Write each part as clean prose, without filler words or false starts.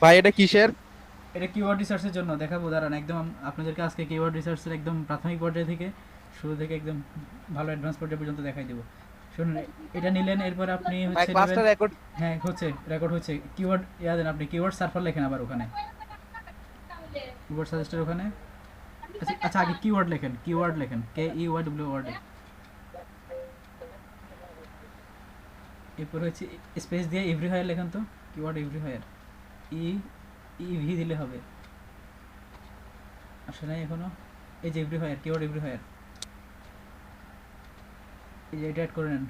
ভাই এটা কিসের? এটা কিওয়ার্ড রিসার্চের জন্য দেখাবো, দাঁড়ান একদম আপনাদেরকে আজকে কিওয়ার্ড রিসার্চের একদম প্রাথমিক পর্যায় থেকে শুরু থেকে একদম ভালো অ্যাডভান্স পর্যায় পর্যন্ত দেখাই দেবো। শুনুন, এটা নিলেন, এরপর আপনি ভাই হচ্ছে নেবেন। ক্লাসটা রেকর্ড। হ্যাঁ হচ্ছে, রেকর্ড হচ্ছে। কিওয়ার্ড দেন, আপনি কিওয়ার্ড সার্ফার লেখেন আবার ওখানে, কিওয়ার্ড সাজেস্টের ওখানে। আচ্ছা আচ্ছা, আগে কিওয়ার্ড লেখেন, কিওয়ার্ড লেখেন, KEWORD। এরপর হচ্ছে স্পেস দিয়ে এভরিহায়ার লেখেন তো, কিওয়ার্ড এভরিহায়ার। ই ইভি দিলে হবে। আসে নাই এখনো। এই যে এভরিহায়ার, কিওয়ার্ড এভরিহায়ার, এই যে এটা অ্যাড করে নেন।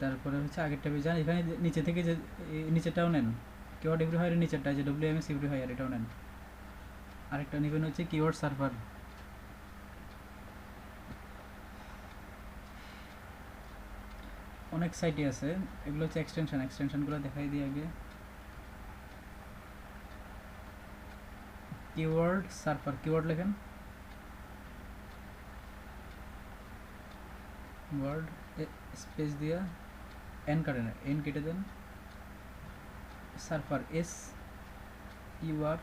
তারপরে হচ্ছে আগের ট্যাবে যান, এখানে নিচে থেকে যে নিচেরটাও নেন, কিওয়ার্ড এভরিহায়ারের নিচেরটা যে WMS এভরিহায়ার, এটাও নেন। আরেকটা নেবেন হচ্ছে কিওয়ার্ড সার্ভার। অনেক সাইটই আছে, এগুলো হচ্ছে এক্সটেনশন, এক্সটেনশনগুলো দেখাই দিই আগে। কিওয়ার্ড সার্ভার, কিওয়ার্ড লেখেন, ওয়ার্ড স্পেস দিয়া এন কাটেন, এন কেটে দেন, সার্ভার SUR,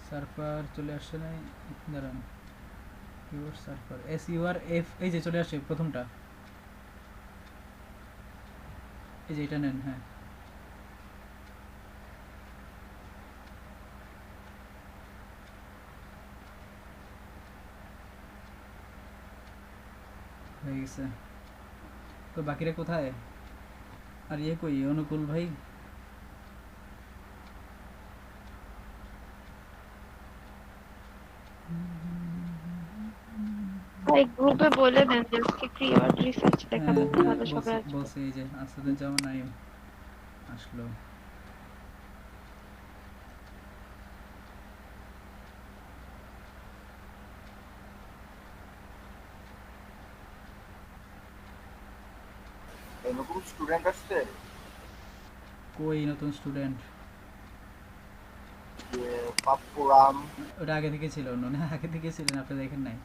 সার্ভার চলে আসছে না, দাঁড়ান। কিওয়ার্ড সার্ভার SURF, এই যে চলে আসছে প্রথমটা, এই যে এটা নেন। হ্যাঁ, হয়ে গেছে। তো বাকিরা কোথায়? আর ইয়ে কই, অনুকূল ভাই? ভাই গ্রুপে বলে দেন যে আজকে কিওয়ার্ড রিসার্চ হ্যাঁ দেখাবেন, হ্যাঁ, তাহলে বলছি সবাই আসবে। বলছি, এই যে আসাদুজ্জামান নাইম আসলো। নতুন স্টুডেন্ট আসছে কই নতুন স্টুডেন্ট? যে পাপ্পুরাম। ওটা আগে থেকে ছিল, না আগে থেকে ছিলেন, আপনি দেখেন নাই?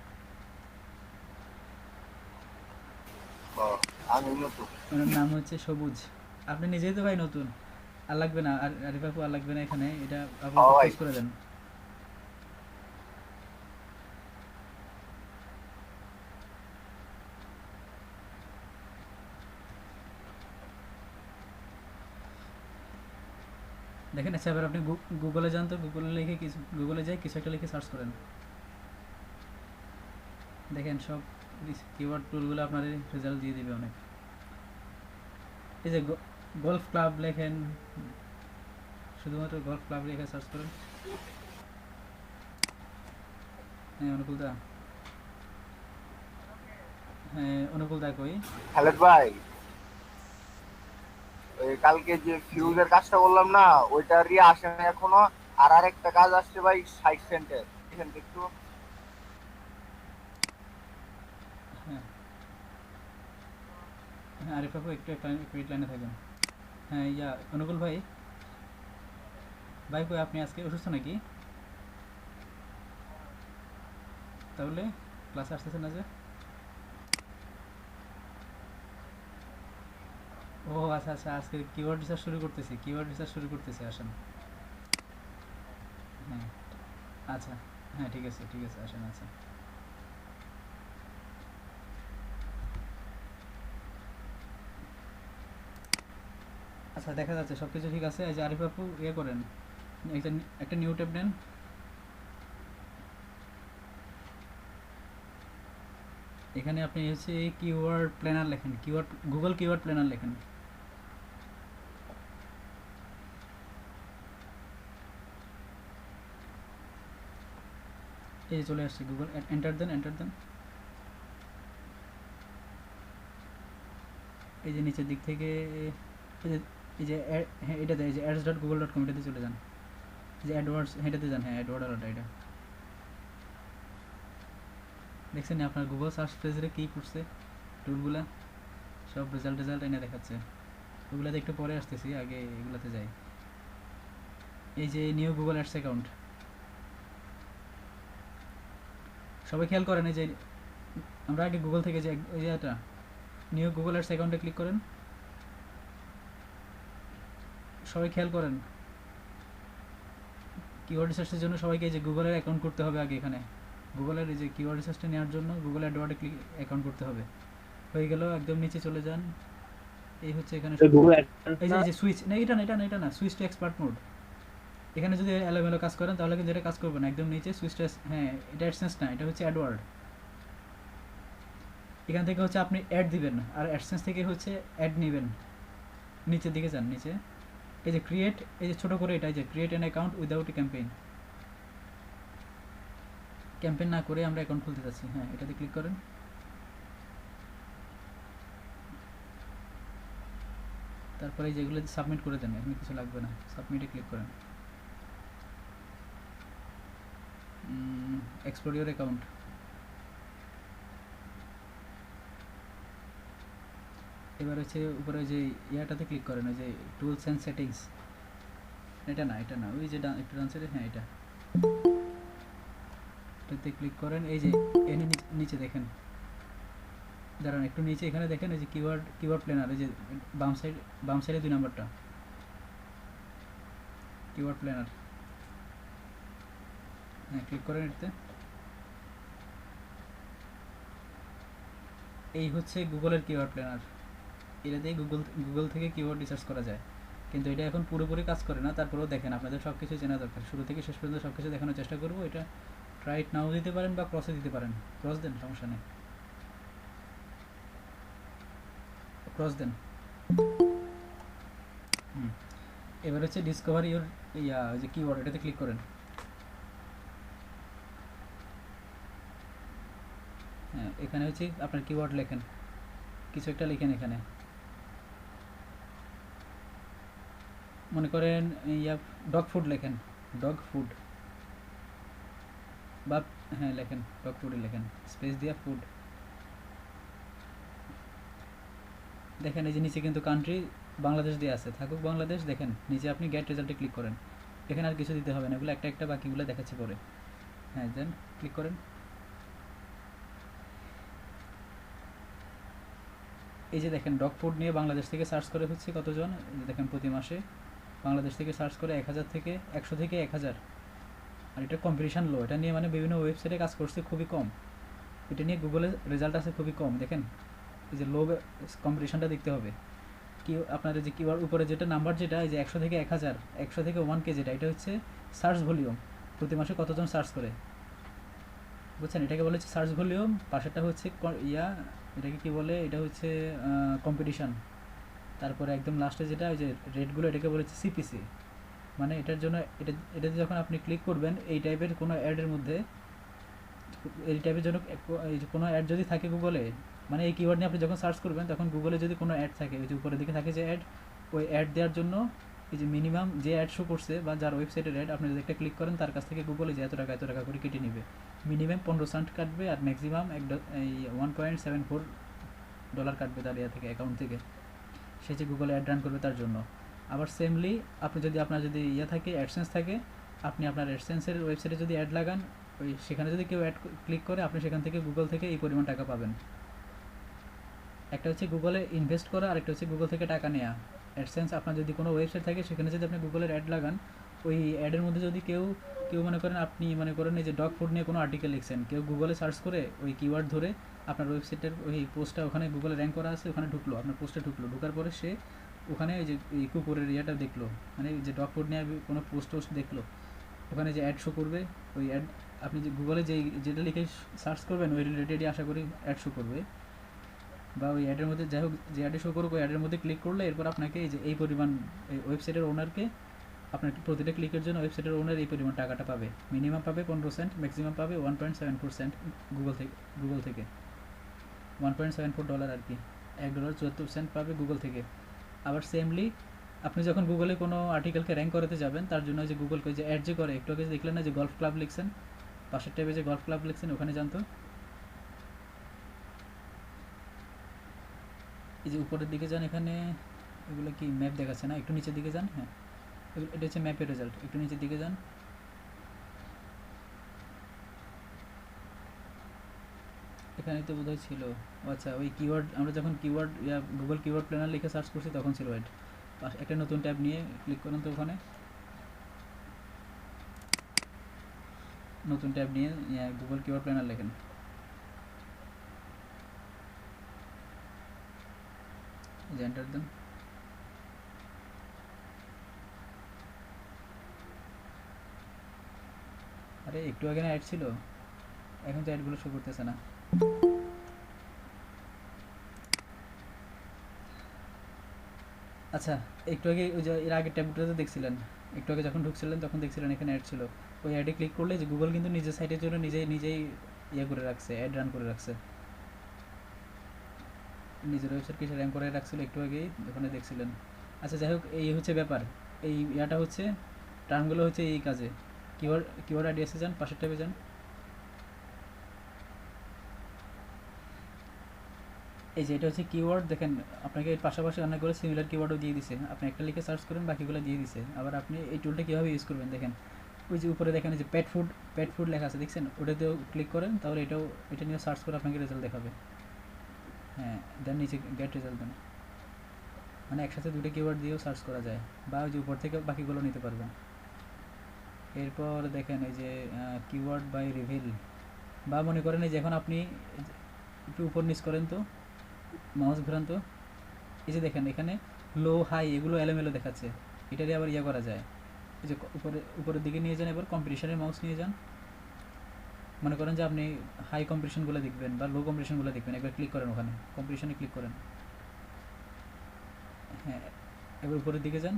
আমি নতুন। ওনার নাম হচ্ছে সবুজ। আপনি নিজেই তো ভাই নতুন, আর লাগবে না, আর আরিফ আপু আর লাগবে না এখানে, এটা আপাতত ভাই ক্লোজ করে দেন। দেখেন, আচ্ছা এবার আপনি গুগলে যান তো, গুগলে লিখে কিছু, গুগলে যাই কিছু একটা লিখে সার্চ করেন, দেখেন সব কিওয়ার্ড টুলগুলো আপনার রেজাল্ট দিয়ে দিবে অনেক। এই যে গলফ ক্লাব লেখেন, শুধুমাত্র গলফ ক্লাব লিখে সার্চ করেন। হ্যাঁ অনুকূল দা, হ্যাঁ অনুকূল দা কই? খালেদ ভাই, ওই কালকে যে ফিউজের কাজটা বললাম না, ওইটা রিয়া আসে না এখনো। আর আরেকটা কাজ আসছে ভাই, 60 সেন্টের। এখান থেকে একটু হ্যাঁ হ্যাঁ, আরিফ আপু একটু একটা মিনিট লাইনে থাকবেন। হ্যাঁ ইয়া অনুকূল ভাই, ভাই কই আপনি আজকে অসুস্থ নাকি? তাহলে ক্লাসে আসতেছেন না যে? ও আচ্ছা আচ্ছা, আজকে কিওয়ার্ড রিসার্চ শুরু করতেছি, কিওয়ার্ড রিসার্চ শুরু করতেছি, আসেন। হ্যাঁ আচ্ছা, হ্যাঁ ঠিক আছে ঠিক আছে, আসেন। আচ্ছা আচ্ছা, দেখা যাচ্ছে সব কিছু ঠিক আছে। এই যে আরিফ আপু ইয়ে করেন, একটা একটা নিউ ট্যাব নেন, এখানে আপনি হচ্ছে কিওয়ার্ড প্ল্যানার লেখেন, কিওয়ার্ড গুগল কিওয়ার্ড প্ল্যানার লেখেন। এই যে চলে আসছে গুগল, এন্টার দেন, এন্টার দেন। এই যে নিচের দিক থেকে, এই যে এই যে হ্যাঁ এটাতে, এই যে ads.google.com, এটাতে চলে যান। এই যে অ্যাডওয়ার্ডস, এটাতে যান, হ্যাঁ অ্যাডওয়ার্ড আলাদা এটা। দেখছেন আপনার গুগল সার্চ পেজে কী করছে টুলগুলা? সব রেজাল্ট এনে দেখাচ্ছে। ওগুলোতে একটু পরে আসতেছি, আগে এগুলোতে যাই। এই যে নিউ গুগল অ্যাডস অ্যাকাউন্ট, সবাই খেয়াল করেন। এই যে আমরা আগে গুগল থেকে যে ওই যেটা নিউ গুগল অ্যাডস অ্যাকাউন্টে ক্লিক করেন, সবাই খেয়াল করেন। কিওয়ার্ড রিসার্চের জন্য সবাইকে এই যে গুগলের অ্যাকাউন্ট করতে হবে আগে। এখানে গুগলের এই যে কিওয়ার্ড রিসার্চটা নেওয়ার জন্য গুগল অ্যাডওয়ার্ডে ক্লিক অ্যাকাউন্ট করতে হবে। হয়ে গেল, একদম নিচে চলে যান। এই হচ্ছে এখানে গুগল এই যে সুইচ না, এটা না, সুইচ টু এক্সপার্ট মোড। এখানে যদি এলোমেলো কাজ করেন তাহলে কিন্তু এটা কাজ করবে না। একদম নিচে সুইচটা, হ্যাঁ এটা অ্যাডসেন্স না, এটা হচ্ছে অ্যাডওয়ার্ড। এখান থেকে হচ্ছে আপনি অ্যাড দিবেন, আর অ্যাডসেন্স থেকে হচ্ছে অ্যাড নেবেন। নিচের দিকে যান, নিচে এই যে ক্রিয়েট, এই যে ছোটো করে এটা, এই যে create an account without a campaign. Campaign না করে আমরা অ্যাকাউন্ট খুলতে যাচ্ছি, হ্যাঁ এটাতে ক্লিক করেন। তারপরে যেগুলো সাবমিট করে দেন, এখানে কিছু লাগবে না, সাবমিটে ক্লিক করেন। এক্সপ্লোর ইউর অ্যাকাউন্ট, এবার হচ্ছে উপরে যে ইয়াটাতে ক্লিক করেন, ওই যে টুলস অ্যান্ড সেটিংস। এটা না, ওই যে একটু ডান সাইডে, হ্যাঁ এটাতে ক্লিক করেন। এই যে এনে নিচে দেখেন, দাঁড়ান একটু নিচে, এখানে দেখেন এই যে কিওয়ার্ড প্ল্যানার, এই যে বাম সাইডে 2 নম্বরটা কিওয়ার্ড প্ল্যানার, হ্যাঁ ক্লিক করেন এটাতে। এই হচ্ছে গুগলের কিওয়ার্ড প্ল্যানার। এটা দিয়ে গুগল থেকে কিওয়ার্ড রিসার্চ করা যায়, কিন্তু এটা এখন পুরোপুরি কাজ করে না। তারপরেও দেখেন, আপনাদের সব কিছু জানা দরকার, শুরু থেকে শেষ পর্যন্ত সব কিছু দেখানোর চেষ্টা করবো। এটা ট্রাইট নাও দিতে পারেন বা ক্রসে দিতে পারেন, ক্রস দেন, সমস্যা নেই, ক্রস দেন। এবার হচ্ছে ডিসকভার ইউর যে কিওয়ার্ড, এটাতে ক্লিক করেন। হ্যাঁ এখানে হচ্ছে আপনার কিওয়ার্ড লেখেন, কিছু একটা লিখেন এখানে। মনে করেন ডগ ফুড লেখেন, ডগ ফুড, বা হ্যাঁ লেখেন ডগ ফুডই লেখেন, স্পেস দিয়া ফুড। দেখেন এই যে নিচে কিন্তু কান্ট্রি বাংলাদেশ দিয়ে আছে, থাকুক বাংলাদেশ। দেখেন নিচে আপনি গেট রেজাল্টে ক্লিক করেন, এখানে আর কিছু দিতে হবে না, এগুলো একটা বাকিগুলো দেখাচ্ছি পরে। হ্যাঁ দেন ক্লিক করেন। এই যে দেখেন ডগ ফুড নিয়ে বাংলাদেশ থেকে সার্চ করে হচ্ছে কতজন, এই যে দেখেন প্রতি মাসে বাংলাদেশ থেকে সার্চ করে 1000 থেকে 100 থেকে 1000। আর এটা কম্পিটিশান লো, এটা নিয়ে মানে বিভিন্ন ওয়েবসাইটে কাজ করছে খুবই কম, এটা নিয়ে গুগলের রেজাল্ট আছে খুবই কম। দেখেন এই যে লো কম্পিটিশানটা দেখতে হবে। কি আপনার যে কিওয়ার্ড উপরে যেটা নাম্বার, যেটা এই যে 100 থেকে 1000, 100 থেকে 1K, যেটা এটা হচ্ছে সার্চ ভলিউম, প্রতি মাসে কতজন সার্চ করে, বুঝছেন? এটাকে বলে হচ্ছে সার্চ ভলিউম। পাশেরটা হচ্ছে এটাকে কি বলে, এটা হচ্ছে কম্পিটিশান। তারপরে একদম লাস্টে যেটা ওই যে রেটগুলো, এটাকে বলেছে সিপিসি। মানে এটার জন্য এটাতে যখন আপনি ক্লিক করবেন, এই টাইপের কোনো অ্যাডের মধ্যে, এই টাইপের জন্য কোনো অ্যাড যদি থাকে গুগলে, মানে এই কিওয়ার্ড নিয়ে আপনি যখন সার্চ করবেন, তখন গুগলে যদি কোনো অ্যাড থাকে, ওই যে উপরের দিকে থাকে যে অ্যাড, ওই অ্যাড দেওয়ার জন্য এই যে মিনিমাম যে অ্যাড শো করছে বা যার ওয়েবসাইটের অ্যাড, আপনি যদি একটা ক্লিক করেন, তার কাছ থেকে গুগলে যে এত টাকা করে কেটে নেবে। মিনিমাম 15 সেন্ট কাটবে, আর ম্যাক্সিমাম $1.74 কাটবে তার ইয়া থেকে, অ্যাকাউন্ট থেকে। সে যে গুগলে অ্যাড রান করবে তার জন্য। আবার সেমলি আপনি যদি আপনার যদি ইয়ে থাকে, অ্যাডসেন্স থাকে, আপনি আপনার অ্যাডসেন্সের ওয়েবসাইটে যদি অ্যাড লাগান, ওই সেখানে যদি কেউ অ্যাড ক্লিক করে, আপনি সেখান থেকে গুগল থেকে এই পরিমাণ টাকা পাবেন। একটা হচ্ছে গুগলে ইনভেস্ট করা, আর একটা হচ্ছে গুগল থেকে টাকা নেওয়া। অ্যাডসেন্স আপনার যদি কোনো ওয়েবসাইট থাকে, সেখানে যদি আপনি গুগলের অ্যাড লাগান, ওই অ্যাডের মধ্যে যদি কেউ মনে করেন, আপনি মনে করেন এই যে ডগ ফুড নিয়ে কোনো আর্টিকেল লিখছেন, কেউ গুগলে সার্চ করে ওই কিওয়ার্ড ধরে আপনার ওয়েবসাইটের ওই পোস্টটা ওখানে গুগলে র্যাঙ্ক করা আছে, ওখানে ঢুকলো, আপনার পোস্টে ঢুকার পরে সে ওখানে ওই যে এই কুকুরের ইয়েটা দেখলো, মানে যে ডগ ফুড নিয়ে কোনো পোস্ট দেখলো, ওখানে যে অ্যাড শো করবে, ওই অ্যাড আপনি যে গুগলে যেটা লিখে সার্চ করবেন, ওই রিলেটেডই আশা করি অ্যাড শো করবে, বা ওই অ্যাডের মধ্যে যাই হোক যে অ্যাডে শো করুক, ওই অ্যাডের মধ্যে ক্লিক করলে এরপর আপনাকে এই যে এই পরিমাণ, এই ওয়েবসাইটের ওনারকে আপনার প্রতিটা ক্লিকের জন্য ওয়েবসাইটের ওনার এই পরিমাণ টাকাটা পাবে। মিনিমাম পাবে 15 সেন্ট, ম্যাক্সিমাম পাবে 1.74 সেন্ট গুগল থেকে $1.74 আর কি, $1.74 পাবে গুগল থেকে। আবার সেমলি আপনি যখন গুগলে কোনো আর্টিকেলকে র্যাঙ্ক করাতে যাবেন, তার জন্য যে গুগলকে যে অ্যাড যে করে, একটু আগে দেখলেন না যে গল্ফ ক্লাব লিখছেন, পাশের ট্যাবে যে গল্ফ ক্লাব লিখছেন, ওখানে জানতো এই যে উপরের দিকে যান, এখানে এগুলো কি ম্যাপ দেখাচ্ছে না, একটু নিচের দিকে যান। হ্যাঁ, এটা হচ্ছে ম্যাপের রেজাল্ট, একটু নিচের দিকে যান। এখানে তো বোধহয় ছিল। আচ্ছা, ওই কিওয়ার্ড আমরা যখন কিওয়ার্ড গুগল কিওয়ার্ড প্ল্যানার লিখে সার্চ করছি তখন ছিল। ওয়েট, একটা নতুন ট্যাব নিয়ে ক্লিক করুন তো ওখানে, নতুন ট্যাব নিয়ে গুগল কিওয়ার্ড প্ল্যানার লেখেন। এন্টার দেন। আরে একটু আগে না অ্যাড ছিল, এখন তো অ্যাডগুলো শো করতেছে না। আচ্ছা, একটু আগে ওই যে এর আগের ট্যাবটাতে দেখছিলেন, একটু আগে যখন ঢুকছিলেন তখন দেখছিলেন এখানে অ্যাড ছিল। ওই অ্যাডে ক্লিক করলে যে গুগল কিন্তু নিজের সাইটের জন্য নিজেই ইয়ে করে রাখছে, অ্যাড রান করে রাখছে, নিজের ওয়েবসাইট কিছু র্যাঙ্ক করে রাখছিল একটু আগেই ওখানে দেখছিলেন। আচ্ছা যাই হোক, এই হচ্ছে ব্যাপার। এই ইয়াটা হচ্ছে, টার্মগুলো হচ্ছে এই কাজে। কিওয়ার্ড আইডিয়াসে যান, পাশের ট্যাবে যান। এই যে এটা হচ্ছে কিওয়ার্ড, দেখেন আপনাকে এর পাশাপাশি অনেকগুলো সিমিলার কিওয়ার্ডও দিয়ে দিছে। আপনি একটা লিখে সার্চ করেন, বাকিগুলো দিয়ে দিছে। আবার আপনি এই টুলটা কীভাবে ইউজ করবেন দেখেন, ওই যে উপরে দেখেন যে পেট ফুড লেখা আছে, দেখছেন? ওটাতেও ক্লিক করেন, তাহলে এটা নিয়ে সার্চ করে আপনাকে রেজাল্ট দেখাবে। হ্যাঁ, দেন নিচে গেট রেজাল্ট দেন। মানে একসাথে দুটো কিওয়ার্ড দিয়েও সার্চ করা যায়, বা ওই যে উপর থেকে বাকিগুলো নিতে পারবেন। এরপর দেখেন এই যে কিওয়ার্ড বাই রিভিল, বা মনে করেন এই যে এখন আপনি একটু উপর নিচ করেন তো, মাউস ঘোরান তো, এই যে দেখেন এখানে লো হাই এগুলো এলোমেলো দেখাচ্ছে, এটারই আবার ইয়ে করা যায়। এই যে উপরের দিকে নিয়ে যান, এবার কম্পিটিশনের মাউস নিয়ে যান। মনে করেন যে আপনি হাই কম্পিটিশনগুলো দেখবেন বা লো কম্পিটিশনগুলো দেখবেন, একবার ক্লিক করেন, ওখানে কম্পিটিশনে ক্লিক করেন। হ্যাঁ, এবার উপরের দিকে যান,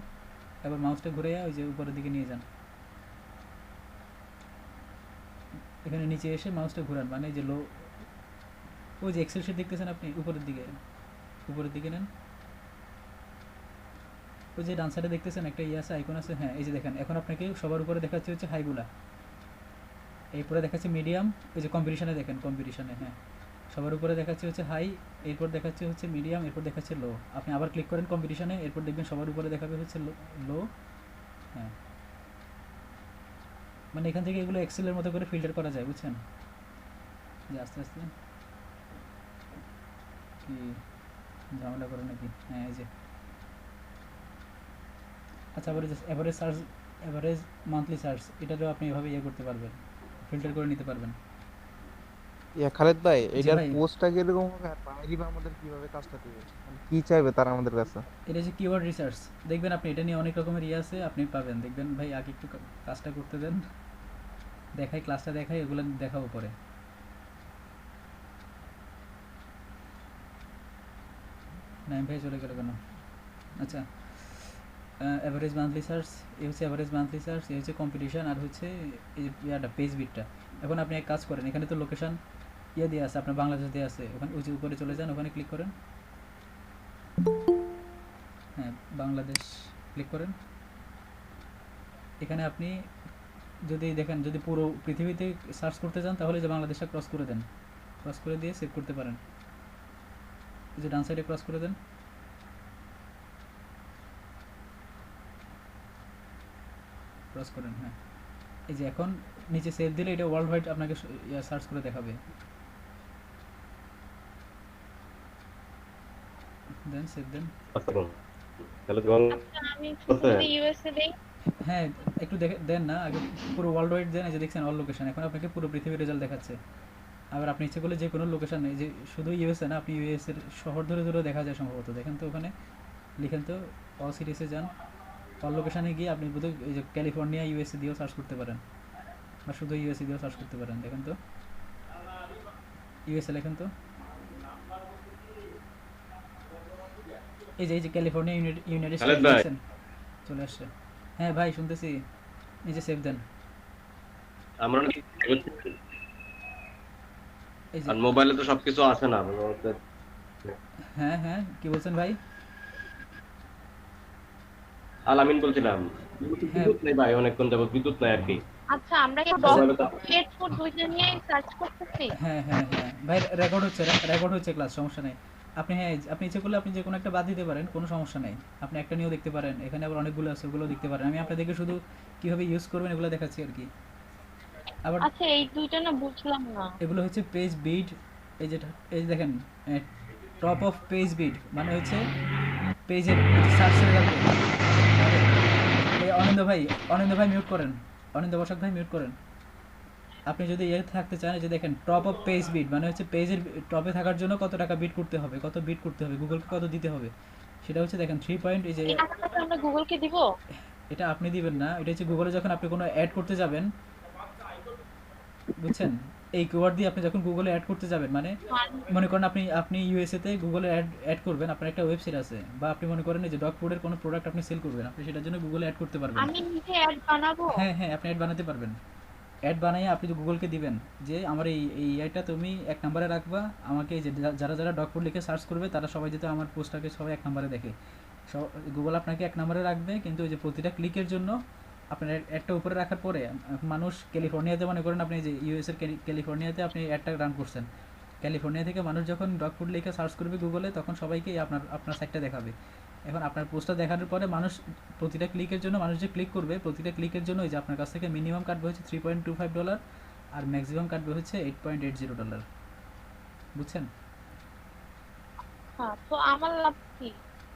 এবার মাউসটা ঘুরে ওই যে উপরের দিকে নিয়ে যান। এখানে নিচে এসে মাউসটা ঘুরান, মানে যে লো, ওই যে এক্সেল শিট দেখতেছেন আপনি, উপরের দিকে নেন। ওই যে ডান সাইডে দেখতেছেন একটা ইয়ে আছে, আইকন আছে। হ্যাঁ, এই যে দেখেন এখন আপনাকে সবার উপরে দেখাচ্ছে হচ্ছে হাইগুলা, এরপরে দেখাচ্ছে মিডিয়াম। এই যে কম্পিটিশনে দেখেন, কম্পিটিশনে হ্যাঁ সবার উপরে দেখাচ্ছে হচ্ছে হাই, এরপর দেখাচ্ছে হচ্ছে মিডিয়াম, এরপর দেখাচ্ছে লো। আপনি আবার ক্লিক করেন কম্পিটিশনে, এরপর দেখবেন সবার উপরে দেখাবে হচ্ছে লো। হ্যাঁ, মানে এখান থেকে এগুলো এক্সেলের মতো করে ফিল্টার করা যায়, বুঝছেন? যে আস্তে আস্তে কি ঝামেলা করে নাকি? হ্যাঁ, এই যে আচ্ছা, অ্যাভারেজ মান্থলি সার্চ, এটাতেও আপনি এভাবে ইয়ে করতে পারবেন, ফিল্টার করে নিতে পারবেন। খালেদ ভাই, জি এটার ভাই, পোস্টটা কিরকম হবে আর বাইরে বা আমাদের কিভাবে কাজটা দিবে, মানে কি চাইবে তারা আমাদের কাছে? এটা যে কিওয়ার্ড রিসার্চ, দেখবেন আপনি এটা নিয়ে অনেক রকমের ইয়ে আছে, আপনি পাবেন। দেখবেন ভাই, আগে একটু কাজটা করতে দেন, দেখাই ক্লাসটা দেখাই, এগুলো দেখাবো পরে। নাইম ভাই চলে গেল কেন? আচ্ছা, অ্যাভারেজ মান্থলি সার্চ, এই হচ্ছে অ্যাভারেজ মান্থলি সার্চ, এই হচ্ছে কম্পিটিশন, আর হচ্ছে এই যে ইয়াটা পেজ বিটটা। এখন আপনি এক কাজ করেন, এখানে তো লোকেশন ইয়ে দেওয়া আছে, আপনার বাংলাদেশ দেওয়া আছে, ওখানে ওই যে উপরে চলে যান, ওখানে ক্লিক করেন। হ্যাঁ, বাংলাদেশ ক্লিক করেন। এখানে আপনি যদি দেখেন, যদি পুরো পৃথিবীতে সার্চ করতে চান তাহলে যে বাংলাদেশটা ক্রস করে দেন, ক্রস করে দিয়ে সেভ করতে পারেন। এই যে ডান সাইডে ক্রস করে দেন, ক্রস করেন। হ্যাঁ, এই যে এখন নিচে সেভ দিলে এটা ওয়ার্ল্ড ওয়াইড আপনাকে সার্চ করে দেখাবে। দেন সেভ দেন। আচ্ছা, আমি শুধু ইউএসএ দেই। হ্যাঁ, একটু দেন না, আগে পুরো ওয়ার্ল্ড ওয়াইড দেন। এই যে দেখছেন অল লোকেশন, এখন আপনাকে পুরো পৃথিবীর রেজাল্ট দেখাচ্ছে। আবার আপনি ইচ্ছে করলে যে কোনো লোকেশন নেই, যে শুধু ইউএসএ না, আপনি ইউএসএর শহর ধরে ধরেও দেখা যায় সম্ভবত। দেখেন তো ওখানে লিখেন তো, অল সিরিজে যান, অল লোকেশানে গিয়ে আপনি বোধহয় এই যে ক্যালিফোর্নিয়া ইউএসএ দিয়েও সার্চ করতে পারেন, বা শুধু ইউএসএ দিয়েও সার্চ করতে পারেন। দেখেন তো ইউএসএ লেখেন তো, এই যে ক্যালিফোর্নিয়া ইউনাইটেড স্টেটস দেখছেন চলে আসছে। হ্যাঁ ভাই, শুনতেছি। নিচে সেভ দেন। আমরা এই যে আর মোবাইলে তো সবকিছু আসে না। হ্যাঁ হ্যাঁ, কি বলছেন ভাই? আলামিন বলছিলাম, বিদ্যুৎ নেই ভাই, অনেকক্ষণ যাবত বিদ্যুৎ নাই আর কি। আচ্ছা, আমরা কি ডগ পেট ফুড দুইটা নিয়ে সার্চ করতেছি? হ্যাঁ হ্যাঁ হ্যাঁ ভাই, রেকর্ড হচ্ছে ক্লাস, সমস্যা নেই। আপনি হ্যাঁ আপনি ইচ্ছে করলে আপনি যে কোনো একটা বাদ দিতে পারেন, কোনো সমস্যা নেই। আপনি একটা নিয়েও দেখতে পারেন, এখানে আবার অনেকগুলো আছে, ওগুলো দেখতে পারেন। আমি আপনাদেরকে শুধু কিভাবে ইউজ করবেন এগুলো দেখাচ্ছি আর কি। আবার আচ্ছা এই দুইটা না বুঝলাম না। এগুলো হচ্ছে পেজ বিড। এই যেটা এই যে দেখেন টপ অফ পেজ বিড মানে হচ্ছে পেজের সার্চ রেজাল্ট। এই অনিন্দ ভাই মিউট করেন, অনিন্দ বসাক ভাই মিউট করেন। আপনি যদি ইয়ে থাকতে চান, এই যে দেখেন টপ অফ পেজ বিড মানে হচ্ছে পেজের টপে থাকার জন্য কত টাকা বিড করতে হবে, কত বিড করতে হবে, গুগলকে কত দিতে হবে, সেটা হচ্ছে দেখেন 3 পয়েন্ট। এই যে এই টাকাটা আমরা গুগলকে দিব? এটা আপনি দিবেন না, এটা হচ্ছে গুগলে যখন আপনি কোনো অ্যাড করতে যাবেন, বুঝছেন? এই কিওয়ার্ড দিয়ে আপনি যখন গুগলে অ্যাড করতে যাবেন, মানে মনে করেন আপনি ইউএসএ তে গুগলে অ্যাড করবেন, আপনার একটা ওয়েবসাইট আছে, বা আপনি মনে করেন যে ডগ ফুডের কোনো প্রোডাক্ট আপনি সেল করবেন, আপনি সেটার জন্য গুগলে অ্যাড করতে পারবেন। আমি নিজে অ্যাড বানাবো? হ্যাঁ হ্যাঁ, আপনি অ্যাড বানাতে পারবেন। অ্যাড বানাইয়ে আপনি গুগলকে দিবেন যে আমার এই অ্যাডটা তুমি 1 নম্বরে রাখবা, আমাকে এই যে যারা যারা ডগ ফুড লিখে সার্চ করবে তারা সবাই যাতে আমার পোস্টটাকে সবাই 1 নম্বরে দেখে। গুগল আপনাকে 1 নম্বরে রাখবে, কিন্তু ওই যে প্রতিটা ক্লিকের জন্য আপনার অ্যাডটা উপরে রাখার পরে মানুষ ক্যালিফোর্নিয়াতে, মনে করেন আপনি যে ইউএসের ক্যালিফোর্নিয়াতে আপনি অ্যাডটা রান করছেন, ক্যালিফোর্নিয়া থেকে মানুষ যখন ডগ ফুড লিখে সার্চ করবে গুগলে, তখন সবাইকেই আপনার সাইটটা দেখাবে। এখন আপনার পোস্টটা দেখানোর পরে মানুষ প্রতিটা ক্লিকের জন্য, মানুষ যে ক্লিক করবে প্রতিটা ক্লিকের জন্য ওই যে আপনার কাছ থেকে মিনিমাম কাটবে হচ্ছে $3.25 আর ম্যাক্সিমাম কাটবে হচ্ছে $8.80। বুঝছেন? হ্যাঁ, তো আমার লাভ কি?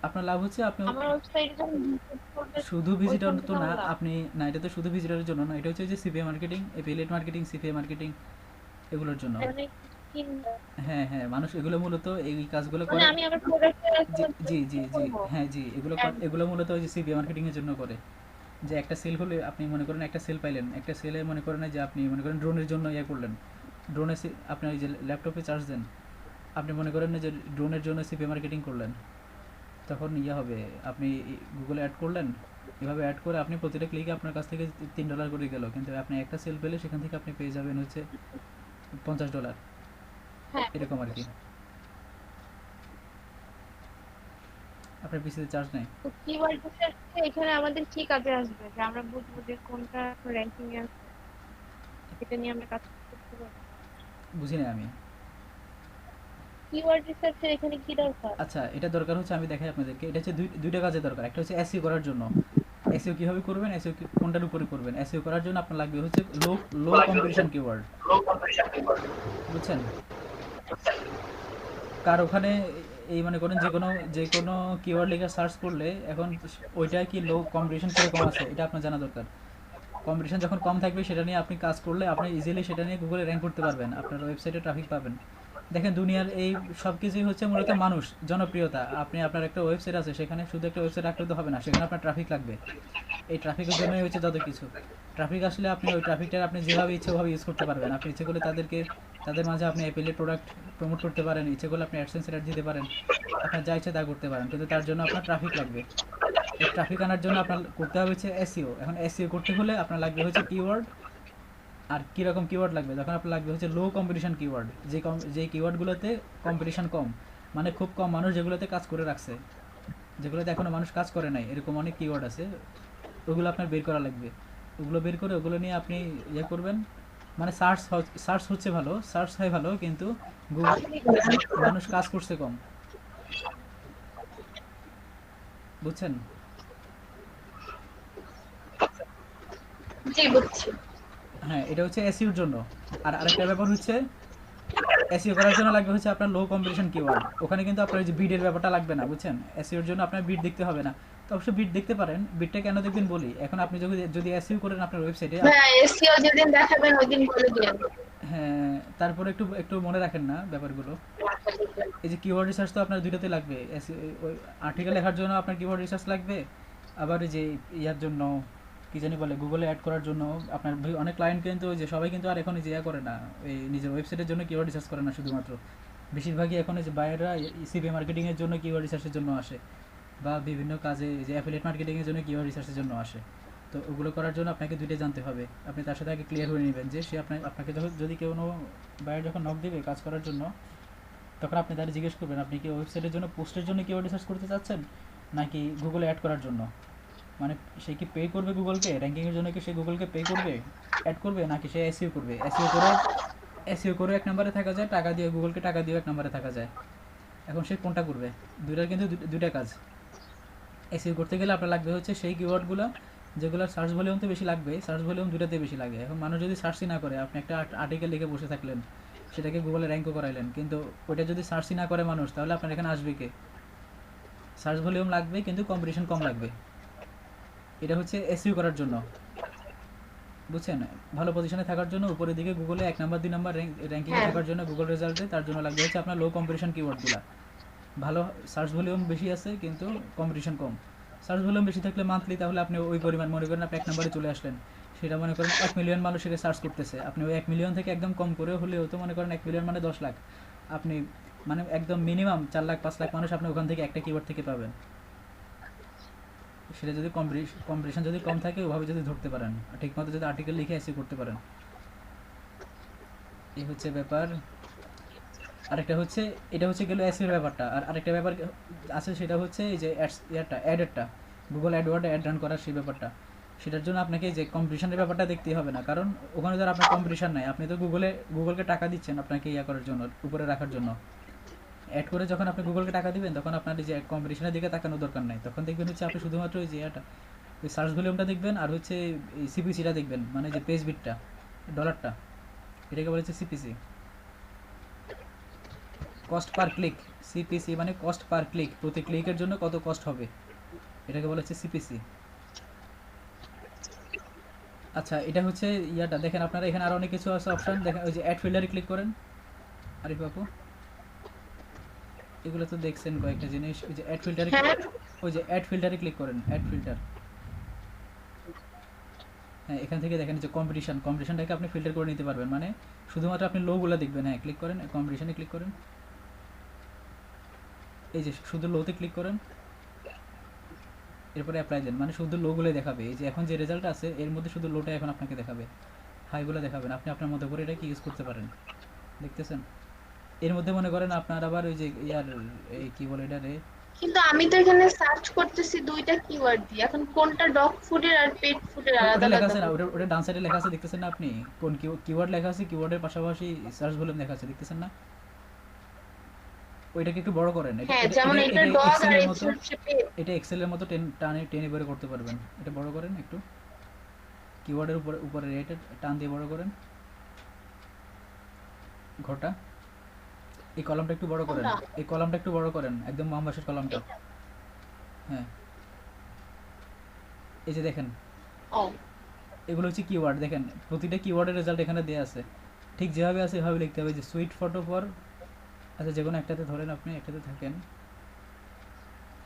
আপনার লাভ হচ্ছে আপনি আমার ওয়েবসাইটে যখন ভিজিট করবে শুধু ভিজিটর ওইখান তো থেকে না, আমার লাভ। আপনি না, এটা তো শুধু ভিজিটরের জন্য না, এটা হচ্ছে যে CPA marketing, affiliate marketing, CPA marketing এগুলোর জন্য। মানে কিনবো। হ্যাঁ হ্যাঁ, মানুষ এগুলো মূলত এই কাজগুলো মানে করে। আমি আমার প্রোডাক্টের জি জি জি জি করবো। হ্যাঁ জি, এগুলো মূলত ওই যে সিপিএ মার্কেটিং এর জন্য করে। যে একটা সেল হলে আপনি মনে করেন একটা সেল পাইলেন, একটা সেলে মনে করেন যে আপনি মনে করেন ড্রোনের জন্য ইয়ে করলেন, ড্রোনে আপনি ওই যে ল্যাপটপে চার্জ দেন, আপনি মনে করেন যে ড্রোনের জন্য সিপিএ মার্কেটিং করলেন, তখন ইয়ে হবে আপনি গুগলে অ্যাড করলেন, এভাবে অ্যাড করে আপনি প্রতিটা ক্লিকে আপনার কাছ থেকে $3 করে গেল, কিন্তু আপনি একটা সেল পেলে সেখান থেকে আপনি পেয়ে যাবেন হচ্ছে $50, হ্যাঁ, এরকম আর কি। আপনার পিসিতে চার্জ নেই। তো কিওয়ার্ড রিসার্চ এখানে আমাদের কি কাজে আসবে, যে আমরা বুঝবো যে কোনটা র্যাঙ্কিং এ আছে, এটা নিয়ে আমরা কাজ করতে পারবো? বুঝি না আমি। কিওয়ার্ড রিসার্চের এখানে কি দরকার? আচ্ছা, এটা দরকার হচ্ছে, আমি দেখাই আপনাদেরকে। এটা হচ্ছে দুইটা কাজে দরকার। একটা হচ্ছে এসইও করার জন্য। এসইও কিভাবে করবেন, এসইও কোনটার উপরে করবেন? এসইও করার জন্য আপনার লাগবে হচ্ছে লো কম্পিটিশন কিওয়ার্ড। বুঝছেন? কার ওখানে এই মনে করেন যে কোনো কিওয়ার্ড লিখে সার্চ করলে এখন ওইটা কি লো কম্পিটিশন কিরকম আছে এটা আপনার জানা দরকার। কম্পিটিশন যখন কম থাকবে সেটা নিয়ে আপনি কাজ করলে আপনি ইজিলি সেটা নিয়ে গুগলে র্যাঙ্ক করতে পারবেন, আপনার ওয়েবসাইটে ট্রাফিক পাবেন। দেখেন দুনিয়ার এই সব কিছুই হচ্ছে মূলত মানুষ, জনপ্রিয়তা। আপনি আপনার একটা ওয়েবসাইট আছে, সেখানে শুধু একটা ওয়েবসাইট রাখলে তো হবে না, সেখানে আপনার ট্রাফিক লাগবে। এই ট্রাফিকের জন্যই হচ্ছে যত কিছু। ট্রাফিক আসলে আপনি ওই ট্রাফিকটা আপনি যেভাবে ইচ্ছে ওভাবে ইউজ করতে পারবেন। আপনি ইচ্ছে করলে তাদের মাঝে আপনি অ্যাপেলের প্রোডাক্ট প্রমোট করতে পারেন, ইচ্ছে করলে আপনি অ্যাডসেন্সের অ্যাড দিতে পারেন, আপনার যা ইচ্ছে তা করতে পারেন, কিন্তু তার জন্য আপনার ট্রাফিক লাগবে। এই ট্রাফিক আনার জন্য আপনার করতে হবে হচ্ছে এসইও। এখন এসইও করতে হলে আপনার লাগবে হচ্ছে কিওয়ার্ড। আর কীরকম কিওয়ার্ড লাগবে? তখন আপনার লাগবে হচ্ছে লো কম্পিটিশন কিওয়ার্ড, যে কিওয়ার্ডগুলোতে কম্পিটিশন কম, মানে খুব কম মানুষ যেগুলোতে কাজ করে রাখছে, যেগুলোতে এখনও মানুষ কাজ করে নাই, এরকম অনেক কিওয়ার্ড আছে। ওগুলো আপনার বের করা লাগবে। ওগুলো বের করে ওগুলো নিয়ে আপনি ইয়ে করবেন। মানে সার্চ হচ্ছে ভালো, সার্চ হয় ভালো, কিন্তু গুগল মানুষ কাজ করছে কম। বুঝছেন? জি বুঝছি। হ্যাঁ, এটা হচ্ছে এসইওর জন্য। আর আরেকটা ব্যাপার হচ্ছে এসইও করার জন্য লাগবে হচ্ছে আপনার লো কম্পিটিশন কিওয়ার্ড। ওখানে কিন্তু আপনার ওই যে বিডের ব্যাপারটা লাগবে না, বুঝছেন? এসইওর জন্য আপনার বিড দেখতে হবে না। তো অবশ্যই বিড দেখতে পারেন। বিডটা কেন দেখবেন বলি। এখন আপনি যদি এসইও করেন আপনার ওয়েবসাইটে, হ্যাঁ, এসইও যেদিন দেখাবেন ওই দিন বলে দিন। হ্যাঁ, তারপরে একটু মনে রাখেন না ব্যাপারগুলো। এই যে কিওয়ার্ড রিসার্চ তো আপনার দুইটাতে লাগবে। ওই আর্টিকেল লেখার জন্য আপনার কিওয়ার্ড রিসার্চ লাগবে, আবার এই যে ইয়ার জন্য কি জানি বলে, গুগলে অ্যাড করার জন্য আপনার অনেক ক্লায়েন্ট কিন্তু ওই যে সবাই কিন্তু আর এখন যে ইয়া করে না, এই নিজের ওয়েবসাইটের জন্য কিওয়ার্ড রিসার্চ করে না শুধুমাত্র। বেশিরভাগই এখন এই যে বাইরেরা সিপিএ মার্কেটিংয়ের জন্য কিওয়ার্ড রিসার্চের জন্য আসে, বা বিভিন্ন কাজে যে অ্যাফিলিয়েট মার্কেটিংয়ের জন্য কিওয়ার্ড রিসার্চের জন্য আসে। তো ওগুলো করার জন্য আপনাকে দুইটাই জানতে হবে। আপনি তার সাথে আগে ক্লিয়ার হয়ে নেবেন যে সে আপনাকে যদি কোনো বাইরে যখন নক দেবে কাজ করার জন্য, তখন আপনি তাদের জিজ্ঞেস করবেন আপনি কি ওয়েবসাইটের জন্য পোস্টের জন্য কিওয়ার্ড রিসার্চ করতে চাচ্ছেন, নাকি গুগলে অ্যাড করার জন্য। মানে সে কি পে করবে গুগলকে র্যাঙ্কিংয়ের জন্য, কি সে গুগলকে পে করবে, অ্যাড করবে, নাকি সে এসইও করবে। এসইও করে 1 নম্বরে থাকা যায়, টাকা দিয়ে গুগলকে টাকা দিয়ে 1 নম্বরে থাকা যায়। এখন সে কোনটা করবে, দুইটার কিন্তু দুইটা কাজ। এসইও করতে গেলে আপনার লাগবে হচ্ছে সেই কিওয়ার্ডগুলো যেগুলোর সার্চ ভলিউম তো বেশি লাগবে, সার্চ ভলিউম দুটাতে বেশি লাগে। এখন মানুষ যদি সার্চই না করে, আপনি একটা আর্টিকেল লিখে বসে থাকলেন, সেটাকে গুগলে র্যাঙ্কও করাইলেন, কিন্তু ওইটা যদি সার্চই না করে মানুষ, তাহলে আপনার এখানে আসবে কে? সার্চ ভলিউম লাগবে কিন্তু কম্পিটিশন কম লাগবে। এটা হচ্ছে এসইও করার জন্য, বুঝছেন? ভালো পজিশনে থাকার জন্য, উপরের দিকে গুগলে 1 নাম্বার 2 নাম্বার র্যাঙ্কিংয়ে হ্যাঁ। থাকার জন্য গুগল রেজাল্টে, তার জন্য লাগবে হচ্ছে আপনার লো কম্পিটিশন কিওয়ার্ডগুলো। ভালো সার্চ ভলিউম বেশি আছে কিন্তু কম্পিটিশন কম। সার্চ ভলিউম বেশি থাকলে মান্থলি, তাহলে আপনি ওই পরিমাণ, মনে করেন আপনি 1 নম্বরে চলে আসলেন, সেটা মনে করেন 1 মিলিয়ন মানুষ সেটা সার্চ করতেছে, আপনি ওই 1 মিলিয়ন থেকে একদম কম করে হলেও তো মনে করেন 1 মিলিয়ন মানে 10 লাখ, আপনি মানে একদম মিনিমাম 4 লাখ 5 লাখ মানুষ আপনি ওখান থেকে একটা কিওয়ার্ড থেকে পাবেন। সেটা যদি কম্পিটিশন যদি কম থাকে, ওভাবে যদি ধরতে পারেন, ঠিকমতো যদি আর্টিকেল লিখে এসে করতে পারেন, এই হচ্ছে ব্যাপার। আরেকটা হচ্ছে, এটা হচ্ছে গেল এসইওর ব্যাপারটা। আর আরেকটা ব্যাপার আছে, সেটা হচ্ছে এই যে অ্যাডেরটা, গুগল অ্যাডওয়ার্ডে অ্যাড রান করার সেই ব্যাপারটা। সেটার জন্য আপনাকে যে কম্পিটিশনের ব্যাপারটা দেখতেই হবে না, কারণ ওখানে ধর আপনার কম্পিটিশন নাই, আপনি তো গুগলকে টাকা দিচ্ছেন আপনাকে ইয়া করার জন্য, উপরে রাখার জন্য। অ্যাড করে যখন আপনি গুগলকে টাকা দিবেন, তখন আপনার এই যে কম্পিটিশনের দিকে তাকানোর দরকার নাই। তখন দেখবেন হচ্ছে আপনি শুধুমাত্র ওই যে ওই সার্চ ভলিউমটা দেখবেন, আর হচ্ছে এই সিপিসিটা দেখবেন, মানে যে পেজ বিটটা, ডলারটা, এটাকে বলা হচ্ছে CPC, cost per click. CPC মানে কস্ট পার ক্লিক, প্রতি ক্লিকের জন্য কত কস্ট হবে, এটাকে বলা হচ্ছে সিপিসি। আচ্ছা, এটা হচ্ছে ইয়াটা দেখেন, আপনারা এখানে আরো অনেক কিছু আছে অপশন দেখেন, ওই যে অ্যাড ফিল্টারে ক্লিক করেন। আরিফ বাপু, এগুলো তো দেখছেন কয়েকটা জিনিস। ওই যে অ্যাড ফিল্টারে, হ্যাঁ। ওই যে অ্যাড ফিল্টারে ক্লিক করেন, অ্যাড ফিল্টার। হ্যাঁ, এখান থেকে দেখেন যে কম্পিটিশনটাকে আপনি ফিল্টার করে নিতে পারবেন, মানে শুধুমাত্র আপনি লোগুলো দেখবেন। হ্যাঁ, ক্লিক করেন, কম্পিটিশনে ক্লিক করেন, এই যে শুধু লোতে ক্লিক করেন, এরপরে অ্যাপ্লাই দেন, মানে শুধু লোগুলোই দেখাবে। এই যে এখন যে রেজাল্ট আছে এর মধ্যে শুধু লোটা এখন আপনাকে দেখাবে, হাইগুলো দেখাবেন। আপনি আপনার মতো করে এটা কি ইউজ করতে পারেন, দেখতেছেন? এর মধ্যে মনে করেন আপনার আবার ওই যে ইয়ার এই কি বলে এটা রে, কিন্তু আমি তো এখানে সার্চ করতেছি দুইটা কিওয়ার্ড দিয়ে, এখন কোনটা ডগ ফুডের আর পেট ফুডের আলাদা ওটা লেখা আলাদা আছে না, বলবো? ওটা ডান সাইডে লেখা আছে, দেখতেছেন না আপনি? কোন কিওয়ার্ড লেখা আছে, কিওয়ার্ডের পাশাপাশি সার্চ ভলিউম লেখা আছে, দেখতেছেন না? ওইটাকে একটু বড় করেন। হ্যাঁ, যেমন এটা ডগ আর এক্সেলের এটা মতো, হচ্ছে পেট। এটা এক্সেলের মতো টেনে বের করতে পারবেন। এটা বড় করেন একটু, কিওয়ার্ডের উপরে এটা টান দিয়ে বড় করেন ঘরটা। এই কলামটা একটু বড় করেন, কোনটা? এই কলামটা একটু বড় করেন, একদম মহাবাসের কলামটা। হ্যাঁ, এই যে দেখেন, ও, এগুলো হচ্ছে কিওয়ার্ড। দেখেন প্রতিটা কিওয়ার্ডের রেজাল্ট এখানে দেওয়া আছে, ঠিক যেভাবে আছে এভাবে লিখতে হবে। যে সুইট ফটো ফর, আচ্ছা যে কোনো একটাতে ধরেন, আপনি একটাতে থাকেন,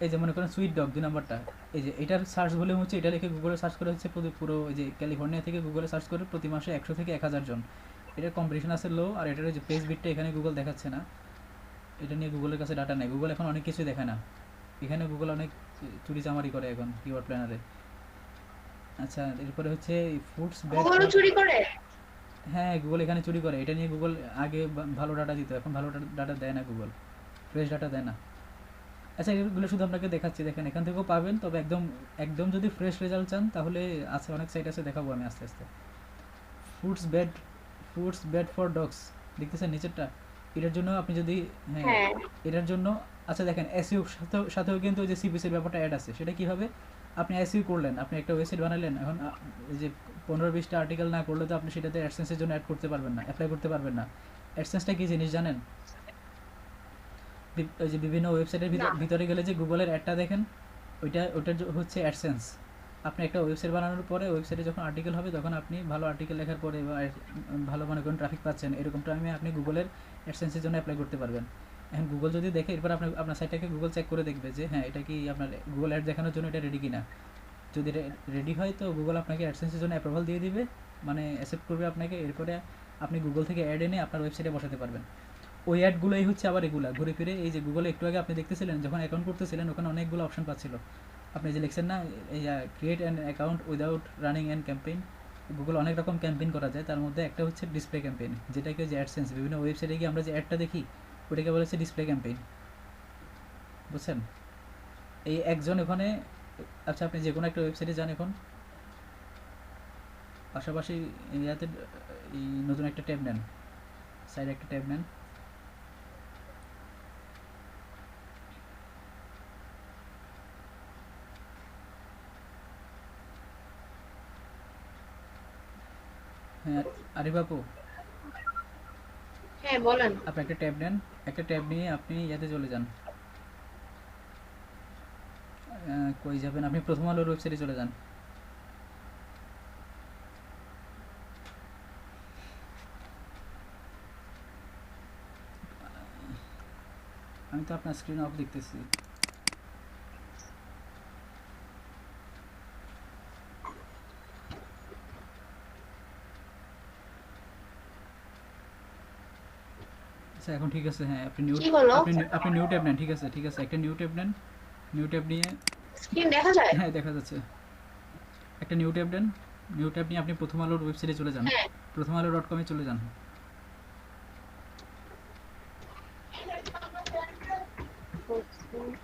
এই যে মনে করেন সুইট ডগ 2 নাম্বারটা, এই যে এটার সার্চ ভলিউম হচ্ছে, এটা লিখে গুগলে সার্চ করে হচ্ছে পুরো ওই যে ক্যালিফোর্নিয়া থেকে গুগলে সার্চ করে প্রতি মাসে 100 থেকে 1000 জন। এটার কম্পিটিশন আছে লো, আর এটার যে পেজ বিটটা এখানে গুগল দেখাচ্ছে না, এটা নিয়ে গুগলের কাছে ডাটা নেই। গুগল এখন অনেক কিছুই দেখায় না, এখানে গুগল অনেক চুরি চামারি করে এখন কিওয়ার্ড প্ল্যানারে। আচ্ছা, এরপরে হচ্ছে ফুডস ব্যাড। গুগলও চুরি করে? হ্যাঁ, গুগল এখানে চুরি করে। এটা নিয়ে গুগল আগে ভালো ডাটা দিত, এখন ভালো ডাটা দেয় না, গুগল ফ্রেশ ডাটা দেয় না। আচ্ছা, এগুলো শুধু আপনাকে দেখাচ্ছি, দেখেন এখান থেকেও পাবেন, তবে একদম একদম যদি ফ্রেশ রেজাল্ট চান তাহলে আছে, অনেক সাইট আছে, দেখাবো আমি আস্তে আস্তে। ফুডস ব্যাড ফর ডগস, দেখতেছেন নিচেরটা? এটার জন্য আপনি যদি, হ্যাঁ হ্যাঁ। এটার জন্য, আচ্ছা দেখেন এসইও সাথেও কিন্তু ওই যে সিপিসির ব্যাপারটা অ্যাড আছে। সেটা কীভাবে? আপনি এসইও করলেন, আপনি একটা ওয়েবসাইট বানালেন, এখন এই যে 15-20টা আর্টিকেল না করলে তো আপনি সেটাতে অ্যাডসেন্সের জন্য অ্যাড করতে পারবেন না, অ্যাপ্লাই করতে পারবেন না। অ্যাডসেন্সটা কী জিনিস জানেন? ওই যে বিভিন্ন ওয়েবসাইটের না। ভিতরে গেলে যে গুগলের অ্যাডটা দেখেন, ওইটার হচ্ছে অ্যাডসেন্স। আপনি একটা ওয়েবসাইট বানানোর পরে ওয়েবসাইটে যখন আর্টিকেল হবে, তখন আপনি ভালো আর্টিকেল লেখার পরে বা ভালো মনে করেন ট্রাফিক পাচ্ছেন, এরকম টাইমে আপনি গুগলের অ্যাডসেন্সের জন্য অ্যাপ্লাই করতে পারবেন। এখন গুগল যদি দেখে, এরপর আপনার সাইটটাকে গুগল চেক করে দেখবে যে হ্যাঁ এটা কি আপনার গুগল অ্যাড দেখানোর জন্য এটা রেডি কিনা। যদি রেডি হয় তো গুগল আপনাকে অ্যাডসেন্সের জন্য অ্যাপ্রুভাল দিয়ে দিবে, মানে অ্যাকসেপ্ট করবে আপনাকে। এরপরে আপনি গুগল থেকে অ্যাড এনে আপনার ওয়েবসাইটে বসাতে পারবেন। ওই অ্যাডগুলোই হচ্ছে আবার এগুলা ঘুরে ফিরে, এই যে গুগলে একটু আগে আপনি দেখতেছিলেন যখন অ্যাকাউন্ট করতেছিলেন, ওখানে অনেকগুলো অপশন পাচ্ছিল। আপনি যে লিখছেন না, এই create an account without running an campaign, Google অনেক রকম ক্যাম্পেইন করা যায়, তার মধ্যে একটা হচ্ছে ডিসপ্লে ক্যাম্পেইন, যেটাকে যে অ্যাডসেন্স বিভিন্ন ওয়েবসাইটে গিয়ে আমরা যে অ্যাডটা দেখি, ওটাকে বলা হচ্ছে ডিসপ্লে ক্যাম্পেইন, বুঝছেন? এই একজন ওখানে, আচ্ছা আপনি যে কোনো একটা ওয়েবসাইটে যান এখন, পাশাপাশি ইয়াতে এই নতুন একটা ট্যাব নেন, সাইডে একটা ট্যাব নেন, হ্যাঁ আরিফ আপু, হ্যাঁ বলেন। আপনি একটা ট্যাব নেন, একটা ট্যাব নিয়ে আপনি ইয়াতে চলে যান। কই যাবেন আপনি? প্রথম আলোর ওয়েবসাইটে চলে যান। আমি তো আপনার স্ক্রিন অফ দেখতেছি। আচ্ছা এখন ঠিক আছে। হ্যাঁ আপনি কি হলো? আপনি নিউ ট্যাব নেন। ঠিক আছে ঠিক আছে, একটা নিউ ট্যাব নেন। নিউ ট্যাব নিয়ে, স্ক্রিন দেখা যায়? হ্যাঁ দেখা যাচ্ছে। একটা নিউ ট্যাব নেন। নিউ ট্যাব নিয়ে আপনি প্রথম আলোর ওয়েবসাইটে চলে যান। হ্যাঁ। প্রথম আলো .com এ চলে যান।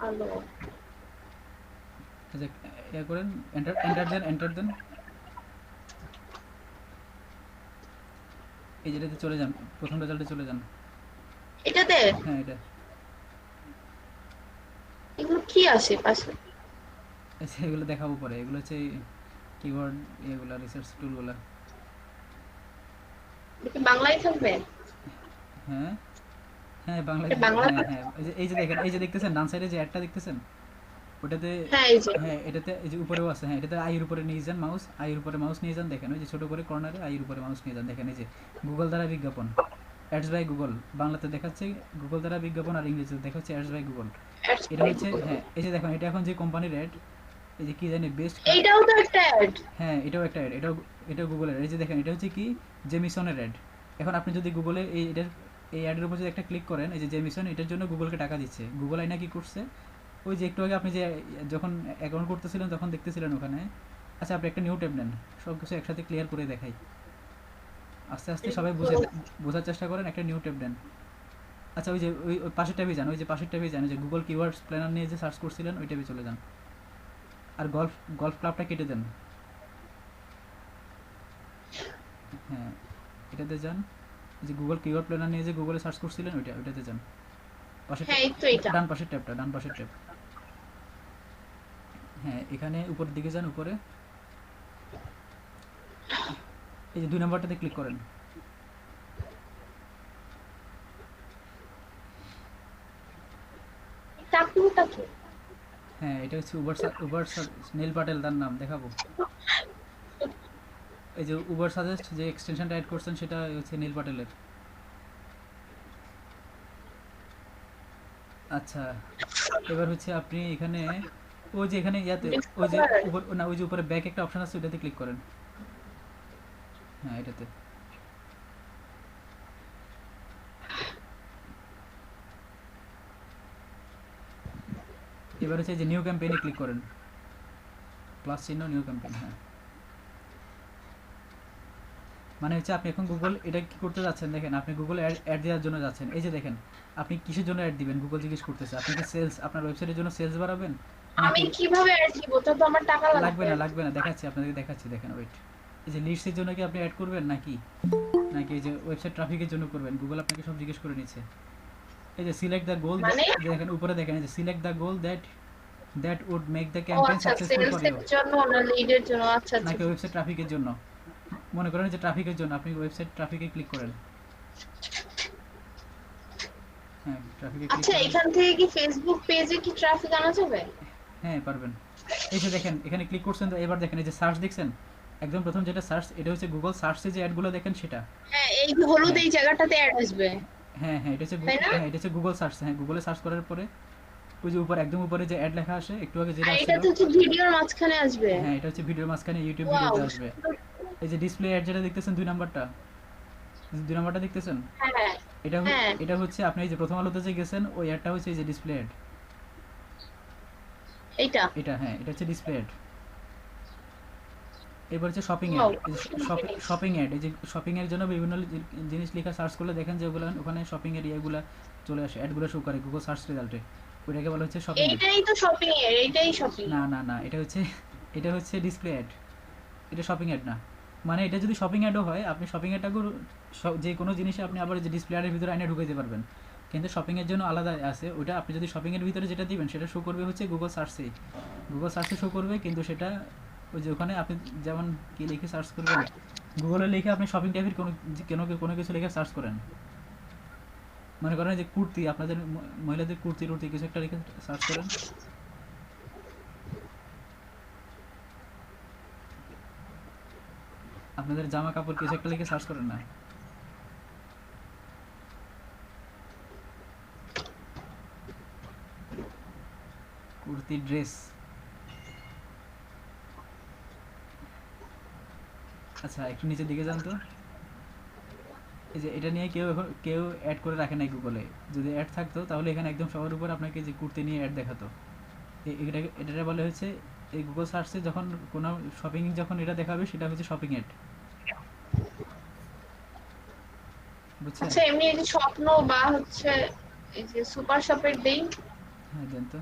আলো। আচ্ছা ইয়া করেন, এন্টার দেন। এই যেটাতে চলে যান, প্রথম রেজাল্টে চলে যান। এটাতে হ্যাঁ এটা। এগুলো কি আছে পাশে? আচ্ছা এগুলো দেখাবো পরে। এগুলো হচ্ছে কিওয়ার্ড, এগুলো রিসার্চ টুলগুলো। এটা কি বাংলায় থাকবে? হ্যাঁ হ্যাঁ বাংলা। এটা বাংলা? হ্যাঁ হ্যাঁ এই যে দেখেন, এই যে দেখতেছেন ডান সাইডে যে অ্যাডটা দেখতেছেন ওটাতে, হ্যাঁ এই যে। হ্যাঁ এটাতে এই যে উপরেও আছে। হ্যাঁ এটাতে আইয়ের উপরে নিয়ে যান মাউস, আইয়ের উপরে মাউস নিয়ে যান। দেখেন ওই যে ছোট করে কর্নারে আইয়ের উপরে মাউস নিয়ে যান। দেখেন এই যে গুগল দ্বারা বিজ্ঞাপন, অ্যাডস বাই গুগল। বাংলাতে দেখাচ্ছে গুগল দ্বারা বিজ্ঞাপন, আর ইংরেজিতে দেখাচ্ছে অ্যাডস বাই গুগল। এটা হচ্ছে, হ্যাঁ এই যে দেখুন এটা এখন যে কোম্পানির অ্যাড, এই যে কি জানি বেস্ট। এইটাও তো একটা অ্যাড। হ্যাঁ এটাও একটা অ্যাড, এটাও গুগলের। এই যে দেখেন এটা হচ্ছে কি জেমিসনের অ্যাড। এখন আপনি যদি গুগলে এই অ্যাডের উপর যদি একটা ক্লিক করেন, এই যে জেমিসন, এটার জন্য গুগলকে টাকা দিচ্ছে। গুগল আইনা কি করছে, ওই যে একটু আগে আপনি যে যখন অ্যাকাউন্ট করতেছিলেন তখন দেখতেছিলেন ওখানে। আচ্ছা আপনি একটা নিউ ট্যাব নেন, সব কিছু একসাথে ক্লিয়ার করে দেখাই। আস্তে আস্তে সবাই বোঝার চেষ্টা করেন। একটা নিউ ট্যাব নেন। আচ্ছা ওই যে ওই পাশের ট্যাবে যান, ওই যে পাশের ট্যাবে যান, যে গুগল কিওয়ার্ডস প্ল্যানার নিয়ে যে সার্চ করছিলেন ওই ট্যাবে চলে যান। আর গলফ ক্লাবটা কেটে দেন। হ্যাঁ এটাতে যান, এই যে গুগল কিওয়ার্ড প্ল্যানার নিয়ে যে গুগলে সার্চ করছিলেন ওইটাতে যান। পাশের হ্যাঁ এই তো এটা। ডান পাশের ট্যাব। হ্যাঁ এখানে উপরের দিকে যান, উপরে এই যে 2 নম্বরটাতে ক্লিক করেন। টাকুটা কি? হ্যাঁ এটা হচ্ছে উবার নীল পাটেল, তার নাম দেখাবো। এই যে উবার সাজেস্ট যে এক্সটেনশনটা অ্যাড করছেন সেটা হচ্ছে নীল পাটেলের। আচ্ছা এবার হচ্ছে আপনি এখানে ওই যে এখানে ইয়াতে ওই যে উপর না, ওই যে উপরে ব্যাক একটা অপশন আছে ওটাতে ক্লিক করেন। হ্যাঁ এটাতে। এবার হচ্ছে যে নিউ ক্যাম্পেইনে ক্লিক করেন, প্লাস চিহ্ন, নিউ ক্যাম্পেইন। হ্যাঁ মানে হচ্ছে আপনি এখন গুগল এটা কি করতে যাচ্ছেন, দেখেন আপনি গুগল অ্যাড দেওয়ার জন্য যাচ্ছেন। এই যে দেখেন আপনি কিসের জন্য অ্যাড দিবেন, গুগল জিজ্ঞেস করতেছে। আপনি কি সেলস, আপনার ওয়েবসাইটের জন্য সেলস বাড়াবেন? আমি কিভাবে অ্যাড দিব? তো আমার টাকা লাগবে। লাগবে না দেখাচ্ছি আপনাদেরকে, দেখাচ্ছি। দেখেন ওয়েট, এই যে লিস্টের জন্য কি আপনি অ্যাড করবেন নাকি এই যে ওয়েবসাইট ট্রাফিকের জন্য করবেন? গুগল আপনাকে সব জিজ্ঞেস করে নিচ্ছে। এই যে সিলেক্ট দ্য গোল, দেখেন উপরে দেখেন এই যে select the goal that would make the campaign successful for you. সেলসের জন্য না লিডের জন্য? আচ্ছা নাকি ওয়েবসাইট ট্রাফিকের জন্য? মনে করেন যে ট্রাফিকের জন্য, আপনি ওয়েবসাইট ট্রাফিকে ক্লিক করেন। হ্যাঁ ট্রাফিকে ক্লিক আচ্ছা করেন। এখান থেকে কি ফেসবুক পেজে কি ট্রাফিক আনা যাবে? হ্যাঁ পারবেন। এই যে দেখেন এখানে ক্লিক করছেন তো, এবার দেখেন এই যে সার্চ দেখছেন, একদম প্রথম যেটা সার্চ, এটা হচ্ছে গুগল সার্চে যে অ্যাডগুলো দেখেন সেটা। হ্যাঁ এই যে হলুদ এই জায়গাটাতে অ্যাড আসবে। হ্যাঁ এটা হচ্ছে এটা হচ্ছে গুগল সার্চ। হ্যাঁ গুগলে সার্চ করার পরে ওই যে উপর একদম উপরে যে অ্যাড লেখা আসে, একটু আগে যেটা আর আসছিল, এটা তো হচ্ছে ভিডিওর মাঝখানে আসবে। হ্যাঁ এটা হচ্ছে ভিডিওর মাঝখানে ইউটিউব Wow. ভিডিওতে আসবে। এই যে ডিসপ্লে অ্যাড যেটা দেখতেছেন 2 নাম্বারটা, 2 নাম্বারটা দেখতেছেন, হ্যাঁ এটা হচ্ছে আপনি এই যে প্রথম আলোতে যে গেছেন ওই অ্যাডটা হচ্ছে এই যে ডিসপ্লে অ্যাড এটা। হ্যাঁ এটা হচ্ছে ডিসপ্লে অ্যাড। এবার হচ্ছে শপিং অ্যাড। শপিং অ্যাড, এই যে শপিং এর জন্য বিভিন্ন জিনিস লেখা সার্চ করলে দেখেন যে ওগুলো ওখানে শপিং এর ইয়েগুলো চলে আসে, অ্যাডগুলো শো করে গুগল সার্চ রেজাল্টে। ওটাকে বলা হচ্ছে শপিং অ্যাড। এইটাই তো শপিং এর, এইটাই শপিং। না এটা হচ্ছে ডিসপ্লে অ্যাড, এটা শপিং অ্যাড না। মানে এটা যদি শপিং অ্যাডও হয়, আপনি শপিং অ্যাডটা যে কোনো জিনিসে আপনি আবার যে ডিসপ্লে অ্যাডের ভিতরে আইনে ঢুকাইতে পারবেন, কিন্তু শপিং এর জন্য আলাদা আছে। ওটা আপনি যদি শপিং এর ভিতরে যেটা দিবেন সেটা শো করবে হচ্ছে গুগল সার্চে শো করবে, কিন্তু সেটা ওই যে ওখানে আপনি যেমন কি লিখে সার্চ করবেন, গুগলে লিখে আপনি শপিং টাইপের কোনো কিছু লিখে সার্চ করেন। মনে করেন যে কুর্তি, আপনাদের মহিলাদের কুর্তি টুর্তি কিছু একটা লিখে সার্চ করেন। আপনাদের জামা কাপড় কিছু একটা লিখে সার্চ করেন না। কুর্তি ড্রেস। আচ্ছা একটু নিচের দিকে যান তো। এই যে এটা নিয়ে কেউ অ্যাড করে রাখে নাই গুগলে। যদি অ্যাড থাকতো তাহলে এখানে একদম সবার উপর আপনাকে যে কুর্তি নিয়ে অ্যাড দেখাতো। এটা বলা হয়েছে এই গুগল সার্চে যখন কোনো শপিং যখন এটা দেখাবে সেটা হচ্ছে শপিং অ্যাড। বুঝছেন? আচ্ছা এমনি এই যে স্বপ্ন বা হচ্ছে এই যে সুপার শপের দেই, হ্যাঁ দেন তো।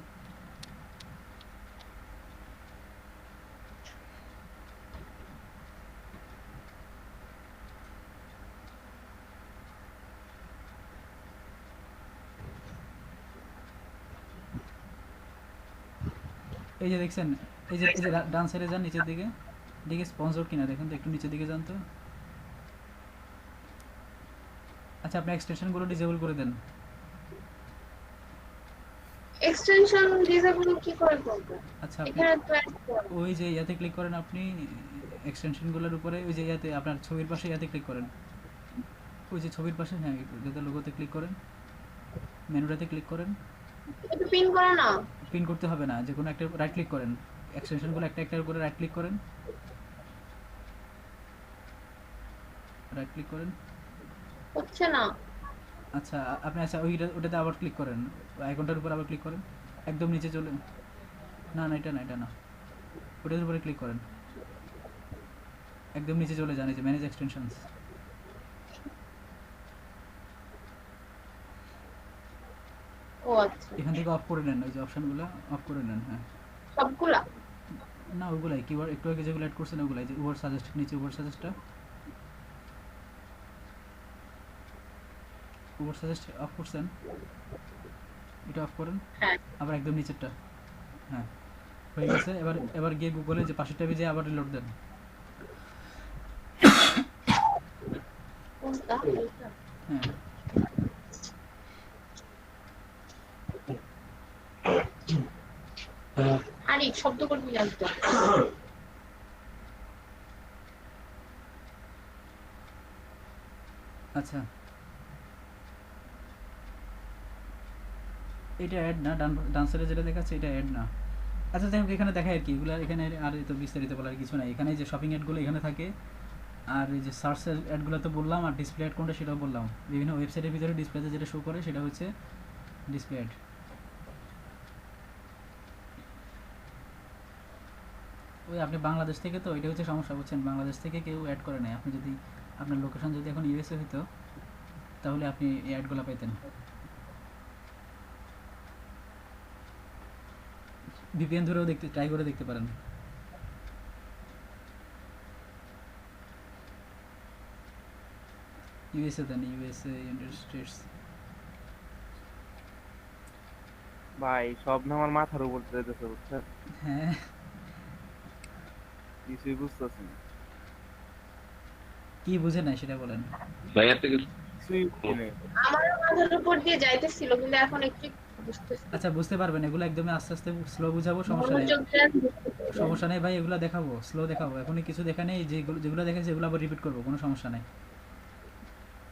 এই যে দেখছেন, এই যে ডান সাইডে যান নিচের দিকে, দেখে স্পন্সর কিনা দেখেন তো, একটু নিচের দিকে যান তো। আচ্ছা আপনি এক্সটেনশনগুলো ডিসেবল করে দেন। এক্সটেনশন ডিসেবল কি করে করব? আচ্ছা আপনি এখানে তো অ্যাড করব। ওই যে ইয়াতে ক্লিক করেন, আপনি এক্সটেনশনগুলোর উপরে ওই যে ইয়াতে আপনার ছবির পাশে ইয়াতে ক্লিক করেন, ওই যে ছবির পাশে, হ্যাঁ যাতে লোগোতে ক্লিক করেন, মেনুটাতে ক্লিক করেন। এটা পিন করা না। পিন করতে হবে না, যে কোনো একটা রাইট ক্লিক করেন, এক্সটেনশনগুলো একটা একটার উপরে রাইট ক্লিক করেন, রাইট ক্লিক করেন। হচ্ছে না। আচ্ছা আপনি আচ্ছা ওটাতে আবার ক্লিক করেন, আইকনটার উপর আবার ক্লিক করেন, একদম নিচে চলে, না না এটা না, ওটার উপরে ক্লিক করেন, একদম নিচে চলে যান, এই যে ম্যানেজ এক্সটেনশনস। ও আচ্ছা। এখান থেকে অফ করে নেন, ওই যে অপশনগুলো অফ করে নেন। হ্যাঁ সবগুলা? না ওগুলাই কিওয়ার্ড একটু আগে যেগুলো অ্যাড করছেন ওগুলাই, যে ওভার সাজেস্ট, নিচে ওভার সাজেস্ট অফ করছেন, এটা অফ করেন। হ্যাঁ। আবার একদম নিচেরটা, হ্যাঁ হয়ে গেছে। এবার গিয়ে গুগলে যে পাশের ট্যাবে যেয়ে আবার রিলোড দেন। কোনটা? এইটা? হ্যাঁ আরে শব্দ করবি না তো। আচ্ছা এটা অ্যাড না, ডান সাইডে যেটা দেখাচ্ছে এটা অ্যাড না। আচ্ছা যাই হোক, এখানে দেখায় আর কি এগুলো, এখানে আর তো বিস্তারিত বলার কিছু নাই। এখানে যে শপিং অ্যাডগুলো এখানে থাকে, আর এই যে সার্চ অ্যাডগুলো তো বললাম, আর ডিসপ্লে অ্যাড কোনটা সেটাও বললাম। বিভিন্ন ওয়েবসাইটের ভিতরে ডিসপ্লেতে যেটা শো করে সেটা হচ্ছে ডিসপ্লে অ্যাড। ওই আপনি বাংলাদেশ থেকে, তো এটা হচ্ছে সমস্যা, বুঝছেন? বাংলাদেশ থেকে কেউ অ্যাড করে নাই। আপনি যদি আপনার লোকেশন যদি এখন ইউএসএ হইতো তাহলে আপনি এই অ্যাডগুলো পাইতেন। ভিপিএন ধরেও ট্রাই করে দেখতে পারেন। ইউএসএ দেন, ইউএসএ, ইউনাইটেড স্টেটস। ভাই সব না আমার মাথার উপর দিয়ে যেতেছে, বুঝছেন? হ্যাঁ কিছুই বুঝতেছি না, কি বুঝে নাই সেটা বলেন। ভাইয়া থেকে কিছুই বুঝি নাই। আমার মাথার উপর দিয়ে যাইতেছিল কিন্তু এখন একটু বুঝতেছি। আচ্ছা বুঝতে পারবেন, এগুলো একদমই আস্তে আস্তে স্লো বুঝাবো, সমস্যা নেই, মনোযোগ দেন, বুঝতে পারবেন। সমস্যা নেই ভাই, এগুলো দেখাবো, স্লো দেখাবো। এখনই কিছু দেখা নেই, যেগুলো দেখেছি এগুলো আবার রিপিট করবো, কোনো সমস্যা নেই।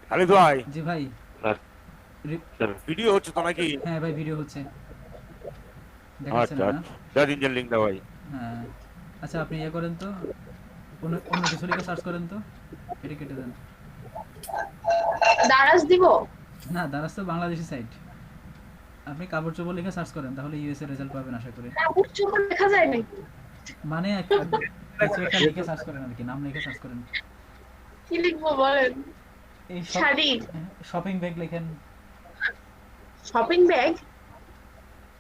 খালিদ ভাই, জি ভাই। ভিডিও হচ্ছে তো নাকি? হ্যাঁ ভাই ভিডিও হচ্ছে, দেখাচ্ছেন আচ্ছা না? আচ্ছা, দিন যে লিংকটা ভাই। হ্যাঁ আচ্ছা আপনি ইয়ে করেন তো, অন্য কিছু লিখে সার্চ করেন তো, এটা কেটে দেন। দারাজ দিব? না দারাজ তো বাংলাদেশি সাইট, আপনি কাপড় চোপড় লিখে সার্চ করেন, তাহলে ইউএস এর রেজাল্ট পাবেন আশা করি। কাপড় চোপড় দেখা যায় নাকি? মানে কিছু একটা লিখে সার্চ করেন আর কি, নাম লিখে সার্চ করেন। কি লিখবো বলেন? এই শাড়ি? শপিং ব্যাগ লেখেন। Shopping bag?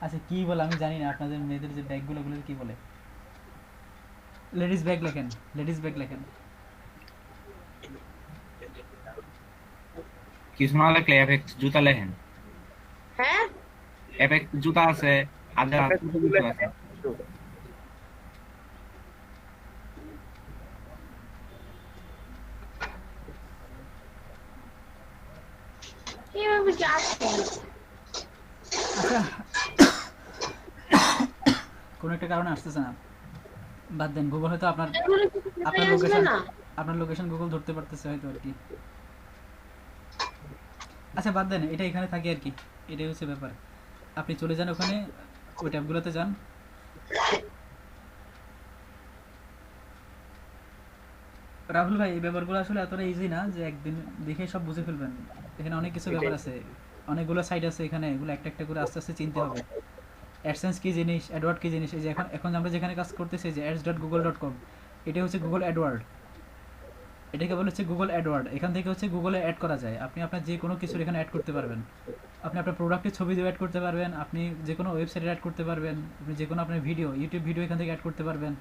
আচ্ছা কি বলে আমি জানি না, আপনাদের মেয়েদের যে ব্যাগগুলো ওগুলো কি বলে? লেডিস ব্যাগ লেখেন, লেডিস ব্যাগ লেখেন। কিছু না লেখলে এফেক্ট জুতা লেখেন। হ্যাঁ এফেক্ট জুতা আছে, হাজার আছে। এভাবে কি আসছে? আচ্ছা কোনো একটা কারণে আসতেছে না, বাদ দেন। গুগল হয়তো আপনার এগুলো কি আপনার আসবে লোকেশন না? আপনার লোকেশন গুগল ধরতে পারতেছে হয়তো আর কি। আচ্ছা বাদ দেন, এটা এখানে থাকে আর কি, এটাই হচ্ছে ব্যাপার। আপনি চলে যান ওখানে, ওই ট্যাবগুলোতে যান। রাহুল ভাই, এই ব্যাপারগুলো আসলে এতটা ইজি না যে একদিন দেখে সব বুঝে ফেলবেন। এখানে অনেক কিছু ব্যাপার আছে, অনেকগুলো সাইট আছে এখানে, এগুলো একটা একটা করে আস্তে আস্তে চিনতে হবে। অ্যাডসেন্স কি জিনিস, অ্যাডওয়ার্ড কি জিনিস। এই যে এখন এখন আমরা যেখানে কাজ করতেছি যে ads.google.com, এটা হচ্ছে গুগল অ্যাডওয়ার্ড, এটাকে বলা হচ্ছে গুগল অ্যাডওয়ার্ড। এখান থেকে হচ্ছে গুগলে অ্যাড করা যায়, আপনি আপনার যে কোনো কিছুর এখানে অ্যাড করতে পারবেন। আপনি আপনার প্রোডাক্টের ছবি দিয়ে অ্যাড করতে পারবেন, আপনি যে কোনো ওয়েবসাইটে অ্যাড করতে পারবেন, আপনি যে কোনো আপনার ভিডিও, ইউটিউব ভিডিও এখান থেকে অ্যাড করতে পারবেন,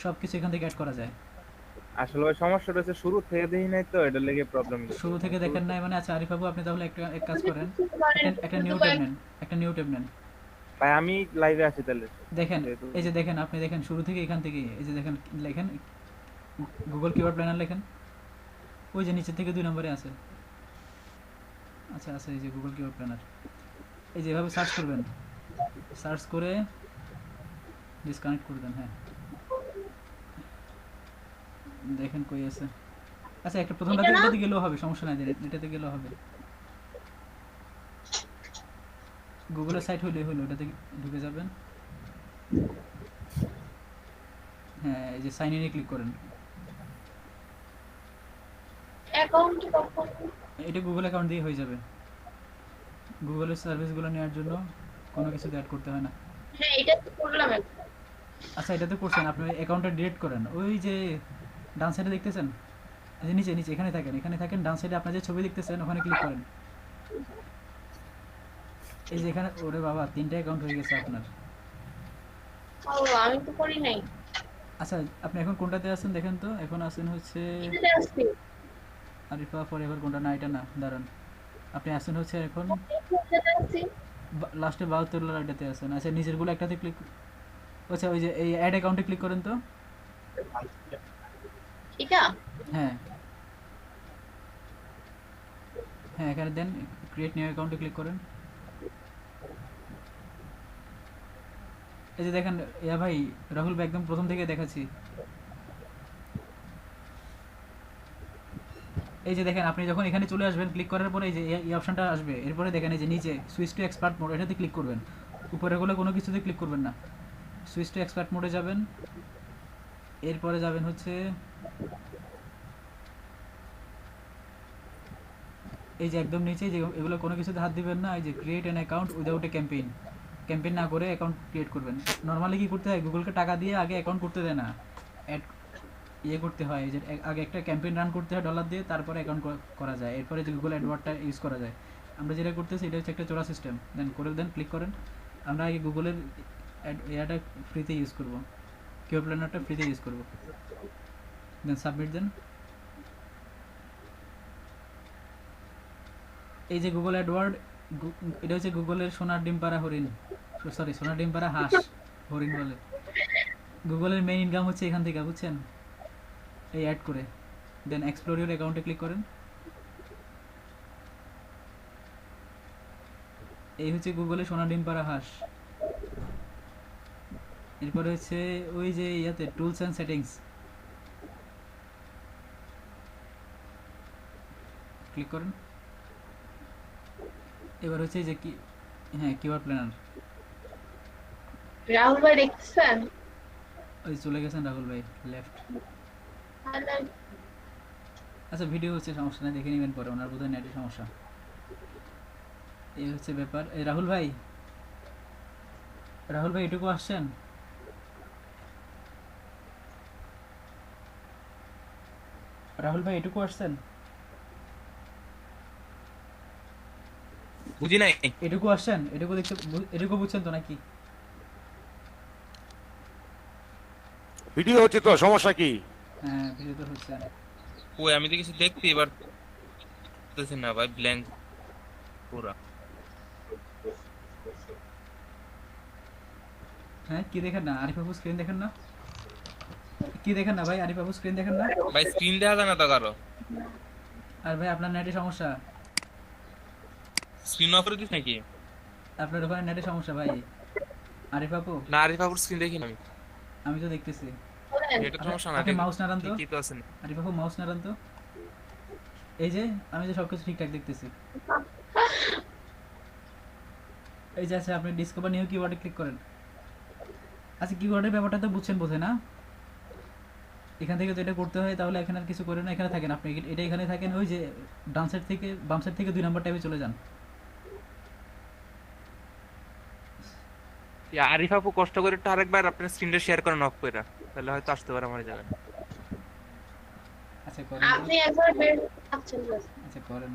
সব কিছু এখান থেকে অ্যাড করা যায়। আসলে ওই সমস্যাটা হচ্ছে শুরু থেকে দেখি নাই তো, এটার লেগে প্রবলেম। শুরু থেকে দেখেন নাই মানে? আচ্ছা আরিফ বাবু, আপনি তাহলে এক কাজ করেন, একটা নিউ ট্যাব নেন, একটা নিউ ট্যাব নেন। ভাই আমি লাইভে আছি তাহলে। দেখেন, এই যে দেখেন, আপনি দেখেন শুরু থেকে এখান থেকে, এই যে দেখেন লেখেন গুগল কিওয়ার্ড প্ল্যানার লেখেন, ওই যে নিচে থেকে 2 নম্বরে আছে। আচ্ছা আছে, এই যে গুগল কিওয়ার্ড প্ল্যানার, এই যে এভাবে সার্চ করবেন, সার্চ করে ডিসকানেক্ট করে দেন। হ্যাঁ দেখেন কই আছে। আচ্ছা একটা প্রথমটাতে এটাতে গেলেও হবে, সমস্যা নাই, এটাতে গেলেও হবে। গুগলের সাইট হইলে হলো, ওটাতে ঢুকে যাবেন। হ্যাঁ এই যে সাইন ইনে ক্লিক করেন। অ্যাকাউন্ট কখন? এটা গুগল অ্যাকাউন্ট দিয়ে হয়ে যাবে। গুগলের সার্ভিসগুলো নেওয়ার জন্য কোনো কিছু অ্যাড করতে হয় না। হ্যাঁ এটা তো করলাম এখন। আচ্ছা এটাতে করছেন, আপনি অ্যাকাউন্টটা ডিলিট করেন। ওই যে ডান সাইডে দেখতেছেন, এই যে নিচে নিচে এখানে থাকেন, ডান সাইডে আপনার যে ছবি দেখতেছেন ওখানে ক্লিক করেন। এই যে এখানে, ওরে বাবা 3টা অ্যাকাউন্ট হয়ে গেছে আপনার। ও আমি তো করি নাই। আচ্ছা আপনি এখন কোনটাতে আছেন দেখেন তো? এখন আছেন হচ্ছে এটাতে আসছে। আরিফা ফরএভার, কোনটা? না এটা না, দাঁড়ান। আপনি আছেন হচ্ছে এখন এটাতে আসছে। লাস্টে 72 এটাতে আছেন। আচ্ছা নিচেরগুলো একটাতে ক্লিক, আচ্ছা ওই যে এই অ্যাড অ্যাকাউন্টে ক্লিক করেন তো। এটা হ্যাঁ হ্যাঁ এখানে দেন, ক্রিয়েট নিউ অ্যাকাউন্টে ক্লিক করেন। এই যে দেখেন, ইয়া ভাই রাহুল ভাই, একদম প্রথম থেকে দেখাচ্ছি। এই যে দেখেন, আপনি যখন এখানে চলে আসবেন, ক্লিক করার পরে এই যে এই অপশনটা আসবে, এরপরে দেখেন এই যে নিচে সুইচ টু এক্সপার্ট মোড, এটাতে ক্লিক করবেন। উপরেগুলো কোনো কিছুতে ক্লিক করবেন না, সুইচ টু এক্সপার্ট মোডে যাবেন। এরপরে যাবেন হচ্ছে এই যে একদম নিচে, যে এগুলো কোনো কিছুতে হাত দিবেন না, এই যে create an account without a campaign, campaign না করে অ্যাকাউন্ট ক্রিয়েট করবেন। নর্মালি কি করতে হয়, গুগলকে টাকা দিয়ে আগে অ্যাকাউন্ট করতে দেয় না, অ্যাড ইয়ে করতে হয়, যে আগে একটা ক্যাম্পেইন রান করতে হয় ডলার দিয়ে, তারপরে অ্যাকাউন্ট করা যায়, এরপরে যে গুগল অ্যাডওয়ার্ডটা ইউজ করা যায়। আমরা যেটা করতেছি এটা হচ্ছে একটা চোরা সিস্টেম। দেন করে দেন, ক্লিক করেন। আমরা আগে গুগলের ইয়াটা ফ্রিতে ইউজ করবো, কিওয়ার্ড প্ল্যানারটা ফ্রিতে ইউজ করবো। দেন সাবমিট দেন। এই যে গুগল অ্যাডওয়ার্ড, এটা হচ্ছে গুগলের সোনার ডিম পাড়া হরিণ, সরি সোনার ডিম পাড়া হাঁস, হরিণ বলে। গুগলের মেইন ইনকাম হচ্ছে এখান থেকে, বুঝছেন, এই অ্যাড করে। দেন এক্সপ্লোর ইউর অ্যাকাউন্টে ক্লিক করেন। এই হচ্ছে গুগলের সোনা ডিম পাড়া হাঁস। এরপরে হচ্ছে ওই যে ইয়াতে টুলস অ্যান্ড সেটিংস ক্লিক করেন। এবার হচ্ছে যে কি, হ্যাঁ কিওয়ার্ড প্ল্যানার। রাহুল ভাই দেখছেন? ওই চলে গেছেন রাহুল ভাই, লেফট। আচ্ছা ভিডিও হচ্ছে, সমস্যা নেই, দেখে নেবেন পরে, ওনার বোধহয় নেটের সমস্যা। এই হচ্ছে ব্যাপার। এই রাহুল ভাই, রাহুল ভাই এটুকু আসছেন? রাহুল ভাই এটুকু আসছেন? বুঝি নাই। এটুকু আসছেন? এটুকু দেখতে, এটুকু বুঝছেন তো নাকি? ভিডিও হচ্ছে তো, সমস্যা কি? হ্যাঁ ভিডিও তো হচ্ছে। ওই আমি তো কিছু দেখতে এবার বুঝতেছি না ভাই, ব্ল্যাঙ্ক পুরা। হ্যাঁ কি দেখেন না, আরিফ বাবু স্ক্রিন দেখেন না? কি দেখেন না ভাই, আরিফ বাবু স্ক্রিন দেখেন না? ভাই স্ক্রিন দেখা যায় না তো কারো। আর ভাই আপনার নেটের সমস্যা। স্ক্রিন অফ করে দিস নাকি? আপনার ওখানে নেটের সমস্যা ভাই। আরিফ আপু, না আরিফ আপুর স্ক্রিন দেখি না আমি। আমি তো দেখতেছি। নেটের সমস্যা না, আপনি মাউস নাড়ান তো। ঠিকই তো আছে। আরিফ আপু মাউস নাড়ান তো। এই যে আমি যে সবকিছু ঠিকঠাক দেখতেছি। এই যে আছে, আপনি ডিসকভার নিউ কিওয়ার্ডে ক্লিক করেন। আচ্ছা, কিওয়ার্ডের ব্যাপারটা তো বুঝছেন বোধ হয় না? এখান থেকে তো এটা করতে হয়, তাহলে এখানে আর কিছু করেন না, এখানে থাকেন আপনি, এটা এখানে থাকেন। ওই যে ডান সাইড থেকে বাম সাইড থেকে 2 নম্বর ট্যাবে চলে যান। আরিফ আপু কষ্ট করে একটু আরেকবার আপনার স্ক্রিনটা শেয়ার করেন অফ করে, তাহলে হয়তো আসতে পারে আমার যাবেন। আচ্ছা করেন তো। আপনি একবার বের আচ্ছা ঠিক আছে। আচ্ছা করেন,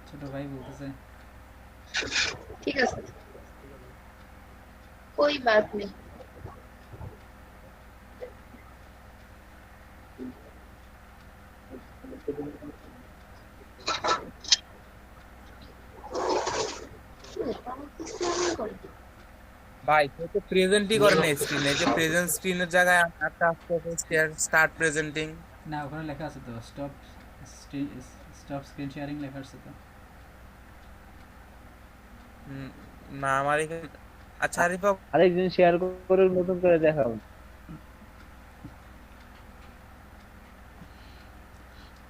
ছোট ভাই বলতেছে। ঠিক আছে, कोई बात नहीं। ভাই তুই তো প্রেজেন্টই করে না স্ক্রিনে, যে প্রেজেন্ট স্ক্রিনের জায়গায় একটা আসছে স্টার্ট প্রেজেন্টিং। না, ওখানে লেখা আছে তো স্টপ স্ক্রিন শেয়ারিং লেখা আছে তো। না আমার এখানে। আচ্ছা আরিফ আপু আরেকজন শেয়ার করে নতুন করে দেখাও।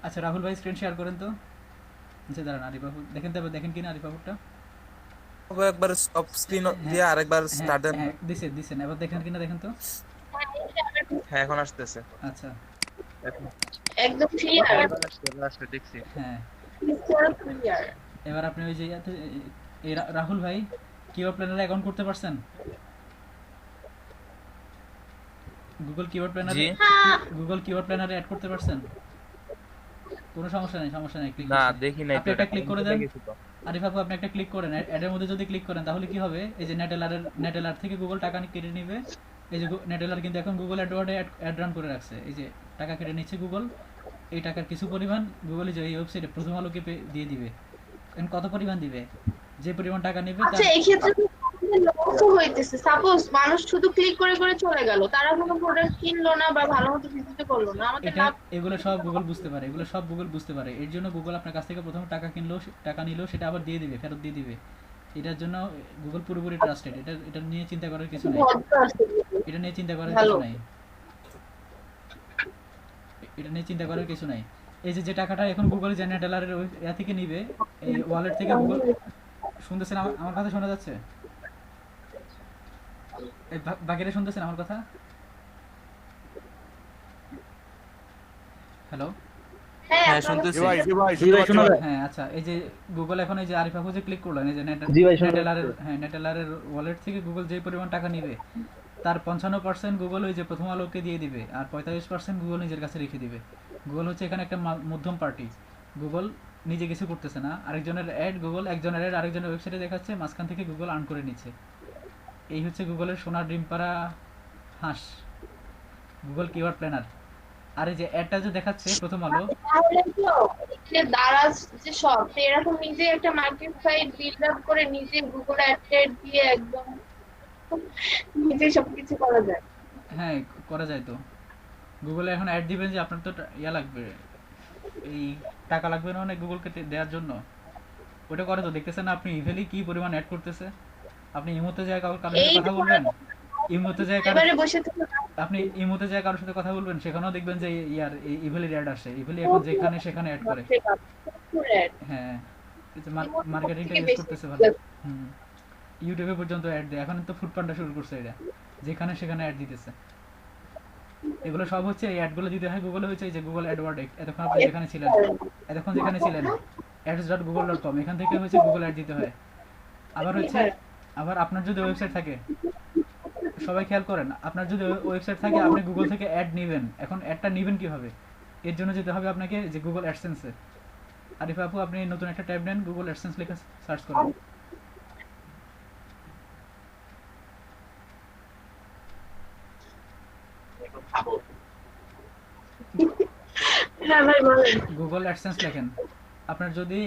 আচ্ছা রাহুল ভাই স্ক্রিন শেয়ার করেন তো। আচ্ছা দাঁড়ান, আরিফ বাবু দেখেন তো, দেখেন কিনা আরিফ বাবুরটা। একবার স্টপ স্ক্রিন দিয়ে আরেকবার স্টার্ট দেন। হ্যাঁ দিছেন, এবার দেখেন কিনা দেখেন তো। হ্যাঁ এখন আসতেছে। আচ্ছা একদম ক্লিয়ার। আসলে দেখছি। হ্যাঁ, ক্লিয়ার। এবার আপনি ওই যে রাহুল ভাই কিওয়ার্ড প্ল্যানারে অ্যাকাউন্ট করতে পারছেন? গুগল কিওয়ার্ড প্ল্যানারে, গুগল কিওয়ার্ড প্ল্যানারে অ্যাড করতে পারছেন? কোনো সমস্যা নেই, ক্লিক না দেখি নাই আপনি একটা ক্লিক করে দেন। আরিফ আপু আপনি একটা ক্লিক করেন, অ্যাডের মধ্যে যদি ক্লিক করেন তাহলে কি হবে, এই যে নেটেলার থেকে গুগল টাকা কেটে নেবে। এই যে নেটেলার কিন্তু এখন গুগল অ্যাডওয়ার্ডে অ্যাড রান করে রাখছে, এই যে টাকা কেটে নিচ্ছে গুগল। এই টাকার কিছু পরিমাণ গুগলে যে এই ওয়েবসাইটে প্রথম আলোকে দিয়ে দিবে। এখন কত পরিমাণ দিবে, যে পরিমাণ টাকা নেবে আচ্ছা এই ক্ষেত্রে লস হইতেছে। সাপোজ মানুষ শুধু ক্লিক করে করে চলে গেল, তারা কোনো প্রোডাক্ট কিনলো না বা ভালোমতো ভিজিট করলো না, আমাদের এটা লাভ। এগুলো সব গুগল বুঝতে পারে। এর জন্য গুগল আপনার কাছ থেকে প্রথমে টাকা নিলো, সেটা আবার দিয়ে দিবে, ফেরত দিয়ে দিবে। এটার জন্য গুগল পুরোপুরি ট্রাস্টেড। এটা নিয়ে চিন্তা করার কিছু নাই। এই যে টাকাটা এখন গুগল যে নেটেলারের থেকে নিবে, এই ওয়ালেট থেকে গুগল। শুনতেছেন আমার কথা? শোনা যাচ্ছে? এই বাকিরা শুনতেছেন আমার কথা? হ্যালো হ্যাঁ শুনতেছি। হ্যাঁ আচ্ছা, এই যে গুগল এখন এই যে আরিফ আপু যে ক্লিক করলেন, এই যে নেটেলারের ওয়ালেট থেকে গুগল যে পরিমাণ টাকা নিবে তার 55% গুগল ওই যে প্রথম আলোকে দিয়ে দিবে, আর 45% গুগল নিজের কাছে রেখে দিবে। গুগল হচ্ছে এখানে একটা মধ্যম পার্টি। গুগল নিজে কিছু করতেছে না, আরেকজনের অ্যাড গুগল, একজনের অ্যাড আরেকজনের ওয়েবসাইটে দেখাচ্ছে, মাঝখান থেকে গুগল আর্ন করে নিচ্ছে। এই হচ্ছে গুগলের সোনার ডিম পাড়া হাঁস, গুগল কিওয়ার্ড প্ল্যানার। আর এই যে অ্যাডটা যে দেখাচ্ছে প্রথম আলো, তাহলে তো এখানে দারাজ যে সব এরকম নিজে একটা মার্কেট সাইট বিল্ড আপ করে নিজে গুগল অ্যাড দিয়ে একদম নিজে সবকিছু করা যায়। হ্যাঁ করা যায় তো। গুগলে এখন অ্যাড দিবেন যে আপনার তো ইয়া লাগবে, এই টাকা লাগবে না অনেক গুগলকে দেওয়ার জন্য। ওটা করে তো, দেখতেছেন না আপনি ইভেলি কি পরিমাণ অ্যাড করতেছে। আপনি ইমোতে যায় কারোর সাথে কথা বলবেন, আপনি ইমোতে যায় কারোর সাথে কথা বলবেন, সেখানেও দেখবেন যে ইয়ার ইভেলি অ্যাড আসে। ইভেলি এখন যেখানে সেখানে অ্যাড করে। হ্যাঁ মার্কেটিংটা ইউজ করতেছে ভালো। ইউটিউবে পর্যন্ত অ্যাড দেয় এখন, তো ফুড পান্ডা শুরু করছে এটা, যেখানে সেখানে অ্যাড দিতেছে। এগুলো সব হচ্ছে এই অ্যাডগুলো দিতে হয় গুগলে, হচ্ছে এই যে গুগল অ্যাডওয়ার্ড। এতক্ষণ আপনি যেখানে ছিলেন ads.google.com, এখান থেকে হচ্ছে গুগল অ্যাড দিতে হয়। আবার আপনার যদি ওয়েবসাইট থাকে, সবাই খেয়াল করেন, আপনার যদি ওয়েবসাইট থাকে আপনি গুগল থেকে অ্যাড নেবেন। এখন অ্যাডটা নেবেন কিভাবে, এর জন্য যেতে হবে আপনাকে যে গুগল অ্যাডসেন্সে। আরিফা আপু আপনি নতুন একটা ট্যাব নেন, গুগল অ্যাডসেন্স লিখে সার্চ করেন। গুগল অ্যাডসেন্স লেখেন। আপনার যদি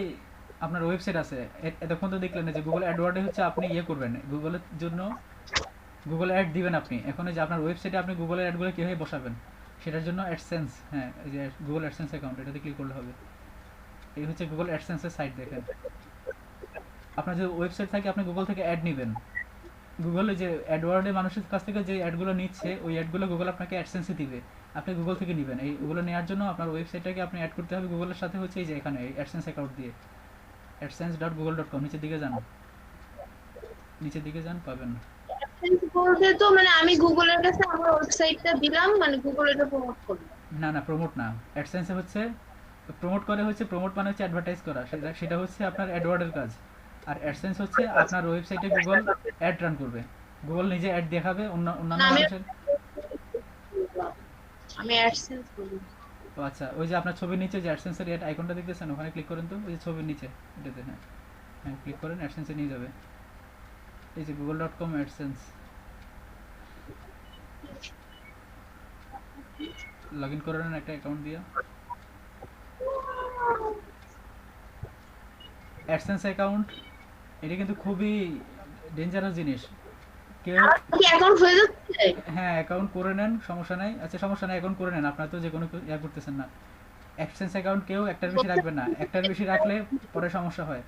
আপনার ওয়েবসাইট আছে, এতক্ষণ তো দেখলেন যে গুগল অ্যাডওয়ার্ডে হচ্ছে আপনি ইয়ে করবেন, গুগলের জন্য গুগল অ্যাড দিবেন আপনি। এখন যে আপনার ওয়েবসাইটে আপনি গুগলের অ্যাডগুলো কীভাবে বসাবেন সেটার জন্য অ্যাডসেন্স, হ্যাঁ এই যে গুগল অ্যাডসেন্স অ্যাকাউন্ট, এটাতে ক্লিক করলে হবে। এই হচ্ছে গুগল অ্যাডসেন্সের সাইট, দেখেন আপনার যে ওয়েবসাইট থাকে আপনি গুগল থেকে অ্যাড নেবেন, গুগলে যে অ্যাডওয়ার্ডে মানুষের কাছ থেকে যে অ্যাডগুলো নিচ্ছে ওই অ্যাডগুলো গুগল আপনাকে অ্যাডসেন্সে দিবে, আপনি গুগল থেকে নেবেন। এইগুলো নেওয়ার জন্য আপনার ওয়েবসাইটটাকে আপনি অ্যাড করতে হবে গুগলের সাথে, হচ্ছে এই যে এখানে অ্যাডসেন্স অ্যাকাউন্ট দিয়ে adsense.google.com নিচের দিকে যান, নিচের দিকে যান পাবেন। বলতে তো মানে আমি গুগলের কাছে আমার ওয়েবসাইটটা দিলাম, মানে গুগল এটা প্রমোট করবে। না না, প্রমোট না, অ্যাডসেন্সে হচ্ছে প্রমোট করে, হচ্ছে প্রমোট মানে হচ্ছে অ্যাডভার্টাইজ করা, সেটা হচ্ছে আপনার অ্যাডওয়ার্ডের কাজ। আর অ্যাডসেন্স হচ্ছে আপনার ওয়েবসাইটে গুগল অ্যাড রান করবে, গুগল নিজে অ্যাড দেখাবে অন্যান্য মানুষের। আমি অ্যাডসেন্স বলি। ও আচ্ছা, ওই যে আপনার ছবির নিচে যে অ্যাডসেন্সের অ্যাড আইকনটা দেখতেছেন ওখানে ক্লিক করেন তো, ওই যে ছবির নিচে এটাতে, হ্যাঁ হ্যাঁ ক্লিক করেন, অ্যাডসেন্সে নিয়ে যাবে। এই যে google.com অ্যাডসেন্স, লগ ইন করে নেন একটা অ্যাকাউন্ট দিয়ে। অ্যাডসেন্স অ্যাকাউন্ট এটা কিন্তু খুবই ডেঞ্জারাস জিনিস। কেউ কি অ্যাকাউন্ট হয়ে যাচ্ছে? হ্যাঁ অ্যাকাউন্ট করে নেন, সমস্যা নাই। আচ্ছা সমস্যা নাই, অ্যাকাউন্ট করে নেন, আপনার তো যে কোনো ইয়া করতেছেন না। অ্যাডসেন্স অ্যাকাউন্ট কেউ একটার বেশি রাখবেন না, একটার বেশি রাখলে পরে সমস্যা হয়।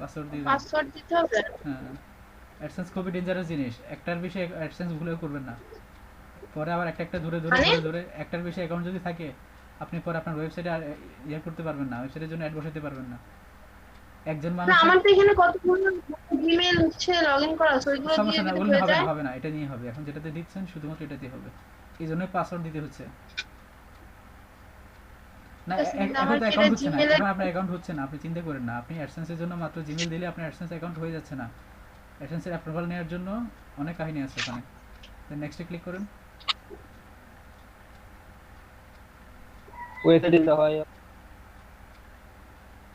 পাসওয়ার্ড দিয়ে দেন। পাসওয়ার্ড দিতে হবে? হ্যাঁ, অ্যাডসেন্স খুবই ডেঞ্জারাস জিনিস, একটার বেশি অ্যাডসেন্স ভুলেও করবেন না, পরে আবার একটা ধরে ধরে ধরে ধরে একটার বেশি অ্যাকাউন্ট যদি থাকে আপনি পরে আপনার ওয়েবসাইটে আর ইয়ে করতে পারবেন না, ওয়েবসাইটের জন্য অ্যাড বসাতে পারবেন না। একজন মানুষ আমার তো এখানে কতগুলো জিমেইল হচ্ছে লগইন করা আছে, ওইগুলো দিয়ে সমস্যা না, দিলে ওগুলো হয়ে হবে যায়? না, হবে না, এটা নিয়ে হবে। এখন যেটাতে দিচ্ছেন শুধুমাত্র এটাতেই হবে, এই জন্যই পাসওয়ার্ড দিতে হচ্ছে। না এখন তো অ্যাকাউন্ট হচ্ছে না, এখন আপনার অ্যাকাউন্ট হচ্ছে না, আপনি চিন্তা করেন না। আপনি অ্যাডসেন্সের জন্য মাত্র জিমেইল দিলে আপনার অ্যাডসেন্স অ্যাকাউন্ট হয়ে যাচ্ছে না। অ্যাডসেন্সের অ্যাপ্রুভাল নেওয়ার জন্য অনেক কাহিনী আছে ওখানে। দেন নেক্সটে ক্লিক করুন। ওয়েবসাইটে দিতে হয়।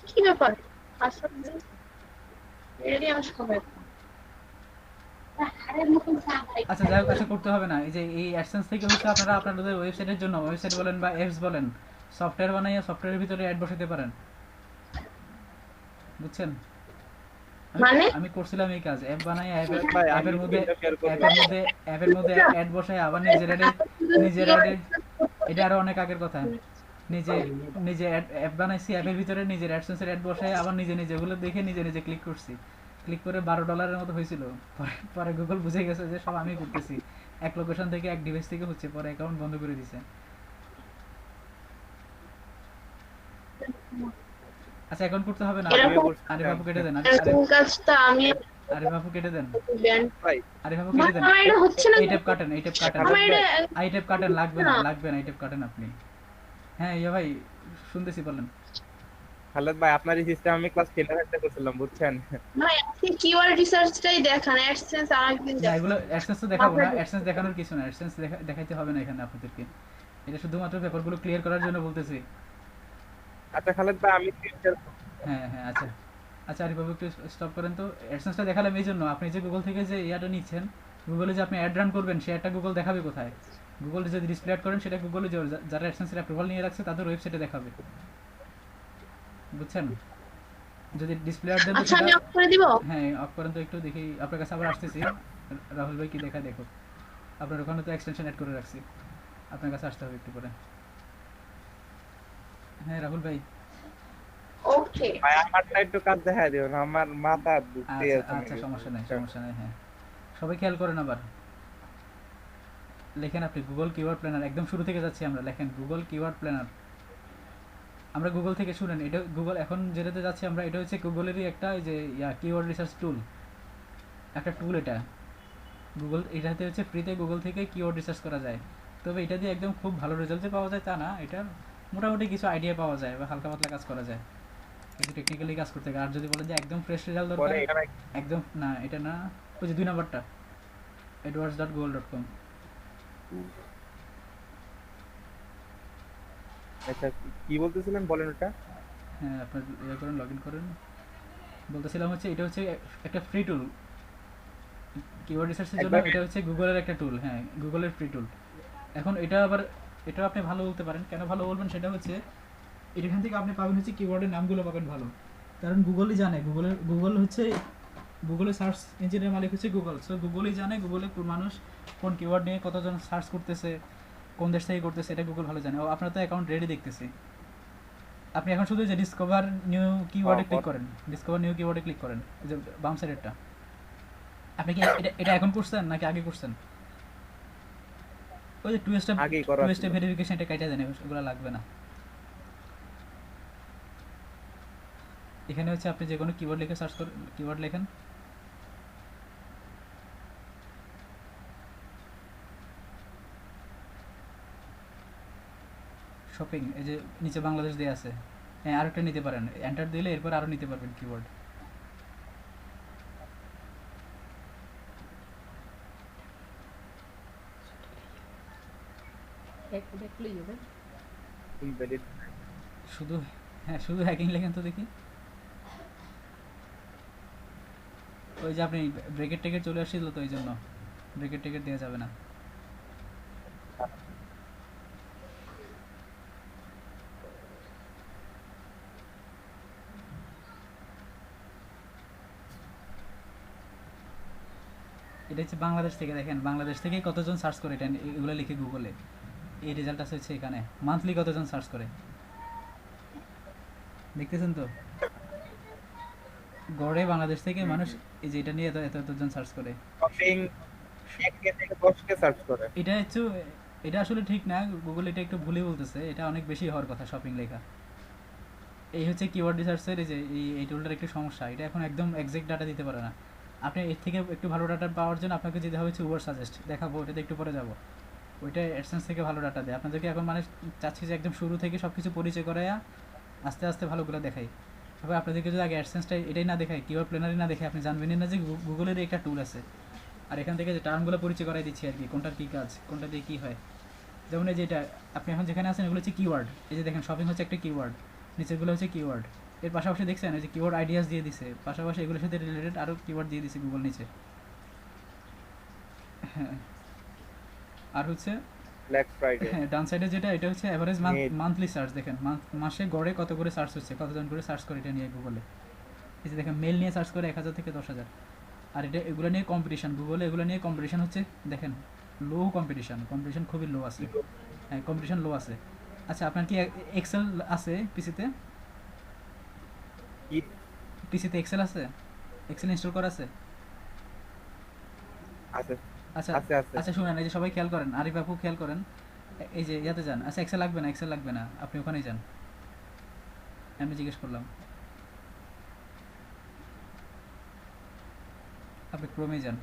কি ব্যাপার? পাসওয়ার্ড দিই এরই আমি সবাই আচ্ছা যাই হোক, আচ্ছা করতে হবে না। এই যে এই অ্যাডসেন্স থেকে হচ্ছে আপনারা আপনাদের ওয়েবসাইটের জন্য, ওয়েবসাইট বলেন বা অ্যাপস বলেন, সফটওয়্যার বানাইয়া সফটওয়্যারের ভিতরে অ্যাড বসাতে পারেন, বুঝছেন? মানে আমি করছিলাম এই কাজ, অ্যাপ বানাই, অ্যাপের মধ্যে অ্যাড বসাই, আবার নিজের অ্যাডে, এটা আরো অনেক আগের কথা। নিজে অ্যাপ বানাইছি, অ্যাপের ভিতরে নিজের অ্যাডসেন্সের অ্যাড বসাই, আবার নিজে ওগুলো দেখে নিজে ক্লিক করছি, ক্লিক করে $12 মতো হয়েছিল। পরে গুগল বুঝে গেছে যে সব আমি করতেছি, এক লোকেশন থেকে এক ডিভাইস থেকে হচ্ছে, পরে অ্যাকাউন্ট বন্ধ করে দিছে। আচ্ছা অ্যাকাউন্ট করতে হবে না, আরে বাবু কেটে দেন, এরকম কাজটা আমি আরে বাবু কেটে দেন, ব্যান্ড আরে বাবু কেটে দেন। আমার এটা হচ্ছে না। এই ট্যাপ কাটেন, এই ট্যাপ কাটেন, আমার এটা এই ট্যাপ কাটেন, লাগবে না এই ট্যাপ কাটেন আপনি। হ্যাঁ ইয়া ভাই শুনতেছি, বলেন। খালেদ ভাই আপনার এই সিস্টেম আমি ক্লাস 10 এ একটা করছিলাম, বুঝছেন? ভাই আপনি কিওয়ার্ড রিসার্চটাই দেখান, অ্যাডসেন্স আরেকদিন না দেখান। এগুলো অ্যাডসেন্স তো দেখাবো না, অ্যাডসেন্স দেখানোর কিছু না, অ্যাডসেন্স দেখাইতে হবে না এখানে আপনাদেরকে, এটা শুধুমাত্র পেপারগুলো ক্লিয়ার করার জন্য বলতেছি। আচ্ছা খালেদ ভাই আমি হ্যাঁ হ্যাঁ আচ্ছা আচ্ছা আরে বাবু একটু স্টপ করেন তো। অ্যাডসেন্সটা দেখালাম এই জন্য, আপনি যে গুগল থেকে যে ইয়াটা নিচ্ছেন, গুগলে যে আপনি অ্যাড রান করবেন সে একটা গুগল দেখাবে কোথায়, গুগলে যদি ডিসপ্লে অ্যাড করেন সেটা গুগলে যারা অ্যাডসেন্সের অ্যাপ্রুভাল নিয়ে রাখছে তাদের ওয়েবসাইটে দেখাবে, বুঝছেন? যদি ডিসপ্লে অ্যাড দেন তো আচ্ছা আমি সেটা অফ করে দিব। হ্যাঁ অফ করেন তো একটু, দেখি আপনার কাছে আবার আসতেছি। রাহুল ভাই কি দেখা দেখো, আপনার ওখানে তো এক্সটেনশন অ্যাড করে রাখছি, আপনার কাছে আসতে হবে একটু পরে। হ্যাঁ রাহুল ভাই ওকে ভাই আমারটা একটু কাজ দেখায় দিও না, আমার মাথা দুঃখে আচ্ছা আচ্ছা সমস্যা নাই হ্যাঁ সবাই খেয়াল করেন। আবার লেখেন আপনি গুগল কিওয়ার্ড প্ল্যানার, একদম শুরু থেকে যাচ্ছি আমরা, লেখেন গুগল কিওয়ার্ড প্ল্যানার। আমরা গুগল থেকে শুনেন, এটা গুগল এখন যেটাতে যাচ্ছি আমরা, এটা হচ্ছে গুগলেরই একটা যে কিওয়ার্ড রিসার্চ টুল, একটা টুল এটা গুগল, এটাতে হচ্ছে ফ্রিতে গুগল থেকে কিওয়ার্ড রিসার্চ করা যায়। তবে এটা দিয়ে একদম খুব ভালো রেজাল্ট যে পাওয়া যায় তা না, এটা মোটামুটি কিছু আইডিয়া পাওয়া যায় বা হালকা পাতলা কাজ করা যায়, কিন্তু টেকনিক্যালি কাজ করতে গেলে। আর যদি বলেন যে একদম ফ্রেশ রেজাল্ট দরকার, একদম না এটা না, ওই যে 2 নাম্বারটা adwords.google.com। আচ্ছা কি বলতেছিলেন বলেন ওটা? হ্যাঁ আপনার ইয়ে করেন, লগ ইন করেন। বলতেছিলাম হচ্ছে এটা হচ্ছে একটা ফ্রি টুল কিওয়ার্ড রিসার্চের জন্য, এটা হচ্ছে গুগলের একটা টুল, হ্যাঁ গুগলের ফ্রি টুল। এখন এটা আবার এটা আপনি ভালো বলতে পারেন, কেন ভালো বলবেন সেটা হচ্ছে এখান থেকে আপনি পাবেন হচ্ছে কিওয়ার্ডের নামগুলো পাবেন ভালো, কারণ গুগলই জানে, গুগল হচ্ছে গুগলের সার্চ ইঞ্জিনের মালিক হচ্ছে গুগল, সো গুগলই জানে গুগলে মানুষ কোন কিওয়ার্ড নিয়ে কতজন সার্চ করতেছে, কোন দেশ থেকে করতেছে, এটা গুগল ভালো জানে। ও আপনার তো অ্যাকাউন্ট রেডি দেখতেছি, আপনি এখন শুধু যে ডিসকভার নিউ কিওয়ার্ডে ক্লিক করেন, ডিসকভার নিউ কিওয়ার্ডে ক্লিক করেন, এই যে বাম সাইডেরটা। আপনি কি এটা এখন করছেন নাকি আগে করছেন? ওই যে টু স্টেপ ভেরিফিকেশন, এটা কাটা দেন, ওগুলো লাগবে না। এখানে হচ্ছে আপনি যে কোনো কিওয়ার্ড লিখে সার্চ করেন, কিওয়ার্ড লেখেন, শপিং, এই যে নিচে বাংলাদেশ দেয়া আছে, হ্যাঁ আরেকটা নিতে পারেন, এন্টার দিলে এরপর আরো নিতে পারবেন কিওয়ার্ড। শুধু হ্যাঁ শুধু হ্যাকিং লেখেন তো দেখি। ওই যে আপনি ব্রেকেট টেকেট চলে আসছিল তো, এই জন্য ব্রেকেট টেকেট দেওয়া যাবে না। এটা হচ্ছে বাংলাদেশ থেকে, দেখেন বাংলাদেশ থেকে কতজন সার্চ করে, এটা এগুলো লিখে গুগলে, এই রেজাল্ট আছে হচ্ছে এখানে। মান্থলি কতজন সার্চ করে দেখতেছেন তো, গড়ে বাংলাদেশ থেকে মানুষ এই যে এটা নিয়ে এতজন সার্চ করে। এটা হচ্ছে, এটা আসলে ঠিক না, গুগল এটা একটু ভুলে বলতেছে, এটা অনেক বেশি হওয়ার কথা শপিং লেখা। এই হচ্ছে কিওয়ার্ড রিসার্চের এই যে এই টুলটার একটু সমস্যা, এটা এখন একদম এক্সাক্ট ডাটা দিতে পারে না। আপনি এর থেকে একটু ভালো ডাটা পাওয়ার জন্য আপনাকে যেতে হবে হচ্ছে উবার সাজেস্ট, দেখাবো ওটাতে একটু পরে যাবো। ওইটা অ্যাডসেন্স থেকে ভালো ডাটা দেয় আপনাদেরকে। এখন মানে চাচ্ছি যে একদম শুরু থেকে সব কিছু পরিচয় করাইয়া আস্তে আস্তে ভালোগুলো দেখাই। তবে আপনাদেরকে যদি আগে অ্যাডসেন্সটা এটাই না দেখাই, কিওয়ার্ড প্ল্যানারই না দেখে, আপনি জানবেনই না যে গুগলের একটা টুল আছে। আর এখান থেকে যে টার্মগুলো পরিচয় করাই দিচ্ছি আর কি, কোনটার কী কাজ, কোনটা দিয়ে কী হয়। যেমন এই যে এটা আপনি এখন যেখানে আছেন এগুলো হচ্ছে কিওয়ার্ড, এই যে দেখেন শপিং হচ্ছে একটা কিওয়ার্ড, নিচেরগুলো হচ্ছে কিওয়ার্ড। এর পাশাপাশি দেখছেন এই যে কিওয়ার্ড আইডিয়াস দিয়ে দিছে, পাশাপাশি এগুলোর সাথে রিলেটেড আরও কিওয়ার্ড দিয়ে দিছে গুগল নিচে। হ্যাঁ, আর হচ্ছে ব্ল্যাক ফ্রাইডে হ্যাঁ ডান সাইডে যেটা, এটা হচ্ছে এভারেজ মান্থলি সার্চ, দেখেন মাসে গড়ে কত করে সার্চ হচ্ছে, কতজন করে সার্চ করে এটা নিয়ে গুগলে। এই যে দেখেন মেল নিয়ে সার্চ করে 1000 থেকে 10,000। আর এটা এগুলো নিয়ে কম্পিটিশন, গুগলে এগুলো নিয়ে কম্পিটিশন হচ্ছে, দেখেন লো কম্পিটিশন, কম্পিটিশন খুবই লো আছে, হ্যাঁ কম্পিটিশন লো আছে। আচ্ছা আপনার কি এক্সেল আছে পিসিতে? পিসিতে এক্সেল আছে? এক্সেল ইনস্টল করা আছে? আচ্ছা আচ্ছা শুনেন, এই যে সবাই খেয়াল করেন, আরিফ আপু খেয়াল করেন, এই যে ইয়াতে যান। আচ্ছা এক্সেল লাগবে না, এক্সেল লাগবে না, আপনি ওখানেই যান, আমি জিজ্ঞেস করলাম। আপনি ক্রোমে যান,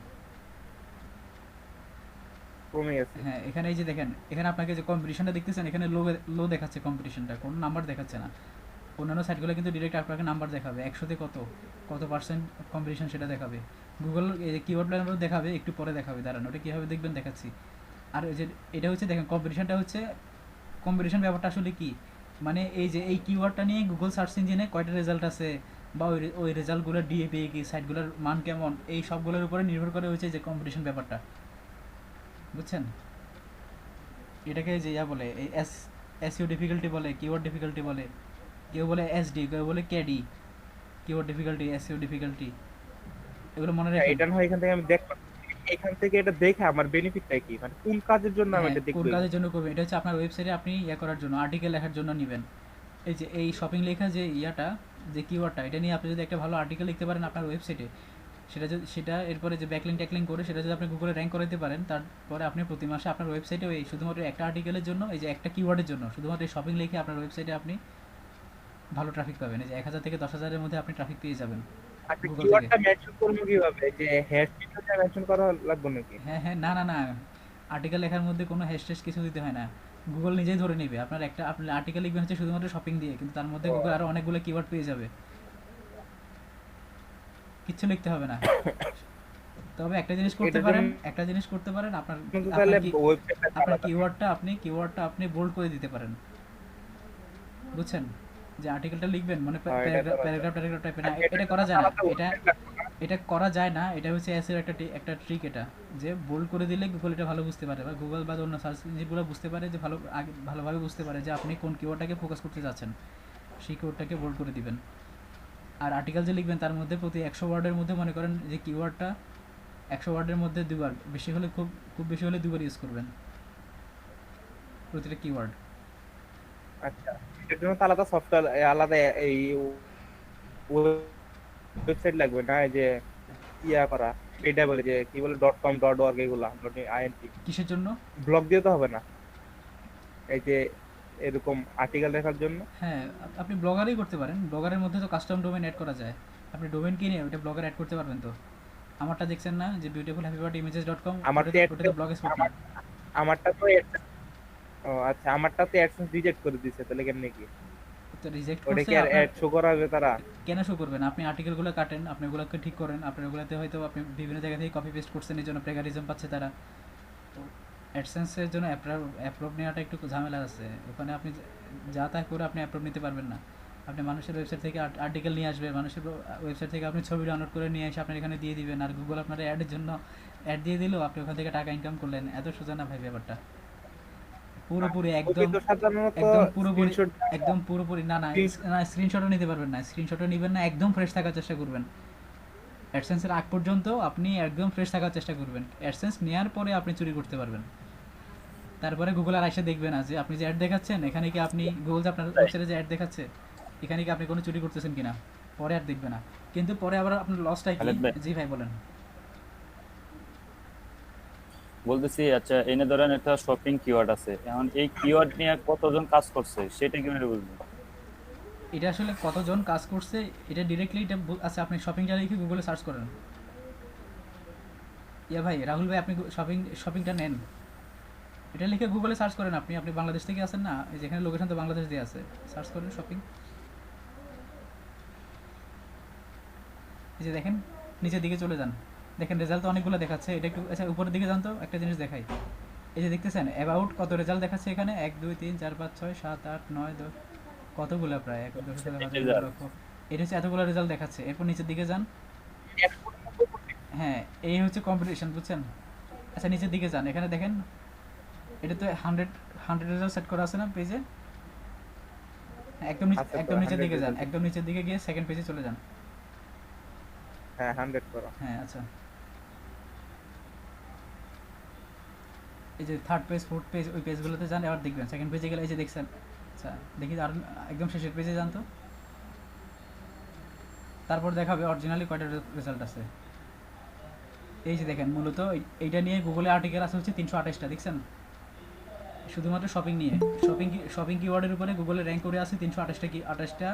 হ্যাঁ এখানে এই যে দেখেন, এখানে আপনাকে যে কম্পিটিশনটা দেখতেছেন, এখানে লো দেখাচ্ছে কম্পিটিশনটা, কোনো নাম্বার দেখাচ্ছে না। অন্যান্য সাইটগুলো কিন্তু ডিরেক্ট আপনাকে নাম্বার দেখাবে, 100তে কত পার্সেন্ট কম্পিটিশন সেটা দেখাবে। গুগল এই যে কিওয়ার্ড প্ল্যানারও দেখাবে, একটু পরে দেখাবে, দাঁড়ান ওটা কীভাবে দেখবেন দেখাচ্ছি। আর এই যে এটা হচ্ছে দেখেন কম্পিটিশনটা হচ্ছে, কম্পিটিশন ব্যাপারটা আসলে কি, মানে এই যে এই কিওয়ার্ডটা নিয়ে গুগল সার্চ ইঞ্জিনে কয়টা রেজাল্ট আছে, বা ওই রেজাল্টগুলোর ডিএপি কি, সাইটগুলোর মান কেমন, এই সবগুলোর উপরে নির্ভর করে হচ্ছে যে কম্পিটিশন ব্যাপারটা, বুঝছেন? এটাকে যে ইয়া বলে, এই এসইও ডিফিকাল্টি বলে, কিওয়ার্ড ডিফিকাল্টি বলে, কেউ বলে এসডি, কেউ বলে KD, keyword difficulty, SEO difficulty, এগুলো মনে রাখবেন। এটা না এখান থেকে আমি এখান থেকে এটা দেখে আমার বেনিফিটটা কি, মানে কোন কাজের জন্য আমি এটা দেখব, কোন কাজের জন্য করবেন, এটা হচ্ছে আপনার ওয়েবসাইটে আপনি ইয়া করার জন্য, আর্টিকেল লেখার জন্য নেবেন। এই যে এই শপিং লেখা যে ইয়াটা, যে কিওয়ার্ডটা, এটা নিয়ে আপনি যদি একটা ভালো আর্টিকেল লিখতে পারেন আপনার ওয়েবসাইটে, সেটা এরপরে যে ব্যাকলিং ট্যাকলিং করে সেটা যদি আপনি গুগলে র্যাঙ্ক করাতে পারেন, তারপরে আপনি প্রতি মাসে আপনার ওয়েবসাইটে এই শুধুমাত্র একটা আর্টিকেলের জন্য, এই যে একটা কিওয়ার্ডের জন্য শুধুমাত্র এই শপিং লিখে আপনার ওয়েবসাইটে আপনি ভালো ট্রাফিক পাবেন। এই যে 1000 থেকে 10,000-এর মধ্যে আপনি ট্রাফিক পেয়ে যাবেন। আচ্ছা কিওয়ার্ডটা মেনশন করব কিভাবে, যে হ্যাশট্যাগটা মেনশন করা লাগবে নাকি? হ্যাঁ হ্যাঁ, না আর্টিকেল লেখার মধ্যে কোনো হ্যাশট্যাগ কিছু দিতে হয় না, গুগল নিজেই ধরে নেবে। আপনার আপনি আর্টিকেল লিখবেন হচ্ছে শুধুমাত্র শপিং দিয়ে, কিন্তু তার মধ্যে গুগল আরো অনেকগুলো কিওয়ার্ড পেয়ে যাবে, কিচ্ছু লিখতে হবে না। তবে একটা জিনিস করতে পারেন, আপনার কিওয়ার্ডটা আপনি বোল্ড করে দিতে পারেন, বুঝছেন? যে আর্টিকেলটা লিখবেন মানে প্যারাগ্রাফ টাইপের না, এটা করা যায় না, এটা করা যায় না। এটা হচ্ছে এসইও একটা ট্রিক, এটা যে বোল্ড করে দিলে গুগল এটা ভালো বুঝতে পারে, বা গুগল বা অন্য সার্চ ইঞ্জিনগুলো বুঝতে পারে, যে ভালোভাবে বুঝতে পারে যে আপনি কোন কিওয়ার্ডটাকে ফোকাস করতে যাচ্ছেন, সেই কিওয়ার্ডটাকে বোল্ড করে দিবেন। আর আর্টিকেল যে লিখবেন তার মধ্যে প্রতি 100 ওয়ার্ডের মধ্যে মনে করেন যে কিওয়ার্ডটা 100 ওয়ার্ডের মধ্যে দুবার, বেশি হলে খুব বেশি হলে দুবার ইউজ করবেন প্রতিটা কিওয়ার্ড। আচ্ছা এর জন্য তো আলাদা সফটওয়্যার, আলাদা এই ওয়েবসাইট লাগবে না, এই যে ইয়া করা, এটা বলে যে কি বলে .com.org, এগুলা .int কিসের জন্য? ব্লগ দিয়ে তো হবে না, এই যে এরকম আর্টিকেল লেখার জন্য। হ্যাঁ, আপনি ব্লগারই করতে পারেন। ব্লগারের মধ্যে তো কাস্টম ডোমেন অ্যাড করা যায়। আপনি ডোমেন কিনে ওটা ব্লগার অ্যাড করতে পারবেন তো। আমারটা দেখছেন না যে beautifulhappybirdyimages.com, আমার ওটা তো ব্লগ স্পট না। আমারটা তো ও আচ্ছা, আমারটা তো অ্যাডসেন্স রিজেক্ট করে দিয়েছে, তাহলে কেমনে কি তো রিজেক্ট ওটা করছে কি আর আপনার, অ্যাড শো করাবে তারা? কেন শো করবেন? আপনি আর্টিকেলগুলো কাটেন, আপনি ওগুলোকে ঠিক করেন, আপনার ওগুলোতে হয়তো আপনি বিভিন্ন জায়গা থেকে কপি পেস্ট করছেন, এই জন্য প্লেগারিজম পাচ্ছে তারা। অ্যাডসেন্সের জন্য অ্যাপ্রুভ নেওয়াটা একটু ঝামেলা আছে। ওখানে আপনি যা তা করে আপনি অ্যাপ্রুভ নিতে পারবেন না। আপনি মানুষের ওয়েবসাইট থেকে আর্টিকেল নিয়ে আসবে, মানুষের ওয়েবসাইট থেকে আপনি ছবি ডাউনলোড করে নিয়ে এসে আপনার এখানে দিয়ে দিবেন, আর গুগল আপনার অ্যাডের জন্য অ্যাড দিয়ে দিলেও আপনি ওখান থেকে টাকা ইনকাম করলেন। এত সোজা না ভাই ব্যাপারটা। পুরোপুরি একদম তো সাধারণত একদম পুরোপুরি স্ক্রিনশট একদম পুরোপুরি না না না, স্ক্রিনশটও নিতে পারবেন না, স্ক্রিনশটও নেবেন না, একদম ফ্রেশ থাকার চেষ্টা করবেন। অ্যাডসেন্সের আগ পর্যন্ত আপনি একদম ফ্রেশ থাকার চেষ্টা করবেন। অ্যাডসেন্স নেওয়ার পরে আপনি চুরি করতে পারবেন। তারপরে গুগল আর এসে দেখবে না যে আপনি যে অ্যাড দেখাচ্ছেন এখানে কি আপনি গুগল যে আপনার ওয়েবসাইটে যে অ্যাড দেখাচ্ছে এখানে কি আপনি কোনো চুরি করতেছেন কিনা, পরে আর দেখবে না। কিন্তু পরে আবার আপনার লসটাই কি? জি ভাই বলেন। বলতেছি আচ্ছা, এনে ধরেন একটা শপিং কিওয়ার্ড আছে, এখন এই কিওয়ার্ড নিয়ে কতজন কাজ করছে সেটা কিভাবে বুঝবো? এটা আসলে কতজন কাজ করছে এটা ডিরেক্টলি এটা আচ্ছা, আপনি শপিংটা লিখে গুগলে সার্চ করেন। ইয়া ভাই রাহুল ভাই, আপনি শপিংটা নেন, এটা লিখে গুগলে সার্চ করেন। আপনি আপনি বাংলাদেশ থেকে আছেন না, এই যেখানে লোকেশন তো বাংলাদেশ দিয়ে আছে, সার্চ করেন শপিং। এই যে দেখেন নিচের দিকে চলে যান, দেখেন রেজাল্ট তো অনেকগুলো দেখাচ্ছে। এটা একটু আচ্ছা উপরের দিকে যান তো, একটা জিনিস দেখাই। এই যে দেখতেছেন অ্যাবাউট কত রেজাল্ট দেখাচ্ছে এখানে, 1 2 3 4 5 6 7 8 9 10, কতগুলো প্রায় 1 2 3 4 5 6 7 এটা হচ্ছে এতগুলো রেজাল্ট দেখাচ্ছে। এরপর নিচের দিকে যান, হ্যাঁ এই হচ্ছে কম্পিটিশন, বুঝছেন? আচ্ছা নিচের দিকে যান, এখানে দেখেন এটা তো 100 রেজাল্ট সেট করা আছে না পেজে, একদম একদম নিচের দিকে যান, একদম নিচের দিকে গিয়ে সেকেন্ড পেজে চলে যান। হ্যাঁ 100 করো। হ্যাঁ আচ্ছা, এই যে থার্ড পেজ ফোর্থ পেজ ওই পেজগুলোতে যান, এবার দেখবেন সেকেন্ড পেজে গেলে এই যে দেখছেন। আচ্ছা দেখি আর একদম শেষের পেজে যান তো, তারপর দেখাবে অরিজিনালি কয়টা রেজাল্ট আছে। এই যে দেখেন মূলত এইটা নিয়ে গুগলে আর্টিকেল আছে হচ্ছে 328টা, দেখছেন? শুধুমাত্র শপিং নিয়ে, শপিং কিওয়ার্ডের উপরে গুগলে র্যাঙ্ক করে আছে 328টা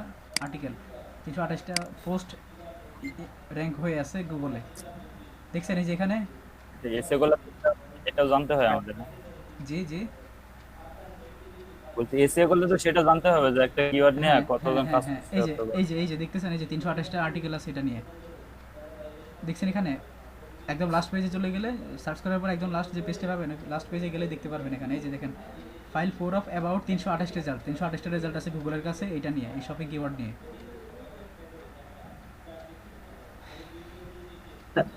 আর্টিকেল, 328টা পোস্ট র্যাঙ্ক হয়ে আছে গুগলে, দেখছেন? এই যে এখানে এসএগুলো এটাও জানতে হয় আমাদের না? জি জি বলছি এসএগুলো তো সেটা জানতে হবে যে একটা কিওয়ার্ড নিয়ে কতজন কাজ হ্যাঁ, করছে। এই যে দেখতেছেন এই যে 328টা আর্টিকেল আছে এটা নিয়ে, দেখছেন? এখানে একদম লাস্ট পেজে চলে গেলে সার্চ করার পর একদম লাস্ট যে পেজটা পাবেন লাস্ট পেজে গেলে দেখতে পারবেন এখানে। এই যে দেখেন ফাইল 4 অফ অ্যাবাউট 328 রেজাল্ট, 328টা রেজাল্ট আছে গুগলের কাছে এটা নিয়ে, এই শপিং কিওয়ার্ড নিয়ে।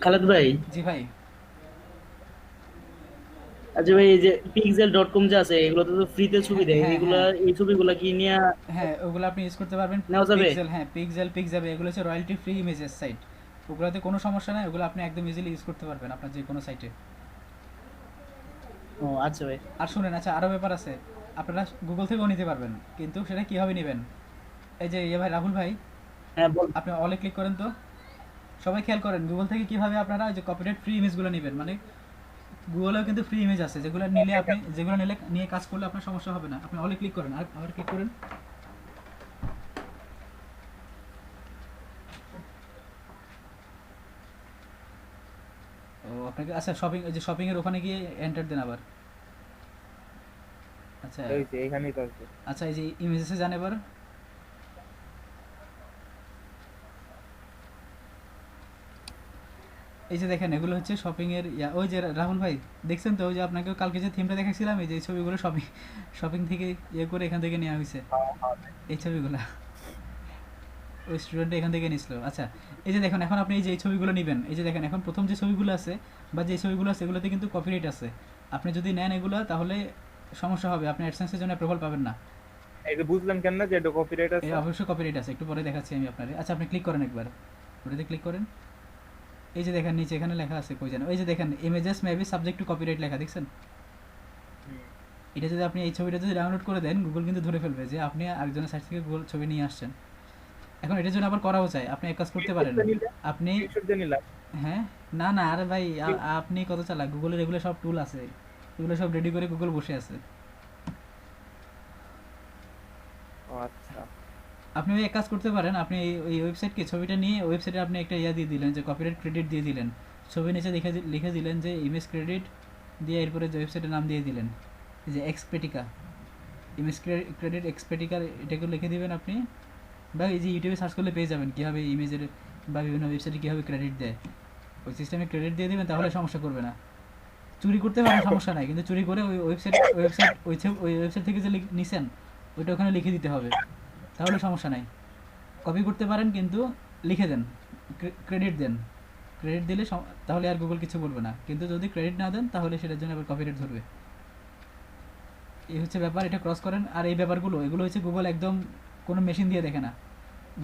খালেদ ভাই, জি ভাই। আচ্ছা ভাই, এই যে pixel.com যে আছে এগুলো তো ফ্রিতে ছবি দেয়, এগুলা এই ছবিগুলা কি নিয়ে? হ্যাঁ ওগুলো আপনি ইউজ করতে পারবেন। নেওয়া যাবে? পিক্সেল, হ্যাঁ পিক্সেল এগুলো হচ্ছে রয়্যালটি ফ্রি ইমেজেস সাইট, ওগুলোতে কোনো সমস্যা নাই, ওগুলো আপনি একদম ইজিলি ইউজ করতে পারবেন আপনার যে কোনো সাইটে। ও আচ্ছা ভাই। আর শুনেন, আচ্ছা আরও ব্যাপার আছে, আপনারা গুগল থেকেও নিতে পারবেন, কিন্তু সেটা কীভাবে নেবেন? এই যে ভাই রাহুল ভাই, হ্যাঁ বল। আপনি অলে ক্লিক করেন তো, সবাই খেয়াল করেন গুগল থেকে কীভাবে আপনারা যে কপিরাইট ফ্রি ইমেজগুলো নেবেন। মানে গুগলেও কিন্তু ফ্রি ইমেজ আছে যেগুলো নিলে আপনি নিয়ে কাজ করলে আপনার সমস্যা হবে না। আপনি অলে ক্লিক করেন, আর আবার ক্লিক করেন। ও আপনাকে আচ্ছা এই যে শপিং এর ওখানে গিয়ে এন্টার দেন আবার। আচ্ছা এই যে এখানেই তো আছে। আচ্ছা এই যে ইমেজেসে যান এবার। এই যে দেখেন এগুলো হচ্ছে শপিং এর ওই যে রাহুল ভাই দেখছেন তো, ওই যে আপনাকে কালকে যে থিমটা দেখাচ্ছিলাম, এই যে ছবিগুলো শপিং থেকে করে এখান থেকে নেওয়া হয়েছে এই ছবিগুলো, ওই স্টুডেন্ট এখান থেকে নিছিল। আচ্ছা এই যে দেখেন এখন আপনি এই যে ছবিগুলো নেবেন, এই যে দেখেন এখন প্রথম যে ছবিগুলো আছে বা যে ছবিগুলো আছে এগুলোতে কিন্তু কপিরাইট আছে, আপনি যদি নেন এগুলো তাহলে সমস্যা হবে, আপনি অ্যাডসেন্সের জন্য অ্যাপ্রুভাল পাবেন না। এই যে বুঝলেন কেন না যে এটা কপিরাইট আছে? অবশ্যই কপিরাইট আছে, একটু পরে দেখাচ্ছি আমি আপনাদের। আচ্ছা আপনি ক্লিক করেন একবার, ওটাতে ক্লিক করেন। এই যে দেখেন নিচে এখানে লেখা আছে কই জানো, এই যে দেখেন images may be subject to copyright লেখা, দেখছেন? এটা যদি আপনি এই ছবিটা যদি ডাউনলোড করে দেন, গুগল কিন্তু ধরে ফেলবে যে আপনি আরেকজনের সাইট থেকে গুগল ছবি নিয়ে আসছেন। এখন এটার জন্য আবার করাও চাই, আপনি এক কাজ করতে পারেন, আপনি স্ক্রিনশট দিয়ে নিলাম। হ্যাঁ না না আরে ভাই আপনি কত চালাক, গুগলের এগুলো সব টুল আছে, এগুলো সব রেডি করে গুগল বসে আছে। ও আচ্ছা, আপনি ওই এক কাজ করতে পারেন, আপনি ওই ওয়েবসাইটকে ছবিটা নিয়ে ওয়েবসাইটে আপনি একটা ইয়া দিয়ে দিলেন যে কপিরাইট ক্রেডিট দিয়ে দিলেন, ছবি নিচে লিখে দিলেন যে ইমেজ ক্রেডিট দিয়ে, এরপরে যে ওয়েবসাইটের নাম দিয়ে দিলেন এই যে এক্সপেটিকা, ইমেজ ক্রেডিট এক্সপেটিকা, এটাকে লিখে দিবেন আপনি। বা এই যে ইউটিউবে সার্চ করলে পেয়ে যাবেন কীভাবে ইমেজের বা বিভিন্ন ওয়েবসাইটে কীভাবে ক্রেডিট দেয়, ওই সিস্টেমে ক্রেডিট দিয়ে দিবেন, তাহলে সমস্যা করবে না। চুরি করতে পারেন সমস্যা নাই, কিন্তু চুরি করে ওই ওয়েবসাইট থেকে যে নিছেন ওইটা ওখানে লিখে দিতে হবে, তাহলে সমস্যা নাই। কপি করতে পারেন কিন্তু লিখে দেন, ক্রেডিট দেন, ক্রেডিট দিলে তাহলে আর গুগল কিছু বলবে না, কিন্তু যদি ক্রেডিট না দেন তাহলে সেটার জন্য আবার কপিরাইট ধরবে। এই হচ্ছে ব্যাপার, এটা ক্রস করেন। আর এই ব্যাপারগুলো এগুলো হচ্ছে গুগল একদম কোনো মেশিন দিয়ে দেখে না,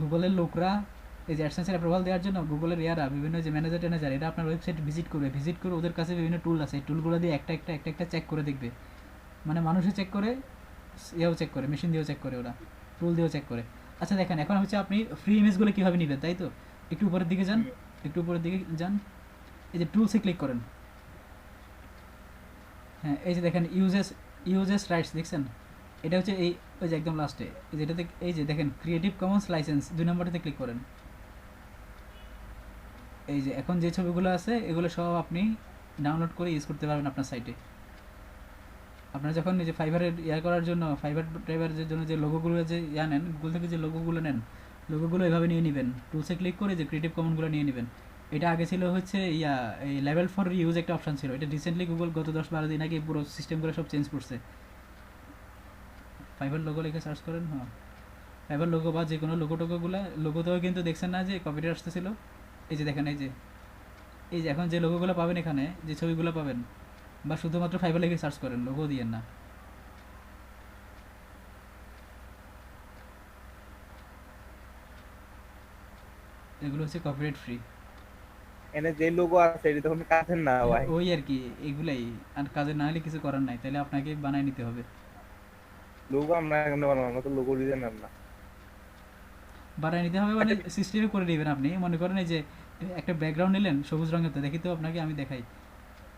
গুগলের লোকরা এই যে অ্যাডসেন্সের অ্যাপ্রুভাল দেওয়ার জন্য গুগলের ইয়ারা বিভিন্ন যে ম্যানেজার এরা আপনার ওয়েবসাইট ভিজিট করে ওদের কাছে বিভিন্ন টুল আছে, এই টুলগুলো দিয়ে একটা চেক করে দেখবে, মানে মানুষও চেক করে, ইয়েও চেক করে, মেশিন দিয়েও চেক করে, ওরা টুল দিয়েও চেক করে। আচ্ছা দেখেন, এখন হচ্ছে আপনি ফ্রি ইমেজগুলো কীভাবে নেবেন, তাই তো? একটু উপরের দিকে যান, এই যে টুলসে ক্লিক করেন। হ্যাঁ এই যে দেখেন ইউজেস রাইটস দেখছেন, এটা হচ্ছে এই ওই যে একদম লাস্টে এই যে এটাতে এই যে দেখেন ক্রিয়েটিভ কমন্স লাইসেন্স 2 নম্বরটাতে ক্লিক করেন। এই যে এখন যে ছবিগুলো আছে এগুলো সব আপনি ডাউনলোড করে ইউজ করতে পারবেন আপনার সাইটে। আপনারা যখন এই যে ফাইবারের করার জন্য ফাইবারের জন্য যে লোগোগুলো যে নেন, গুগল থেকে যে লোগোগুলো নেন, লোগোগুলো এভাবে নিয়ে নেবেন, টুলসে ক্লিক করে যে ক্রিয়েটিভ কমন্সগুলো নিয়ে নেবেন। এটা আগে ছিল হচ্ছে এই লেভেল 4 ইউজ একটা অপশন ছিল, এটা রিসেন্টলি গুগল গত 10-12 দিন আগে পুরো সিস্টেমগুলো সব চেঞ্জ করছে। ফাইবার লোগো লিখে সার্চ করেন, হ্যাঁ ফাইবার লোগো বা যে কোনো লোগোতেও কিন্তু দেখছেন না যে কপিরাইট আসতেছিল। এই যে দেখেন এই যে এখন যে লোগোগুলো পাবেন, এখানে যে ছবিগুলো পাবেন, বা শুধুমাত্র ফাইবার লিখে সার্চ করেন, লোগো দিয়েন না। এগুলো হচ্ছে কপিরাইট ফ্রি। এনে যে লোগো আছে এটা তখন কাজের না ভাই, ওই আর কি, এগুলাই আর কাজে না হলে কিছু করার নাই, তাহলে আপনাকে বানায় নিতে হবে। লোগো আমরা কেমনে বানাবো, আমরা তো লোগো ডিজাইনার না। বানায় নিতে হবে মানে সিস্টেমে করে নেবেন আপনি। মনে করেন এই যে একটা ব্যাকগ্রাউন্ড নিলেন সবুজ রঙের, তো দেখি তো আপনাকে আমি দেখাই,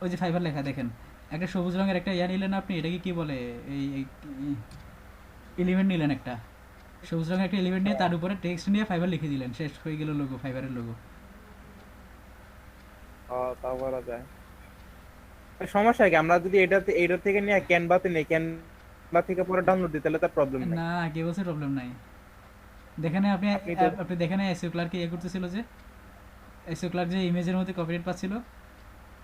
ওই যে ফাইবার লেখা দেখেন, একটা সবুজ রঙের একটা নিলেন আপনি, এটাকে কি বলে এই এলিমেন্ট নিলেন, একটা সবুজ রঙের একটা এলিমেন্ট নিয়ে তার উপরে টেক্সট নিয়ে ফাইবার লিখে দিলেন, শেষ হয়ে গেল লোগো, ফাইবারের লোগো। তাও করা যায়। সমস্যা কি, আমরা যদি এটা থেকে নিয়ে ক্যানভাতে নেই, ক্যানভা থেকে পরে ডাউনলোড দিই তাহলে তার প্রবলেম নাই না, কে বলছে প্রবলেম নাই? দেখেন আপনি দেখেন এসইও ক্লার্ক ইয়ে করতেছিল, যে এসইও ক্লার্ক যে ইমেজের মধ্যে কপিরাইট পাচ্ছিল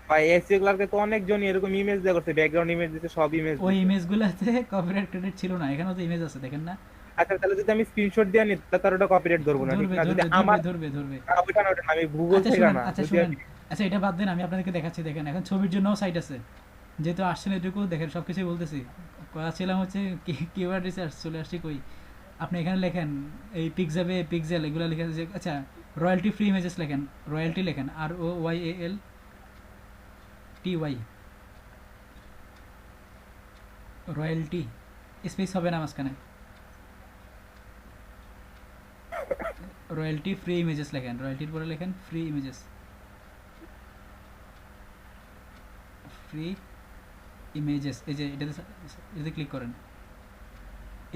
ভাই, এসইও ক্লার্কে তো অনেকজন এরকম ইমেজ দেয়া করছে, ব্যাকগ্রাউন্ড ইমেজ দিতে, সব ইমেজ, ওই ইমেজগুলোতে কপিরাইট ক্রেডিট ছিল না, এখানেও তো ইমেজ আছে দেখেন না। আচ্ছা তাহলে যদি আমি স্ক্রিনশট দিয়ে নিই তাহলে তার ওটা কপিরাইট ধরবো না, ঠিক না? যদি আমার ধরবে ওটা না, ওটা আমি গুগল থেকে না। আচ্ছা শুনেন, আচ্ছা এটা বাদ দেন, আমি আপনাদেরকে দেখাচ্ছি। দেখেন এখন ছবির জন্যও সাইট আছে, যেহেতু আসছেন এটুকু দেখেন, সব কিছুই বলতেছি। ছিলাম হচ্ছে কিওয়ার্ড রিসার্চ, চলে আসছি কই। আপনি এখানে লেখেন এই পিক্সেল এগুলো লিখে, আচ্ছা রয়্যালটি ফ্রি ইমেজেস লেখেন, রয়্যালটি লেখেন ROYALTY, রয়্যালটি স্পেস হবে না মাঝখানে, রয়্যালটি ফ্রি ইমেজেস লেখেন, রয়্যালটির পরে লেখেন ফ্রি ইমেজেস, এই যে এটাতে ক্লিক করেন,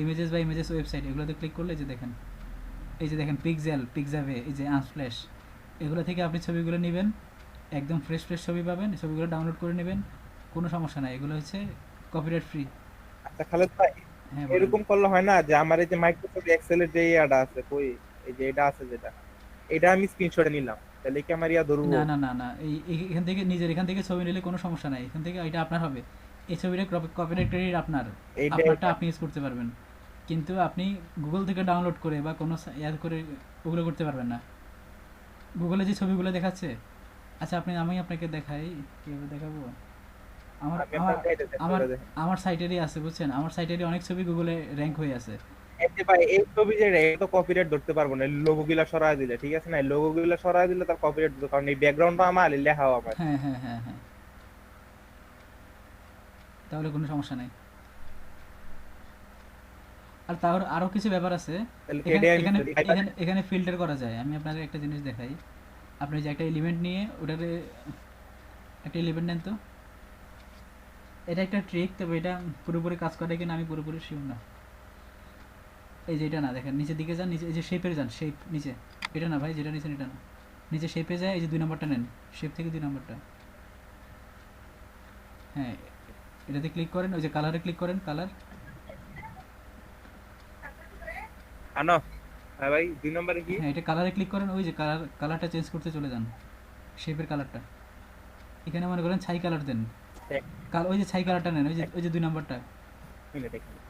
ইমেজেস বা ইমেজেস ওয়েবসাইট, এগুলোতে ক্লিক করলে যে দেখেন এই যে দেখেন পিক্সাভে, এই যে আনস্প্ল্যাশ, এগুলো থেকে আপনি ছবিগুলো নেবেন, একদম ফ্রেশ ছবি পাবেন, ছবিগুলো ডাউনলোড করে নেবেন, কোনো সমস্যা নাই, এগুলো হচ্ছে কপিরাইট ফ্রি। আচ্ছা খালেদ ভাই, এরকম করলে হয় না যে আমার এই যে মাইক্রোসফট এক্সেল এর যে ইয়াটা আছে, কই এই যে এটা আছে, যেটা এটা আমি স্ক্রিনশটে নিলাম, তাহলে কি আমার ইয়া ধরবো? না এখান থেকে এখান থেকে ছবি নিলে কোনো সমস্যা নাই, এখান থেকে এটা আপনার হবে, এই ছবিটা কপিরাইট ক্রেডিট আপনারটা আপনি ইউজ করতে পারবেন, কিন্তু আপনি গুগল থেকে ডাউনলোড করে বা কোনো ইয়ার করে ওগুলো করতে পারবেন না। গুগলে যে ছবিগুলো দেখাচ্ছে, আচ্ছা আমি আপনাকে দেখাই, কিভাবে দেখাবো। আমার সাইটেরই আছে বুঝছেন, আমার সাইটেরই অনেক ছবি গুগলে র্যাঙ্ক হয়ে আছে। ভাই এই ছবি যে এটা কপিরাইট ধরতে পারবো না, লোগোগুলা সরায় দিলে, ঠিক আছে না? লোগোগুলা সরায় দিলে তার কপিরাইট ধরতে, কারণ এই ব্যাকগ্রাউন্ডটা আমার লেখাও আমার। হ্যাঁ তাহলে কোনো সমস্যা নাই। আর তার আরো কিছু ব্যাপার আছে। তাহলে এখানে এটাই আমি এখানে করি। এখানে এখানে ফিল্টার করা যায়। আমি আপনাকে একটা জিনিস দেখাই। আপনি যে একটা এলিমেন্ট নিয়ে ওটারে একটা এলিমেন্ট নেন তো, এটা একটা ট্রিক, তবে এটা পুরোপুরি কাজ করে কিনা আমি পুরোপুরি শিওর না। এই যে এটা না, দেখেন নিচের দিকে যান, নিচে এই যে শেপের যান, শেপ নিচে, এটা না ভাই, যেটা নিচে এটা না, নিচে শেপে যায়, এই যে 2 নম্বরটা নেন, শেপ থেকে 2 নম্বরটা, হ্যাঁ এটাতে ক্লিক করেন, ওই যে কালারে ক্লিক করেন, কালার। আনো হ্যাঁ ভাই 2 নম্বরে কি? হ্যাঁ এটা কালারে ক্লিক করেন, ওই যে কালারটা চেঞ্জ করতে চলে যান, শেপের কালারটা। এখানে মনে করেন ছাই কালার দেন, ওই যে ছাই কালারটা নেন, ওই যে 2 নম্বরটা। মিনিট এখানে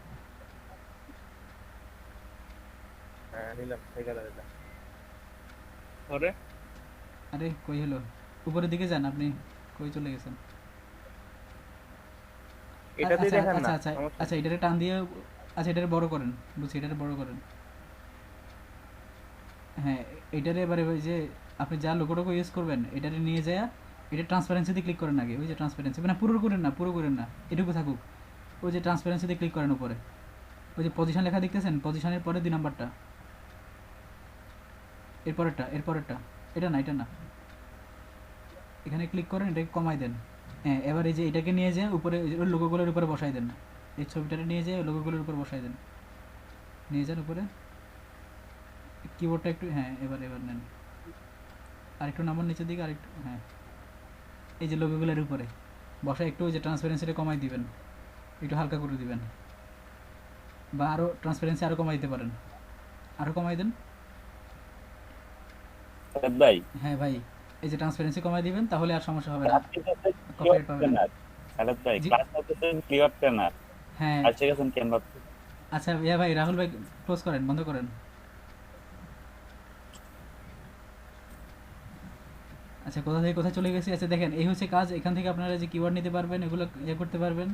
হ্যাঁ নিলাম সেই কালারটা। পরে আরে কই হলো, উপরের দিকে যান, আপনি কই চলে গেছেন? এটাতেই আচ্ছা দেখেন না আচ্ছা আচ্ছা আচ্ছা, এটারে টান দিয়ে, আচ্ছা এটারে বড় করেন, বুঝছি, এটারে বড় করেন। হ্যাঁ এটারে এবারে ওই যে আপনি যা লোগোটা ইউজ করবেন, এটারে নিয়ে যায়, এটা ট্রান্সপারেন্সিতে ক্লিক করেন আগে, ওই যে ট্রান্সপারেন্সি, মানে পুরো করেন না, এটুকু থাকুক। ওই যে ট্রান্সপারেন্সিতে ক্লিক করেন উপরে, ওই যে পজিশন লেখা দেখতেছেন, পজিশনের পরে 2 নাম্বারটা, এরপরেরটা, এটা না, এখানে ক্লিক করেন, এটাকে কমাই দেন। হ্যাঁ এবার এই যে এটাকে নিয়ে যায় উপরে, ওই লোগোগুলোর উপরে বসাই দেন, এই ছবিটারে নিয়ে যায় লোগোগুলোর উপর বসাই দেন, নিয়ে যান উপরে, কিবোর্ডটা একটু, হ্যাঁ এবার নেন, আরেকটু নাম্বার নিচের দিকে, আরেকটু, হ্যাঁ এই যে লোগোগুলোর উপরে বসা, একটু ওই যে ট্রান্সপারেন্সিটা কমাই দিবেন, একটু হালকা করে দিবেন, বা আরও ট্রান্সপারেন্সি আরও কমাই দিতে পারেন, আরও কমাই দেন। ভাই হ্যাঁ ভাই, এই যে ট্রান্সপারেন্সি কমাই দিবেন, তাহলে আর সমস্যা হবে না, কপিরাইট পাবেন না। ভাই ক্লাস করতেছেন ক্লিয়ার ট্রেনার, হ্যাঁ আচ্ছা গেছেন ক্যানভা। আচ্ছা ভাই, রাহুল ভাই ক্লোজ করেন, বন্ধ করেন। আচ্ছা কোথা থেকে কোথায় চলে গেছি? আচ্ছা দেখেন, এই হচ্ছে কাজ। এখান থেকে আপনারা যে কিওয়ার্ড নিতে পারবেন, এগুলো ইয়ে করতে পারবেন,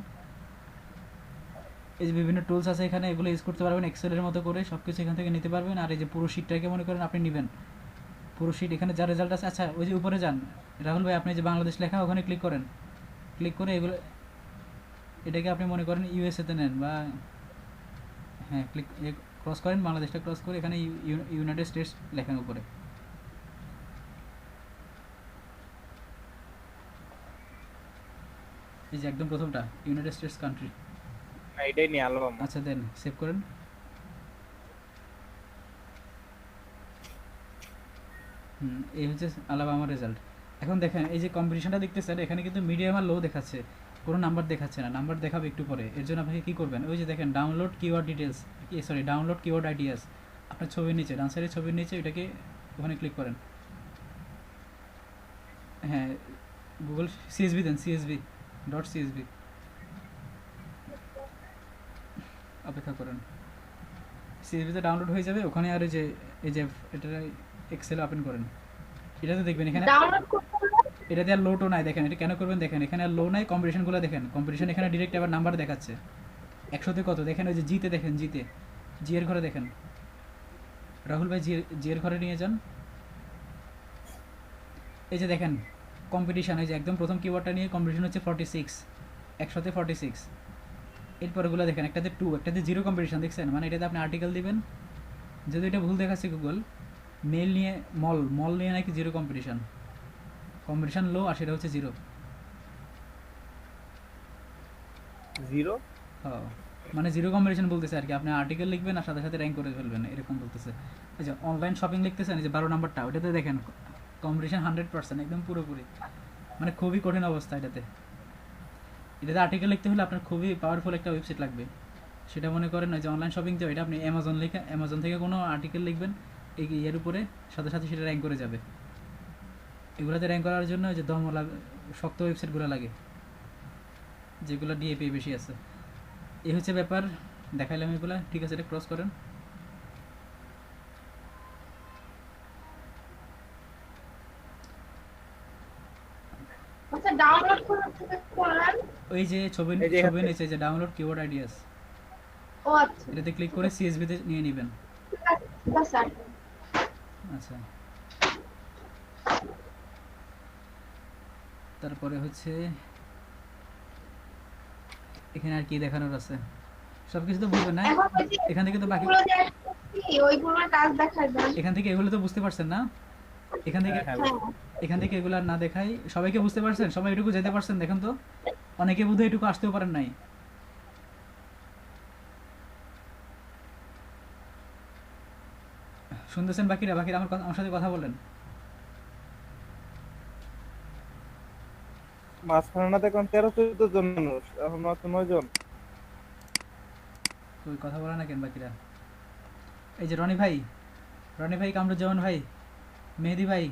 এই যে বিভিন্ন টুলস আছে এখানে, এগুলো ইউজ করতে পারবেন এক্সেলের মতো করে, সব কিছু এখান থেকে নিতে পারবেন। আর এই যে পুরো শিটটাকে মনে করেন আপনি নেবেন, পুরো শিট, এখানে যা রেজাল্ট আছে। আচ্ছা ওই যে উপরে যান রাহুল ভাই, আপনি যে বাংলাদেশ লেখা ওখানে ক্লিক করেন, ক্লিক করে এগুলো, এটাকে আপনি মনে করেন ইউএসএতে নেন, বা হ্যাঁ ক্লিক ক্রস করেন, বাংলাদেশটা ক্রস করে এখানে ইউনাইটেড স্টেটস লেখেন উপরে। এই যে একদম প্রথমটা, ইউনাইটেড স্টেটস কান্ট্রি, না এটাই নিয়ে অ্যালবাম। আচ্ছা দেন সেভ করেন। এই হচ্ছে আলাবামার রেজাল্ট। এখন দেখেন এই যে কম্পিটিশনটা দেখতেছেন, এখানে কিন্তু মিডিয়াম আর লো দেখাচ্ছে, কোনো নাম্বার দেখাচ্ছে না, নাম্বার দেখাবে একটু পরে। এর জন্য আপনাকে কী করবেন, ওই যে দেখেন download keyword details, download keyword ideas, আপনার ছবির নিচে, ডান সাইডের ছবির নিচে, ওইটাকে ওখানে ক্লিক করেন। হ্যাঁ গুগল সিএসভি দেন, CSV.CSV, অপেক্ষা করেন, সিএসভিতে ডাউনলোড হয়ে যাবে ওখানে। আর এই যে এটা এক্সেল ওপেন করেন, এটাতে দেখবেন এখানে ডাউনলোড করতে হবে। এটাতে আর লোটো নাই, দেখেন এটা কেন করবেন, দেখেন এখানে আর লো নাই, কম্পিটিশনগুলো দেখেন, কম্পিটিশন এখানে ডিরেক্ট আবার নাম্বার দেখাচ্ছে, 100-তে কত দেখেন, ওই যে জিতে দেখেন, জি এর ঘরে দেখেন, রাহুল ভাই জি এর ঘরে নিয়ে যান। এই যে দেখেন কম্পিটিশন, এই যে একদম প্রথম কিওয়ার্ডটা নিয়ে কম্পিটিশন হচ্ছে 46, 100-তে 46। এরপরগুলো দেখেন, একটাতে 2, একটাতে 0 কম্পিটিশন, দেখছেন? মানে এটাতে আপনি আর্টিকেল দিবেন, যদি এটা ভুল দেখাচ্ছে গুগল, মেল নিয়ে মল নিয়ে নাকি 0 কম্পিটিশন লো, আর সেটা হচ্ছে 0। হ্যাঁ মানে 0 কম্পিটিশন বলতেছে আর কি, আপনি আর্টিকেল লিখবেন আর সাথে সাথে র্যাঙ্ক করে ফেলবেন, এরকম বলতেছে। এই যে অনলাইন শপিং লিখতেছেন, এই যে 12 নাম্বারটা, ওটাতে দেখেন কম্পিটিশন 100%, একদম পুরোপুরি, মানে খুবই কঠিন অবস্থা এটাতে আর্টিকেল লিখতে হলে আপনার খুবই পাওয়ারফুল একটা ওয়েবসাইট লাগবে। সেটা মনে করেন ওই যে অনলাইন শপিং, তো এটা আপনি অ্যামাজন থেকে কোনো আর্টিকেল লিখবেন এই এর উপরে, সাথে সাথে সেটা র্যাঙ্ক করে যাবে। এগুলোতে র্যাঙ্ক করার জন্য ওই যে শক্ত ওয়েবসাইটগুলো লাগে, যেগুলো ডিএপি বেশি আছে। এই হচ্ছে ব্যাপার, দেখাইলাম এগুলো, ঠিক আছে, এটা ক্রস করেন। আচ্ছা ডাউনলোড করলাম, ওই যে ছবি নিচে যে ডাউনলোড কিওয়ার্ড আইডিয়াস, ও আচ্ছা এটাতে ক্লিক করে CSV তে নিয়ে নেবেন। আচ্ছা তারপরে হচ্ছে এখানে আর কি দেখানোর আছে, সবকিছু তো বুঝবেন না, এখন ওই যে এখান থেকে তো বাকি ওগুলো যে add করছি, ওইগুলোর কাজ দেখায় দেন। এখান থেকে এগুলো তো বুঝতে পারছেন না, এখান থেকে হ্যাঁ এখান থেকে এগুলো আর না দেখাই, সবাইকে বুঝতে পারছেন, সবাই এটুকু যেতে পারছেন, দেখেন তো অনেকে বোধহয় এটুকু আসতেও পারেন নাই। শুনতেছেন বাকিরা? বাকিরা আমার সাথে কথা বলেন। মাঝখানে না দেখুন 13-14 জন মানুষ, এখন মাত্র 9 জন। তুই কথা বলে না কেন বাকিরা? এই যে রনি ভাই, রনি ভাই, কামরুজ্জামান ভাই, মেহেদি ভাই,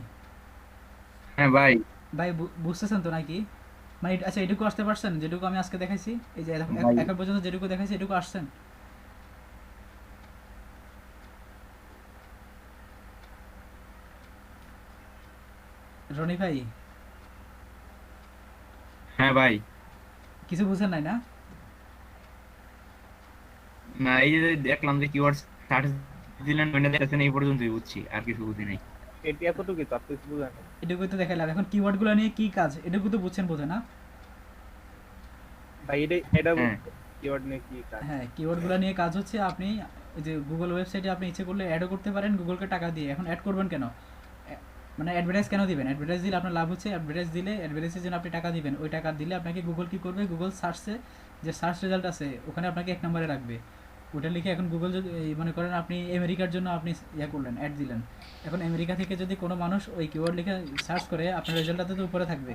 হ্যাঁ ভাই। ভাই বুঝতেছেন তো নাকি? মানে আচ্ছা এটুকু আসতে পারছেন যেটুকু আমি আজকে দেখাইছি, এই যে ভাই। এখন পর্যন্ত যেটুকু দেখাইছি এটুকু আসছেন? রনি ভাই হ্যাঁ ভাই। কিছু বুঝেন নাই না? না এই যে দেখলাম যে কিওয়ার্ড সার্চ দিলেন ওইটা দেখতেছেন, এই পর্যন্তই বুঝছি, আর কিছু বুঝি নাই। এটি এতটুকুই তো, আপনি কিছু বুঝেন না। এটুকুই তো দেখাইলাম, এখন কিওয়ার্ডগুলো নিয়ে কি কাজ এটুকু তো বুঝছেন বোধহয় না? ভাই এটা হ্যাঁ। কিওয়ার্ড নিয়ে কি কাজ? হ্যাঁ, কিওয়ার্ডগুলো নিয়ে কাজ হচ্ছে আপনি ওই যে গুগল ওয়েবসাইটে আপনি ইচ্ছে করলে অ্যাডও করতে পারেন গুগলকে টাকা দিয়ে। এখন অ্যাড করবেন কেন? মানে অ্যাডভার্টাইজ কেন দিবেন? অ্যাডভার্টাইজ দিলে আপনার লাভ হচ্ছে, অ্যাডভার্টাইজ দিলে অ্যাডভার্টাইজের জন্য আপনি টাকা দিবেন, ওই টাকা দিলে আপনাকে গুগল কি করবে, গুগল সার্চে যে সার্চ রেজাল্ট আছে ওখানে আপনাকে 1 নম্বরে রাখবে। ওটা লিখে এখন গুগল যদি মনে করেন আপনি আমেরিকার জন্য আপনি ইয়া করলেন, অ্যাড দিলেন, এখন আমেরিকা থেকে যদি কোনো মানুষ ওই কিওয়ার্ড লিখে সার্চ করে আপনার রেজাল্টটাতে তো উপরে থাকবে,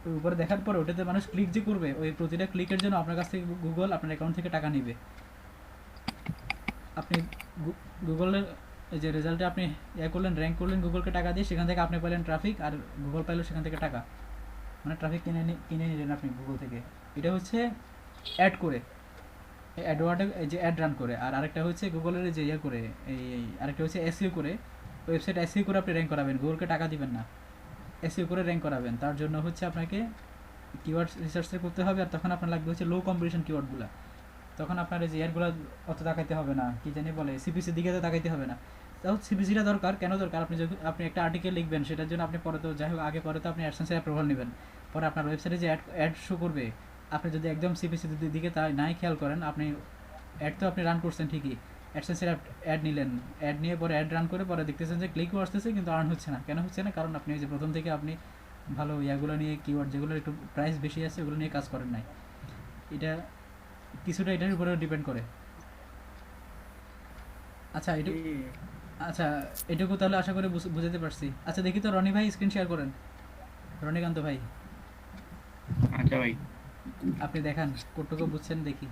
ওই উপরে দেখার পর ওটাতে মানুষ ক্লিক যে করবে, ওই প্রতিটা ক্লিকের জন্য আপনার কাছ থেকে গুগল আপনার অ্যাকাউন্ট থেকে টাকা নেবে। আপনি গুগলের এই যে রেজাল্টে আপনি ইয়া করলেন, র্যাঙ্ক করলেন গুগলকে টাকা দিয়ে, সেখান থেকে আপনি পেলেন ট্রাফিক, আর গুগল পাইলো সেখান থেকে টাকা, মানে ট্রাফিক কিনে নিলেন আপনি গুগল থেকে। এটা হচ্ছে অ্যাড করে, অ্যাডওয়ার্ডে যে অ্যাড রান করে। আর আরেকটা হচ্ছে গুগলের যে ইয়া করে, এই আরেকটা হচ্ছে এসইও করে, ওয়েবসাইট এসইও করে আপনি র্যাঙ্ক করাবেন, গুগলকে টাকা দিবেন না, এসইও করে র্যাঙ্ক করাবেন। তার জন্য হচ্ছে আপনাকে কিওয়ার্ড রিসার্চ করতে হবে, আর তখন আপনার লাগবে হচ্ছে লো কম্পিটিশন কিওয়ার্ডগুলো। তখন আপনার এই যে ইয়ারগুলো অত তাকাইতে হবে না, কি জানি বলে সিপিসির দিকে তো তাকাইতে হবে না। তাও সিপিসিটা দরকার, কেন দরকার? আপনি যখন আপনি একটা আর্টিকেল লিখবেন সেটার জন্য আপনি পরে তো যাই হোক আগে পরে তো আপনি অ্যাডসেন্সের অ্যাপ্রুভাল নেবেন, পরে আপনার ওয়েবসাইটে যে অ্যাড শো করবে, আপনি যদি একদম সিপিসির দিকে তাই নাই খেয়াল করেন, আপনি অ্যাড তো আপনি রান করছেন ঠিকই, অ্যাডসেন্সের অ্যাড নিলেন, অ্যাড নিয়ে পরে অ্যাড রান করে পরে দেখতেছেন যে ক্লিকও আসতেছে কিন্তু আর্ন হচ্ছে না। কেন হচ্ছে না? কারণ আপনি ওই যে প্রথম থেকে আপনি ভালো ইয়াগুলো নিয়ে কিওয়ার্ড যেগুলো একটু প্রাইস বেশি আছে ওগুলো নিয়ে কাজ করেন নাই। এটা কিছুটা এটার উপরেও ডিপেন্ড করে। আচ্ছা এটুকু তাহলে আশা করি বুঝাতে পারছি। আচ্ছা দেখি তো রনি ভাই স্ক্রিন শেয়ার করেন, রনিকান্ত ভাই। আচ্ছা ভাই। আপনি দেখান কতটুকু বুঝছেন দেখি।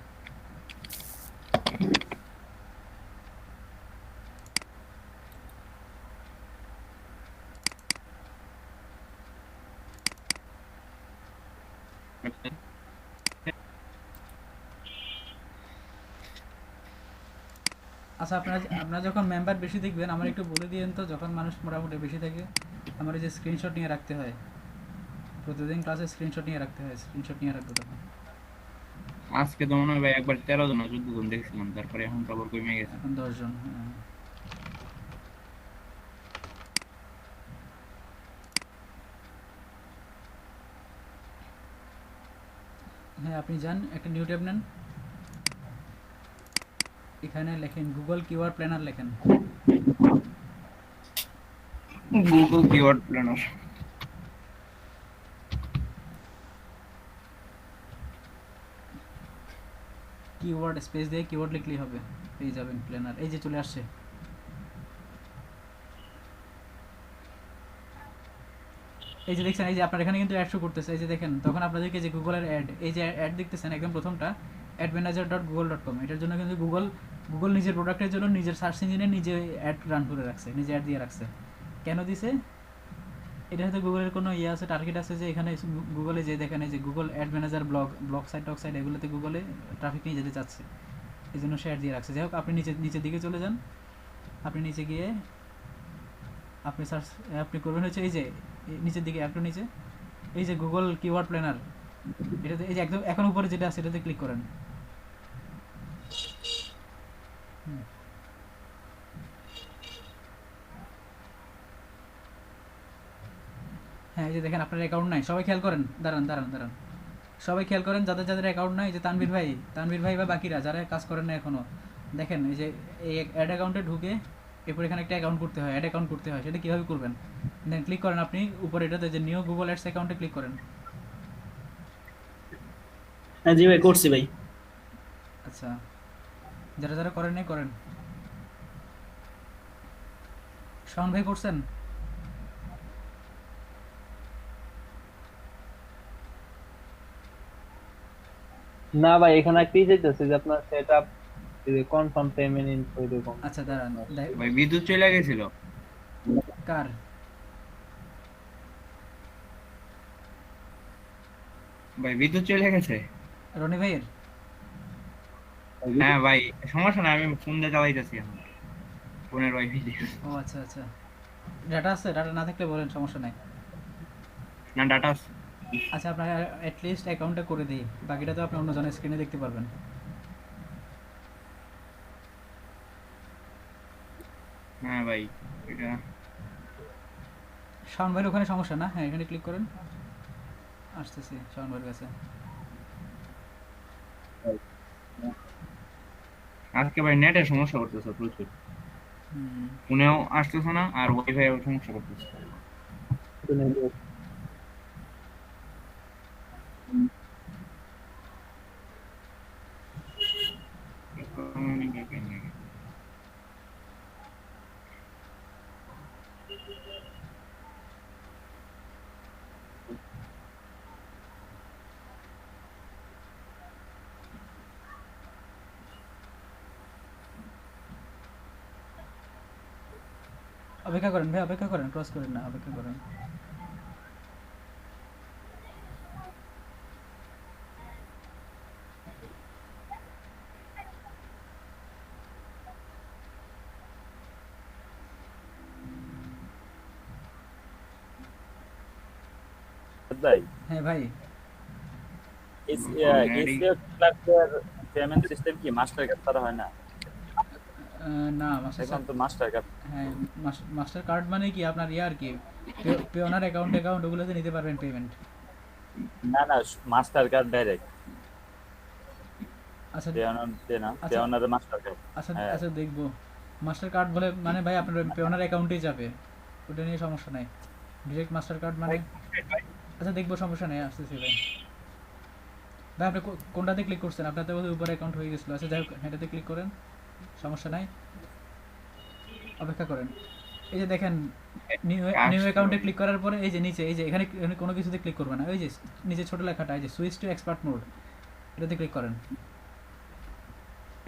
আচ্ছা আপনারা যখন মেম্বার বেশি দেখবেন আমার একটু বলে দিয়েন তো, যখন মানুষ মোটামুটি বেশি থাকে আমার এই যে স্ক্রিনশট নিয়ে রাখতে হয়, প্রতিদিন ক্লাসে স্ক্রিনশট নিয়ে রাখতে হয়, স্ক্রিনশট নিয়ে রাখবো তখন। আজকে তো মনে হয় ভাই একবার 13 জন 14 জন দেখছিলাম, তারপরে এখন তো আবার কমে গেছে। এখন 10 জন। হ্যাঁ আপনি যান, একটা নিউ ট্যাব নেন, এখানে লেখেন গুগল কিওয়ার্ড প্ল্যানার লেখেন। Google keyword planner. Keyword space দিয়ে কিওয়ার্ড লিখলেই হবে, পেয়ে যাবেন প্ল্যানার। এই যে চলে আসছে, এই যে দেখছেন, এই যে আপনার এখানে কিন্তু অ্যাড শো করতেছে, এই যে দেখেন। তখন আপনাদেরকে যে গুগলের অ্যাড, এই যে অ্যাড দেখতেছেন একদম প্রথমটা admanager.google.com, এটার জন্য কিন্তু গুগল নিজের প্রোডাক্টের জন্য নিজের সার্চ ইঞ্জিনে নিজে অ্যাড রান করে রাখছে, নিজে অ্যাড দিয়ে রাখছে। কেন দিছে? এটা হয়তো গুগলের কোনো ইয়ে আছে, টার্গেট আছে, যে এখানে গুগলে যে দেখেন এই যে Google ad manager blog site talk site এগুলোতে গুগলে ট্রাফিক নিয়ে যেতে চাচ্ছে, এই জন্য সে অ্যাড দিয়ে রাখছে। যাই হোক আপনি নিচের দিকে চলে যান, আপনি নিচে গিয়ে আপনি সার্চ আপনি করবেন হচ্ছে এই যে নিচের দিকে একটু নিচে, এই যে গুগল কিওয়ার্ড প্ল্যানার, এটাতে এই যে একদম এখন উপরে যেটা আছে এটাতে ক্লিক করেন। হ্যাঁ এই যে দেখেন আপনার অ্যাকাউন্ট নাই, সবাই খেয়াল করেন, দাঁড়ান। সবাই খেয়াল করেন যাদের যাদের অ্যাকাউন্ট নাই, যে তানভীর ভাই বা বাকিরা যারা কাজ করেন না এখনো, দেখেন এই যে এই অ্যাড অ্যাকাউন্টে ঢুকে এরপর এখানে একটা অ্যাকাউন্ট করতে হয়, অ্যাড অ্যাকাউন্ট করতে হয়। সেটা কীভাবে করবেন? দেন ক্লিক করেন আপনি উপরে এটাতে যে নিউ গুগল অ্যাডস অ্যাকাউন্টে ক্লিক করেন। হ্যাঁ জি ভাই, করছি ভাই। আচ্ছা, যারা যারা করেন নাই করেন। শাওন ভাই করছেন? না ভাই, এখানে একটাই চাইতেছে যে আপনার সেটআপ কনফার্ম পেমেন্ট ইনফো এরকম। আচ্ছা দাঁড়ান, ভাই বিদ্যুৎ চলে গেছিল। কার? ভাই বিদ্যুৎ চলে গেছে রনি ভাইয়ের? হ্যাঁ ভাই, সমস্যা না, আমি ফোন দিয়ে চালাইতেছি এখন, ফোনের ওয়াইফাই দিয়ে। ও আচ্ছা আচ্ছা, ডাটা আছে? ডাটা না থাকলে বলেন, সমস্যা নাই। না ডাটা আছে। আচ্ছা, আপনার অ্যাটলিস্ট অ্যাকাউন্টটা করে দিই, বাকিটা তো আপনি অন্য জনের স্ক্রিনে দেখতে পারবেন। হ্যাঁ ভাই, এটা শাওন ভাইয়ের ওখানে সমস্যা না? হ্যাঁ, এখানে ক্লিক করেন, আসতেছি শাওন ভাইয়ের কাছে। আজকে ভাই নেটের সমস্যা করতেছে প্রচুর, ফোনেও আসতেছে না আর ওয়াইফাইও সমস্যা করতেছে। অপেক্ষা করেন ভাই, অপেক্ষা করেন, ক্রস করেন না, অপেক্ষা করেন। ভাই হ্যাঁ ভাই, এসিও ক্লাসের পেমেন্ট সিস্টেম কি মাস্টার কার্ড ছাড়া হয় না? না মাস্টার এখন তো মাস্টার কার্ড। হ্যাঁ, মাস্টার কার্ড মানে কি আপনার ইয়ে আর কি, পেওনার অ্যাকাউন্ট ওগুলোতে নিতে পারবেন পেমেন্ট। না না, মাস্টার কার্ড ডাইরেক্ট। আচ্ছা পেওনার মাস্টার কার্ড। আচ্ছা আচ্ছা, দেখবো। মাস্টার কার্ড বলে মানে ভাই আপনার পেওনার অ্যাকাউন্টেই যাবে, ওটা নিয়ে সমস্যা নাই। ডিরেক্ট মাস্টার কার্ড মানে আচ্ছা দেখবো, সমস্যা নেই, আসতেছি ভাই। ভাই আপনি কোনটাতে ক্লিক করছেন? আপনার তো উপরে অ্যাকাউন্ট হয়ে গেছিলো। আচ্ছা যাই হোক, এটাতে ক্লিক করেন, সমস্যা নাই, অপেক্ষা করেন। এই যে দেখেন নিউ অ্যাকাউন্টে ক্লিক করার পরে এই যে নিচে, এই যে এখানে কোনো কিছুতে ক্লিক করবে না, ওই যে নিচে ছোট লেখাটা, এই যে সুইচ টু এক্সপার্ট মোড, এটাতে ক্লিক করেন।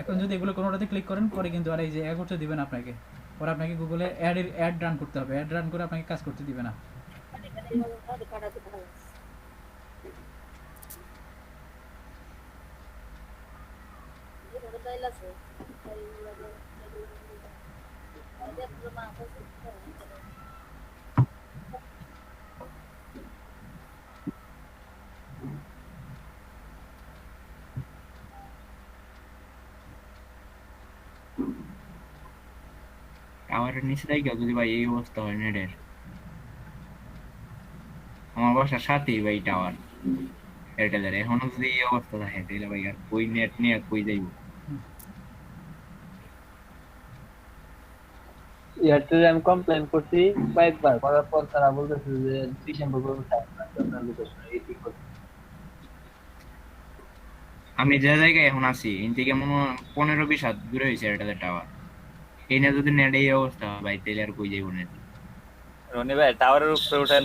এখন যদি এগুলো কোনোটাতে ক্লিক করেন পরে কিন্তু আর এই যে করতে দিবেন আপনাকে, পরে আপনাকে গুগলে অ্যাড রান করতে হবে, অ্যাড রান করে আপনাকে কাজ করতে দিবে না। টাওয়ারের নিচে তাই কেউ যদি ভাই এই অবস্থা হয় নেটের, আমার বাসার সাথেই ভাই টাওয়ার এয়ারটেলের, এখনো যদি এই অবস্থা থাকে তাহলে ভাই আর কই নেট নিয়ে কই যাইব? এয়ারটেলে আমি কমপ্লেন করছি কয়েকবার, করার পর তারা বলতেছে যে ডিসেম্বর পর্যন্ত টাইম আছে আপনার লোকেশনে এটি করতে। আমি যে জায়গায় এখন আছি এখান থেকে মনে হয় 15-20 হাত দূরে হয়েছে এয়ারটেলের টাওয়ার, এই না যদি নেট এই অবস্থা হয় ভাই তাহলে আর কই যাইব নেট? রনি ভাই টাওয়ারের উপরে উঠেন,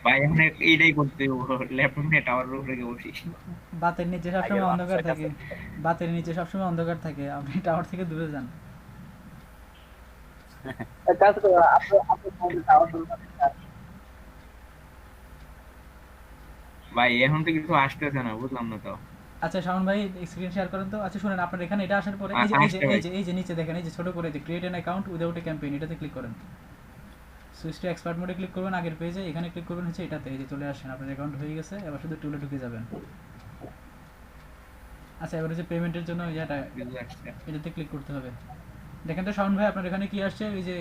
ভাই এখন এইটাই করতে ল্যাপটপ নিয়ে টাওয়ারের উপরে গিয়ে বসি। বাতের নিচে সবসময় অন্ধকার থাকে, বাতের নিচে সবসময় অন্ধকার থাকে, আপনি টাওয়ার থেকে দূরে যান। কাজ করো আপনি টাওয়ার ভাই এখন তো কিছু আসতেছে না, বুঝলাম না তো। আচ্ছা শাওন ভাই স্ক্রিন শেয়ার করেন তো। আচ্ছা শুনেন, আপনার এখানে এটা আসার পরে এই যে নিচে দেখেন, এই যে ছোট করে যে create an account without a campaign, এটাতে ক্লিক করেন। সুইচ টু এক্সপার্ট মোডে ক্লিক করবেন, আগের পেজে এখানে ক্লিক করবেন হচ্ছে এটাতে, এই যে চলে আসেন, আপনার অ্যাকাউন্ট হয়ে গেছে, এবার শুধু টুলে ঢুকে যাবেন। আচ্ছা এবার হচ্ছে পেমেন্টের জন্য এটাতে ক্লিক করতে হবে। দেখেন তো শাওন ভাই আপনার এখানে কি আসছে, ওই যে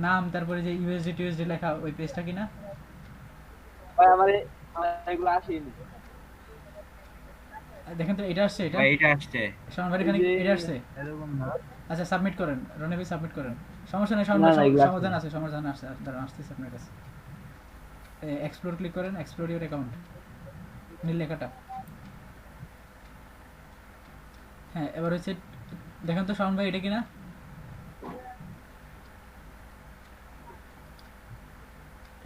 নাম তারপরে যে ইউএসডি টিউএসডি লেখা, ওই পেজটা কিনা? ভাই আমার এগুলো আসেনি। দেখেন তো এটা আসছে, এটা ভাই এটা আসছে। শাওন ভাই এখানে এটা আসছে। এরকম না। আচ্ছা সাবমিট করেন, রনি ভাই সাবমিট করেন, সমস্যা নেই শাওন না ভাই, না এগুলো সমাধান আসেনি। আছে, সমাধান আসছে, দাঁড়ান আসতেছে আপনার কাছে। এক্সপ্লোর ক্লিক করেন, এক্সপ্লোর ইউর অ্যাকাউন্ট, নীল লেখাটা। হ্যাঁ এবার হচ্ছে দেখেন তো শাওন ভাই এটা কিনা।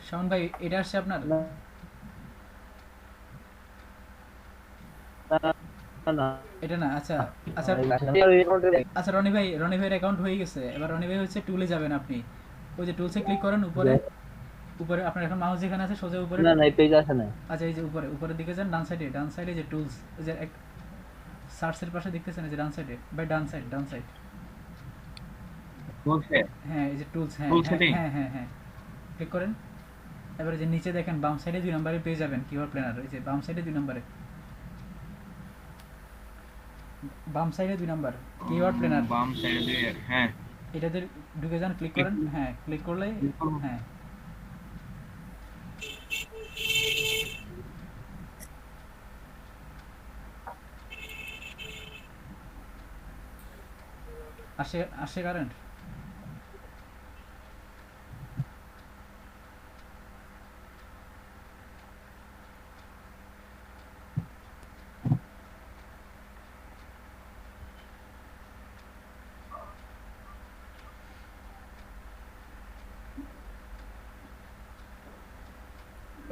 শাওন ভাই এটা আসছে আপনার? না না এটা না, আচ্ছা আচ্ছা এগুলো আসেনি। আমি ওই অ্যাকাউন্টে আচ্ছা রনি ভাইয়ের অ্যাকাউন্ট হয়ে গেছে। এবার রনি ভাই হচ্ছে টুলে যাবেন আপনি, ওই যে টুলসে ক্লিক করেন, উপরে উপরে আপনার এখন মাউস যেখানে আছে সোজা উপরে। না না এই পেজ আসে না। আচ্ছা এই যে উপরে উপরের দিকে যান, ডান সাইডে যে টুলস, ওই যে সার্চের পাশে দেখতেছেন এই যে ডান সাইডে, বাই ডান সাইড। বলছে হ্যাঁ এই যে টুলস, হ্যাঁ Tools হ্যাঁ setting? হ্যাঁ হ্যাঁ হ্যাঁ ক্লিক করেন। এবারে যে নিচে দেখেন বাম সাইডে 2 নম্বরে পেয়ে যাবেন কিওয়ার্ড প্ল্যানার, এই যে বাম সাইডে 2 নম্বরে, বাম সাইডে 2 নম্বর কিওয়ার্ড প্ল্যানার, বাম সাইডে দিয়ে, হ্যাঁ এটাতে ঢুকে যান, ক্লিক করেন। হ্যাঁ ক্লিক করলে হ্যাঁ আসে কারেন্ট।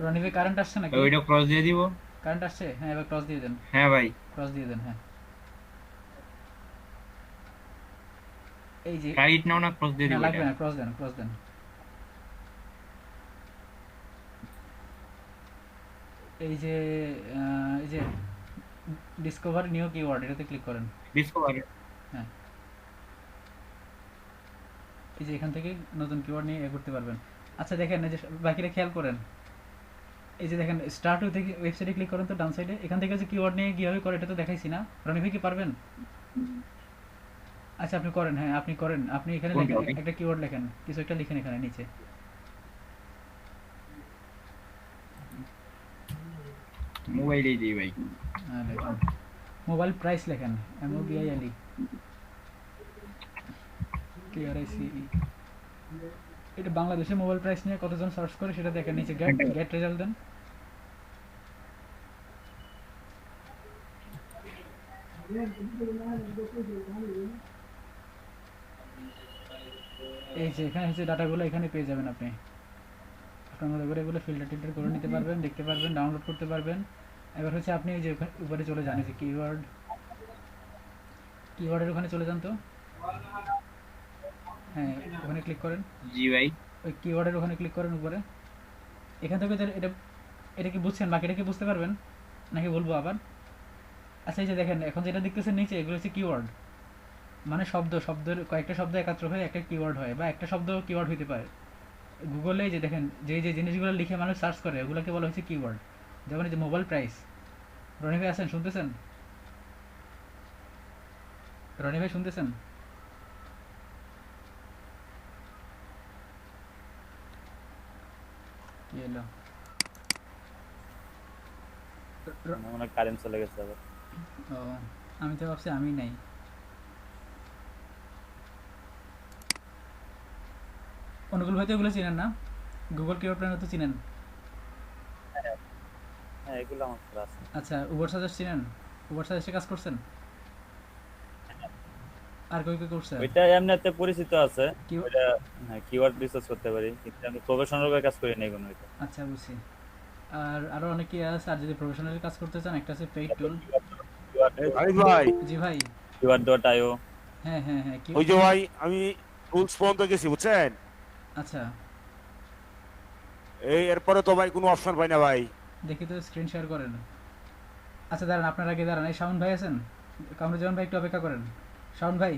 রনি ভাই কারেন্ট আসছে নাকি? ওইটা ক্রস দিয়ে দিব। কারেন্ট আসছে, হ্যাঁ এবার ক্রস দিয়ে দেন। হ্যাঁ ভাই ক্রস দিয়ে দেন, হ্যাঁ এই যে রাইট নাও না ক্রস দিয়ে দিব। লাগবে না, ক্রস দেন। এই যে ডিসকভার নিউ কিওয়ার্ড, এটাতে ক্লিক করেন। ডিসকভার, হ্যাঁ এই যে এখান থেকে নতুন কিওয়ার্ড নিয়ে করতে পারবেন। আচ্ছা দেখেন এই যে বাকিটা খেয়াল করেন, এই যে দেখেন স্টার্ট থেকে ওয়েবসাইটে ক্লিক করেন তো ডান সাইডে, এখান থেকে যে কিওয়ার্ড নিয়ে কিভাবে করে এটা তো দেখাইছি না। রনি ভাই কি পারবেন? আচ্ছা আপনি করেন, হ্যাঁ আপনি করেন, আপনি এখানে লেখেন একটা কিওয়ার্ড লেখেন, কিছু একটা লিখেন এখানে নিচে। মোবাইলেই দিই ভাই। হ্যাঁ লেখেন মোবাইল প্রাইস লেখেন, MOBILE PRICE। এটা বাংলাদেশের মোবাইল প্রাইস নিয়ে কতজন সার্চ করে সেটা দেখেন, নিচে গেট রেজাল্ট দেন। এই যে এখানে হচ্ছে ডাটাগুলো এখানে পেয়ে যাবেন আপনি, আপনার মতো করে এগুলো ফিল্টার করে নিতে পারবেন, দেখতে পারবেন, ডাউনলোড করতে পারবেন। এবার হচ্ছে আপনি এই যে উপরে চলে যান, এই যে কিওয়ার্ডের ওখানে চলে যান তো, হ্যাঁ ওখানে ক্লিক করেন। জি ভাই ওই কিওয়ার্ডের ওখানে ক্লিক করেন উপরে। এখান থেকে এটা কি বুঝছেন, বাকিটা কি বুঝতে পারবেন নাকি বলবো আবার? আচ্ছা এই যে দেখেন এখন যেটা দেখতেছেন নিচে, এগুলো হচ্ছে কিওয়ার্ড, মানে শব্দের কয়েকটা শব্দ একাত্র হয়ে একটা কিওয়ার্ড হয়, বা একটা শব্দ কিওয়ার্ড হইতে পারে। গুগলে যে দেখেন যে জিনিসগুলো লিখে মানুষ সার্চ করে ওগুলোকে বলা হচ্ছে কিওয়ার্ড। যেমন এই যে মোবাইল প্রাইস। রনি ভাই আছেন, শুনতেছেন? রনি ভাই শুনতেছেন? কি এলো? মনে কারেন্ট চলে গেছে আবার। ও আমি তো ভাবছি আমি নাই। অনুকূল ভাই তো এগুলো চিনেন না? গুগল কিওয়ার্ড প্ল্যানার তো চিনেন? হ্যাঁ এগুলো আমার কাছে আছে। আচ্ছা উবার সাজেস্ট চিনেন? উবার সাজেস্টে কাজ করছেন? আর কই করছেন? ওইটা এমনিতে পরিচিত আছে, ওইটা হ্যাঁ কিওয়ার্ড রিসার্চ করতে পারি, কিন্তু আমি প্রফেশনাল ভাবে কাজ করি না কোনো এটা। আচ্ছা বুঝছি। আর আরো অনেক কি আছে, আর যদি প্রফেশনালি কাজ করতে চান একটা আছে পেইড টুল। ভাই জি ভাই কিওয়ার্ড.io। হ্যাঁ হ্যাঁ হ্যাঁ ওই যে ভাই আমি টুলস পর্যন্ত গেছি বুঝছেন। আচ্ছা এরপরে তো ভাই কোনো অপশন পাই না ভাই। দেখি তো স্ক্রিন শেয়ার করেন। আচ্ছা দাঁড়ান, আপনার আগে দাঁড়ান, এই শাওন ভাই আছেন? কামরুজ্জামান ভাই একটু অপেক্ষা করেন। শাওন ভাই,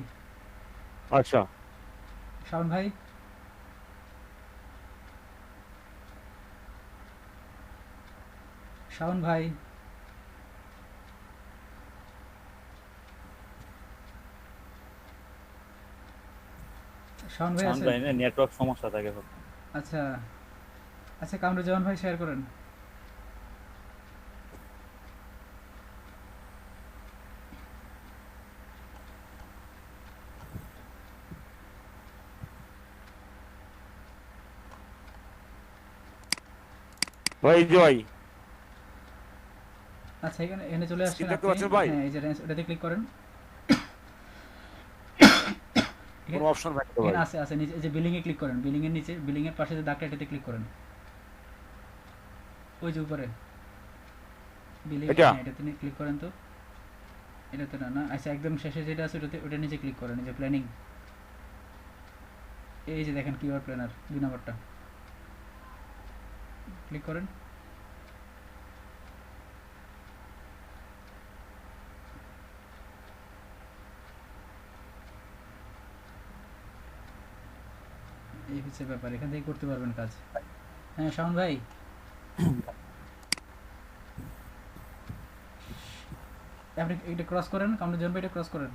আচ্ছা শাওন ভাই, শাওন ভাই, শাওন ভাই আছে? নেটওয়ার্ক সমস্যা থাকে। আচ্ছা আচ্ছা কামরুজ্জামান ভাই শেয়ার করেন। ভাই যে ভাই আচ্ছা এখানে এখানে চলে আসছেন দেখতে আপনি পাচ্ছেন ভাই? হ্যাঁ এই যে রেঞ্জ ওটাতে ক্লিক করেন কোন অপশন রাখতে ভাই? এখানে আছে আছে নিচে এই যে বিলিং এ ক্লিক করেন বিলিং এর নিচে বিলিং এর পাশে যে দাগটা এটাতে ক্লিক করেন ওই যে উপরে বিলিং এটা? এটাতে ক্লিক করেন তো এটাতে না না আচ্ছা একদম শেষে যেটা আছে ওটাতে ওটা নিচে ক্লিক করেন এই যে প্ল্যানিং এই যে দেখেন কিওয়ার্ড প্ল্যানার 2 নাম্বারটা ক্লিক করেন এই হচ্ছে ব্যাপার এখান থেকে করতে পারবেন কাজ হ্যাঁ শাওন ভাই আপনি এটা ক্রস করেন কাউন্টার জম্প এটা ক্রস করেন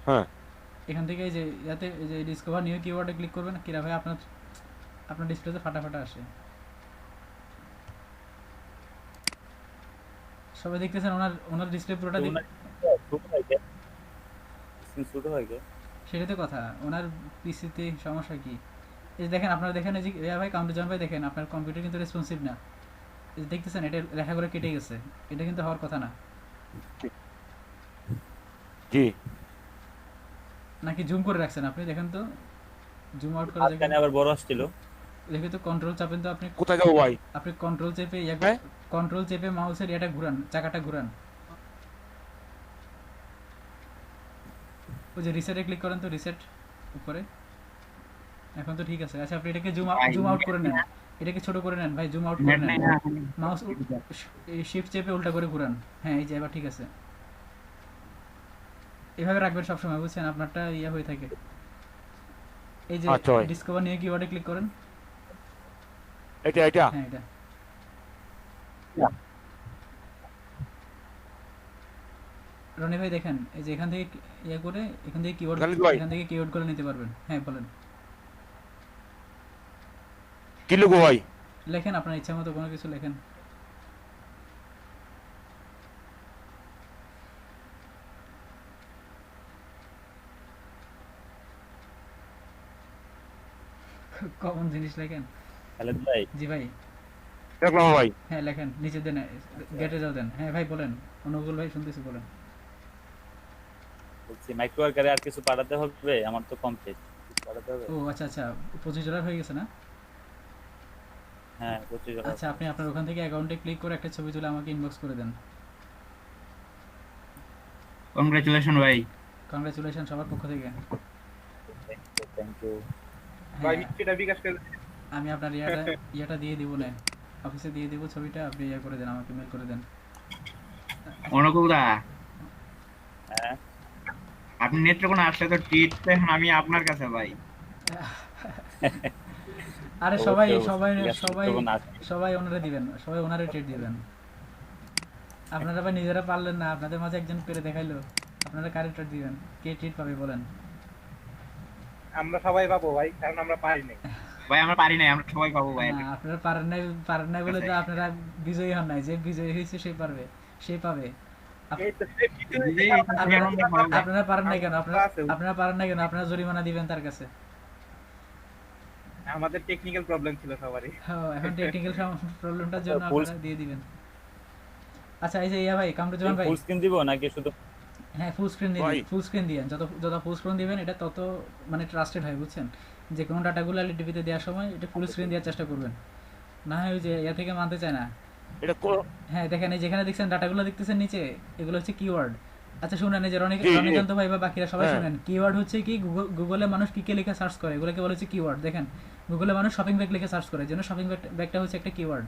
হ্যাঁ এখান থেকে এই যে ইয়াতে এই যে ডিসকভার নিউ কিওয়ার্ডে ক্লিক করবেন কিরা ভাই আপনার আপনার ডিসপ্লেতে ফাটা ফাটা আসে সবাই দেখতেছেন ওনার ওনার ডিসপ্লে পুরোটা ছোট হয় কে সেটাতে কথা ওনার পিসিতে সমস্যা কি এই যে দেখেন আপনারা দেখেন এই যে ভাই কাউন্টার জম্প ভাই দেখেন আপনার কম্পিউটার কিন্তু রেসপন্সিভ না এই যে দেখতেছেন এটা লেখা করে কেটে গেছে এটা কিন্তু হওয়ার কথা না জি নাকি জুম করে রাখছেন আপনি দেখেন তো জুম আউট করা এখানে আবার বড় আসছিল দেখে তো কন্ট্রোল চাপেন তো আপনি কোথায় যাবো ভাই? আপনি কন্ট্রোল চেপে কন্ট্রোল চেপে মাউসের এটা ঘুরান চাকাটা ঘুরান ওই যে রিসেটে ক্লিক করেন তো রিসেট উপরে এখন তো ঠিক আছে আচ্ছা আপনি এটাকে জুম আউট করে নেন এটাকে ছোট করে নেন ভাই জুম আউট করে নেন মাউস শিফট চেপে উল্টা করে ঘুরান হ্যাঁ এই যে এবার ঠিক আছে এভাবে রাখবেন সব সময় বুঝছেন আপনারটা ইয়া হয়ে থাকে এই যে ডিসকভার নিউ কিওয়ার্ডে ক্লিক করেন এটা এটা হ্যাঁ এটা রনি ভাই দেখেন এই যে এখান থেকে ইয়া করে এখান থেকে কিওয়ার্ড করে নিতে পারবেন হ্যাঁ বলেন কি লিখবো ভাই? লেখেন আপনার ইচ্ছা মতো কোনো কিছু লেখেন কমন জিনিস লেখেন খালেদ ভাই জি ভাই দেখলাম ভাই হ্যাঁ লেখেন নিচে দেন গেটে যাও দেন হ্যাঁ ভাই বলেন অনুগুল ভাই শুনতেছি বলেন বলছি মাইক্রো ওয়ার্কারে আর কিছু পাঠাতে হবে আমার তো কমপ্লিট পাঠাতে হবে ও আচ্ছা আচ্ছা 25 ডলার হয়ে গেছে না হ্যাঁ 25 ডলার আচ্ছা আপনি আপনার ওখান থেকে অ্যাকাউন্টে ক্লিক করে একটা ছবি তুলে আমাকে ইনবক্স করে দেন কংগ্রাচুলেশন ভাই কংগ্রাচুলেশন সবার পক্ষ থেকে থ্যাংক ইউ ভাই মিষ্টিটা বিকাশ করে আমি আপনার ইয়াটা দিয়ে দিব না অফিসে দিয়ে দিব ছবিটা আপনি ইয়া করে দেন আমাকে মেল করে দেন অনুকুলদা হ্যাঁ আপনি নেত্রকোনা আসলে তো ট্রিট এখন আমি আপনার কাছে ভাই আরে সবাই সবাই সবাই সবাই ওনারে দিবেন সবাই ওনারে ট্রিট দিবেন আপনারা ভাই নিজেরা পারলেন না আপনাদের মাঝে একজন পেরে দেখাইলো আপনারা কারে ট্রিট দিবেন কে ট্রিট পাবে বলেন আমরা সবাই পাবো ভাই কারণ আমরা পারি না ভাই আমরা পারি না আমরা সবাই পাবো ভাই আপনারা পারেন নাই বলে তো আপনারা বিজয়ী হন নাই যে বিজয়ী হয়েছে সে পারবে সে পাবে আপনারা পারেন না কেন আপনারা পারেন না কেন আপনারা জরিমানা দিবেন তার কাছে আমাদের টেকনিক্যাল প্রবলেম ছিল সবারই হ্যাঁ এখন টেকনিক্যাল প্রবলেমটার জন্য আপনারা দিয়ে দিবেন আচ্ছা এই যে ইয়া ভাই কামরুজ্জামান ভাই ফুল স্ক্রিন দিব নাকি শুধু হ্যাঁ ফুল স্ক্রিন দিবেন ফুল স্ক্রিন দিবেন যত ফুল স্ক্রিন দিবেন এটা তত মানে ট্রাস্টেড হয় বুঝছেন যে কোনো ডাটাগুলো এলটিভিতে দেওয়ার সময় এটা ফুল স্ক্রিন দেওয়ার চেষ্টা করবেন না হয় ওই যে ইয়া থেকে মানতে চায় না এটা হ্যাঁ দেখেন এই যেখানে দেখছেন ডাটাগুলো দেখতেছেন নিচে এগুলো হচ্ছে কিওয়ার্ড আচ্ছা শুনেন এই যে রনিকান্ত ভাই বা বাকিরা সবাই শুনেন কিওয়ার্ড হচ্ছে কি গুগলে মানুষ কি কে লিখে সার্চ করে এগুলোকে বলা হচ্ছে কিওয়ার্ড দেখেন গুগলে মানুষ শপিং ব্যাগ লিখে সার্চ করে জন্য শপিং ব্যাগটা হচ্ছে একটা কিওয়ার্ড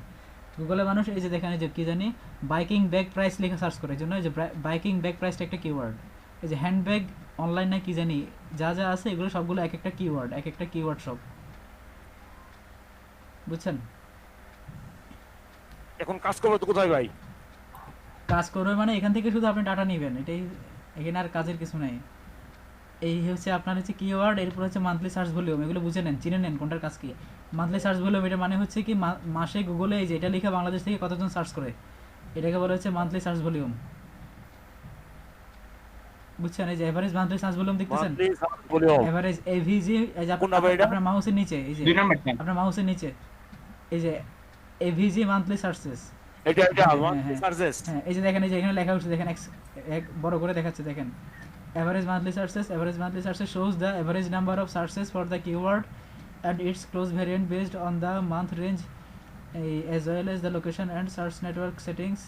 গুগলে মানুষ এই যে দেখেন এই যে কি জানি বাইকিং ব্যাগ প্রাইস লিখে সার্চ করে জন্য এই যে বাইকিং ব্যাগ প্রাইসটা একটা কিওয়ার্ড এই যে হ্যান্ড ব্যাগ অনলাইন না কি জানি যা যা আছে এগুলো সবগুলো এক একটা কিওয়ার্ড সব বুঝছেন এখন কাজ করবে তো কোথায় ভাই? কাজ করবে মানে এখান থেকে শুধু আপনি ডাটা নেবেন এটাই এখানে আর কাজের কিছু নাই এই হচ্ছে আপনার হচ্ছে কিওয়ার্ড এরপর হচ্ছে মান্থলি সার্চ ভলিউম এগুলো বুঝে নেন চিনে নেন কোনটার কাজ কি মান্থলি সার্চ ভলিউম এটা মানে হচ্ছে কি মাসে গুগলে এই যে এটা লিখে বাংলাদেশ থেকে কতজন সার্চ করে এটাকে বলা হচ্ছে মান্থলি সার্চ ভলিউম বুঝছেন এই যে এভারেজ মান্থলি সার্চ ভলিউম দেখতেছেন এভারেজ এভিজি এই যে আপনার মাউসের নিচে এই যে আপনার মাউসের নিচে এই যে এভিজি মান্থলি সার্চেস, এটা হ্যাঁ monthly charges? হ্যাঁ, এই যে দেখেন, এই যে এখানে লেখা উঠছে দেখেন, এক বড় করে দেখাচ্ছে দেখেন, average monthly searches shows the average number of searches for the keyword and its close variant based on the month range, as well as the location and search network settings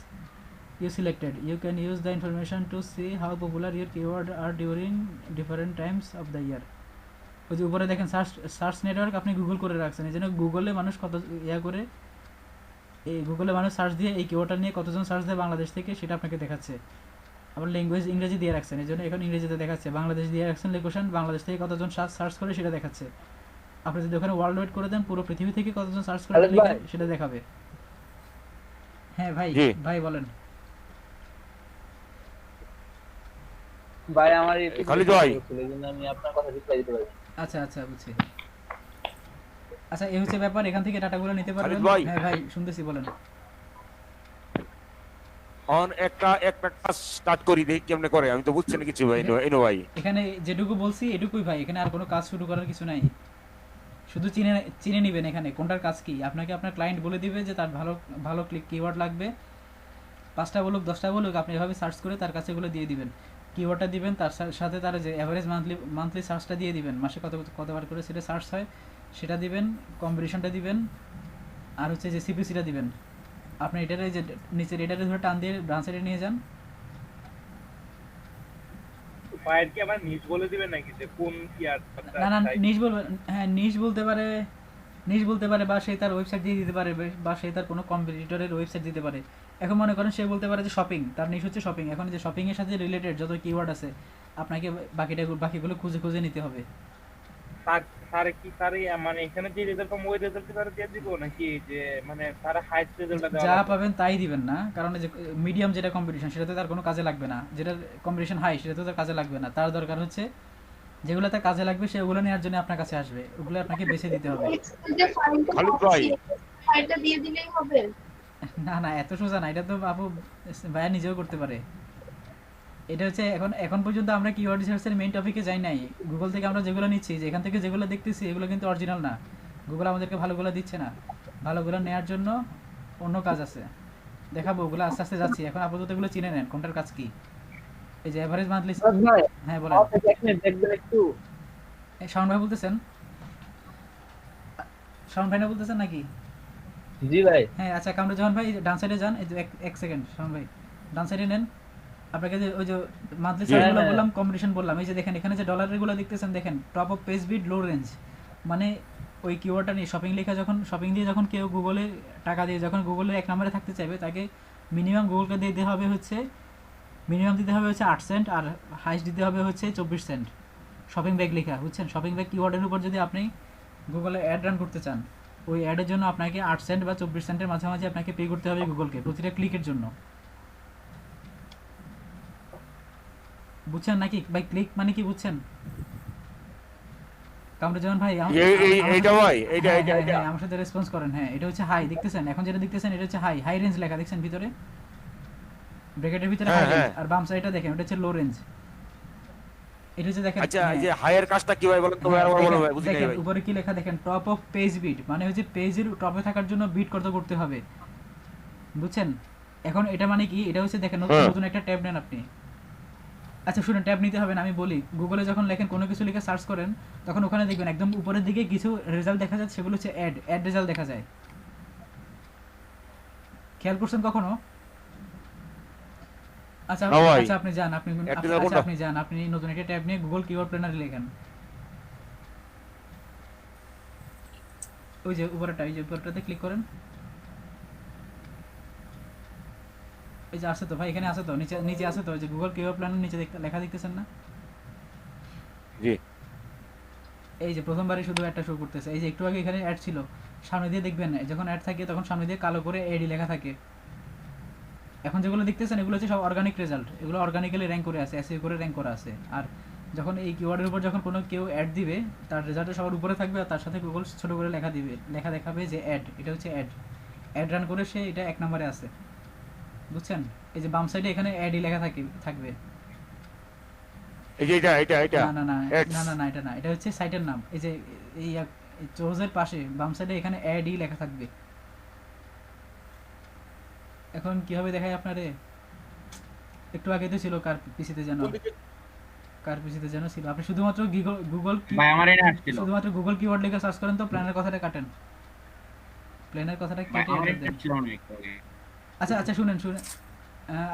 you selected. You can use the information to see how popular your keyword are during different times of the year. ওই যে উপরে দেখেন search network আপনি Google করে রাখছেন, এই জন্য গুগলে মানুষ কত ইয়া করে, এই গুগলে মানুষ সার্চ দিয়ে এই কিওয়ার্ডটা নিয়ে কতজন সার্চ দেয় বাংলাদেশ থেকে সেটা আপনাকে দেখাচ্ছে। আবার ল্যাঙ্গুয়েজ ইংরেজি দিয়ে রাখছেন, এই জন্য এখন ইংরেজিতে দেখাচ্ছে। বাংলাদেশ দিয়ে রাখছেন লোকেশন, বাংলাদেশ থেকে কতজন সার্চ করে সেটা দেখাচ্ছে। আপনি যদি ওখানে ওয়ার্ল্ড ওয়াইড করে দেন পুরো পৃথিবী থেকে কতজন সার্চ করে সেটা দেখাবে। হ্যাঁ ভাই, ভাই বলেন। ভাই আমার খালিদ ভাই, আমি আপনার কথা রিপ্লাই দিতে পারি। আচ্ছা আচ্ছা বুঝছি। আচ্ছা এই হচ্ছে ব্যাপার, এখান থেকে ডাটাগুলো নিতে পারবেন। হ্যাঁ ভাই শুনতেছি, বলেন। অন একটা কাজ স্টার্ট করি দেখি কেমনে করে, আমি তো বুঝছি না কিছু ভাই। এনো ভাই এখানে যেটুকু বলছি এটুকুই ভাই, এখানে আর কোনো কাজ শুরু করার কিছু নাই। শুধু চিনে নেবেন এখানে কোনটার কাজ কি। আপনাকে আপনার ক্লায়েন্ট বলে দিবে যে তার ভালো ভালো কিওয়ার্ড লাগবে, 5টা বলুক 10টা বলুক, আপনি এভাবে সার্চ করে তার কাছে এগুলো দিয়ে দিবেন। কিওয়ার্ডটা দিবেন, তার সাথে তার যে অ্যাভারেজ মান্থলি সার্চটা দিয়ে দিবেন, মাসে কতবার করে সেটা সার্চ হয় সেটা দিবেন, কম্পিটিশনটা দিবেন, আর হচ্ছে যে সিপিসিটা দিবেন। আপনি এটারে যে নিচের এটারে ধরে টান দিয়ে ডান সাইডে নিয়ে যান। ফাইল কি আমার নিজ বলে দিবেন নাকি যে কোন ইয়ার? না না নিজ বলবেন, হ্যাঁ নিজ বলতে পারে, বা সে তার ওয়েবসাইট দিয়ে দিতে পারে, বা সে তার কোনো কম্পিটিটরের ওয়েবসাইট দিতে পারে। এখন মনে করেন সে বলতে পারে যে শপিং, তার নিশ হচ্ছে শপিং। এখন যে শপিং এর সাথে রিলেটেড যত কিওয়ার্ড আছে আপনাকে বাকিগুলো খুঁজে নিতে হবে। স্যার কি স্যার মানে এখানে যে রেজাল্ট পাবো ওই রেজাল্ট স্যার দিয়ে দিব নাকি যে মানে স্যার হাইস্ট রেজাল্টটা দেওয়া যা পাবেন তাই দিবেন না, কারণ যে মিডিয়াম যেটা কম্পিটিশন সেটাতে তার কোনো কাজে লাগবে না, যেটা কম্পিটিশন হাই সেটাতে তার কাজে লাগবে না। তার দরকার হচ্ছে যেগুলো তার কাজে লাগবে সেগুলো নেওয়ার জন্য আপনার কাছে আসবে, ওগুলো আপনাকে বেছে দিতে হবে। ফাইলটা দিয়ে দিলেই হবে? না না এত সোজা না, এটা তো আপু ভাইয়া নিজেও করতে পারে। এটা হচ্ছে এখন পর্যন্ত আমরা কিওয়ার্ড রিসার্চের মেইন টপিকে যাই নাই। গুগল থেকে আমরা যেগুলো নিচ্ছি, যে এখান থেকে যেগুলো দেখতেছি এগুলো কিন্তু অরিজিনাল না, গুগল আমাদেরকে ভালোগুলো দিচ্ছে না। ভালোগুলো নেওয়ার জন্য অন্য কাজ আছে, দেখাবো ওগুলো আস্তে আস্তে যাচ্ছি। এখন আপাতত এগুলো চিনে নেন কোনটার কাজ কি। এই যে এভারেজ মান্থলি, হ্যাঁ বলেন। একটু শাওন ভাই বলতেছেন? শাওন ভাই না বলতেছেন নাকি? জি ভাই। হ্যাঁ আচ্ছা, কামরুজ্জামান ভাই ডান সাইডে যান, এই যে এক সেকেন্ড শাওন ভাই ডান সাইডে নেন। আপনাকে যে ওই যে মান্থলি সার্চগুলো বললাম, কম্পিটিশন বললাম, এই যে দেখেন এখানে যে ডলারগুলো দেখতেছেন দেখেন, top of page bid low range, মানে ওই কিওয়ার্ডটা নিয়ে শপিং লেখা যখন শপিং দিয়ে যখন কেউ গুগলে টাকা দিয়ে যখন গুগলে 1 নম্বরে থাকতে চাইবে তাকে মিনিমাম গুগলকে দিতে হবে হচ্ছে 8 সেন্ট, আর হাইস্ট দিতে হবে হচ্ছে 24 সেন্ট শপিং ব্যাগ লেখা, বুঝছেন? শপিং ব্যাগ কিওয়ার্ডের উপর যদি আপনি গুগলে অ্যাড রান করতে চান, ওই অ্যাডের জন্য আপনাকে 8 সেন্ট বা 24 সেন্টের মাঝামাঝি আপনাকে পে করতে হবে গুগলকে প্রতিটা ক্লিকের জন্য, বুঝছেন নাকি ভাই? ক্লিক মানে কি বুঝছেন? কামরুজ্জামান ভাই আমার সাথে রেসপন্স করেন। হ্যাঁ এটা হচ্ছে হাই, দেখতেছেন এখন যেটা দেখতেছেন এটা হচ্ছে হাই রেঞ্জ লেখা, দেখছেন ভিতরে ব্র্যাকেটের ভিতরে হাই রেঞ্জ, আর বাম সাইডটা দেখেন এটা হচ্ছে লো রেঞ্জ। এটা হচ্ছে দেখেন, আচ্ছা এই যে হাইয়ের কাজটা কি ভাই বলেন তো? ভাই আবার বলো ভাই, বুঝি নাই ভাই। উপরে কি লেখা দেখেন, টপ অফ পেজ বিট, মানে হচ্ছে পেজের টপে থাকার জন্য বিট কত করতে হবে, বুঝছেন? এখন এটা মানে কি, এটা হচ্ছে দেখেন নতুন একটা ট্যাব নেন আপনি। আচ্ছা শুনুন, ট্যাব নিতে হবে না, আমি বলি। গুগলে যখন লেখেন কোনো কিছু লিখে সার্চ করেন তখন ওখানে দেখবেন একদম উপরের দিকে কিছু রেজাল্ট দেখা যায়, সেগুলো হচ্ছে অ্যাড রেজাল্ট দেখা যায়। খেয়াল করছেন কখনো? আচ্ছা আচ্ছা আপনি যান, আপনি নতুন একটা ট্যাব নিয়ে গুগল কিওয়ার্ড প্ল্যানারে লেখেন, ওই যে উপরটাতে ক্লিক করেন। এই যে আছে তো ভাই, এখানে আছে তো, নিচে আছে তো, যে গুগল কিওয়ার্ড প্ল্যানার নিচে লেখা দেখতেছেন না? জি। এই যে প্রথমবারই শুধু একটা শো করতেছে, এই যে একটু আগে এখানে অ্যাড ছিল, সামনে দিয়ে দেখবেন যখন অ্যাড থাকে তখন সামনে দিয়ে কালো করে এডি লেখা থাকে। এখন যেগুলো দেখতেছেন এগুলো হচ্ছে সব অর্গানিক রেজাল্ট, এগুলো অর্গানিক্যালি র্যাঙ্ক করে আছে, এসইও করে র্যাঙ্ক করা আছে। আর যখন এই কিওয়ার্ডের উপর যখন কোনো কেউ অ্যাড দিবে তার রেজাল্টটা সবার উপরে থাকবে, আর তার সাথে গুগল ছোট করে লেখা দেখাবে যে অ্যাড, এটা হচ্ছে অ্যাড রান করে সে এটা 1 নম্বরে আছে, বুঝছেন? এই যে বাম সাইডে এখানে অ্যাডই লেখা থাকবে। এই যে এটা না এটা না, এটা হচ্ছে সাইটের নাম। এই যে এই চোজের পাশে বাম সাইডে এখানে অ্যাডই লেখা থাকবে, এখন কিভাবে দেখাই আপনারে? একটু আগে তো ছিল কার পিসিতে যেন ছিল। আপনি শুধুমাত্র গুগল ভাই আমার এনে আসছিল শুধুমাত্র গুগল কিওয়ার্ড লিখে সার্চ করেন তো প্ল্যানের কথাটা কাটেন। প্ল্যানের কথাটা ভাই কেটে আমার enter এনে দেন। আসছিল অনেক আগে। আচ্ছা শুনেন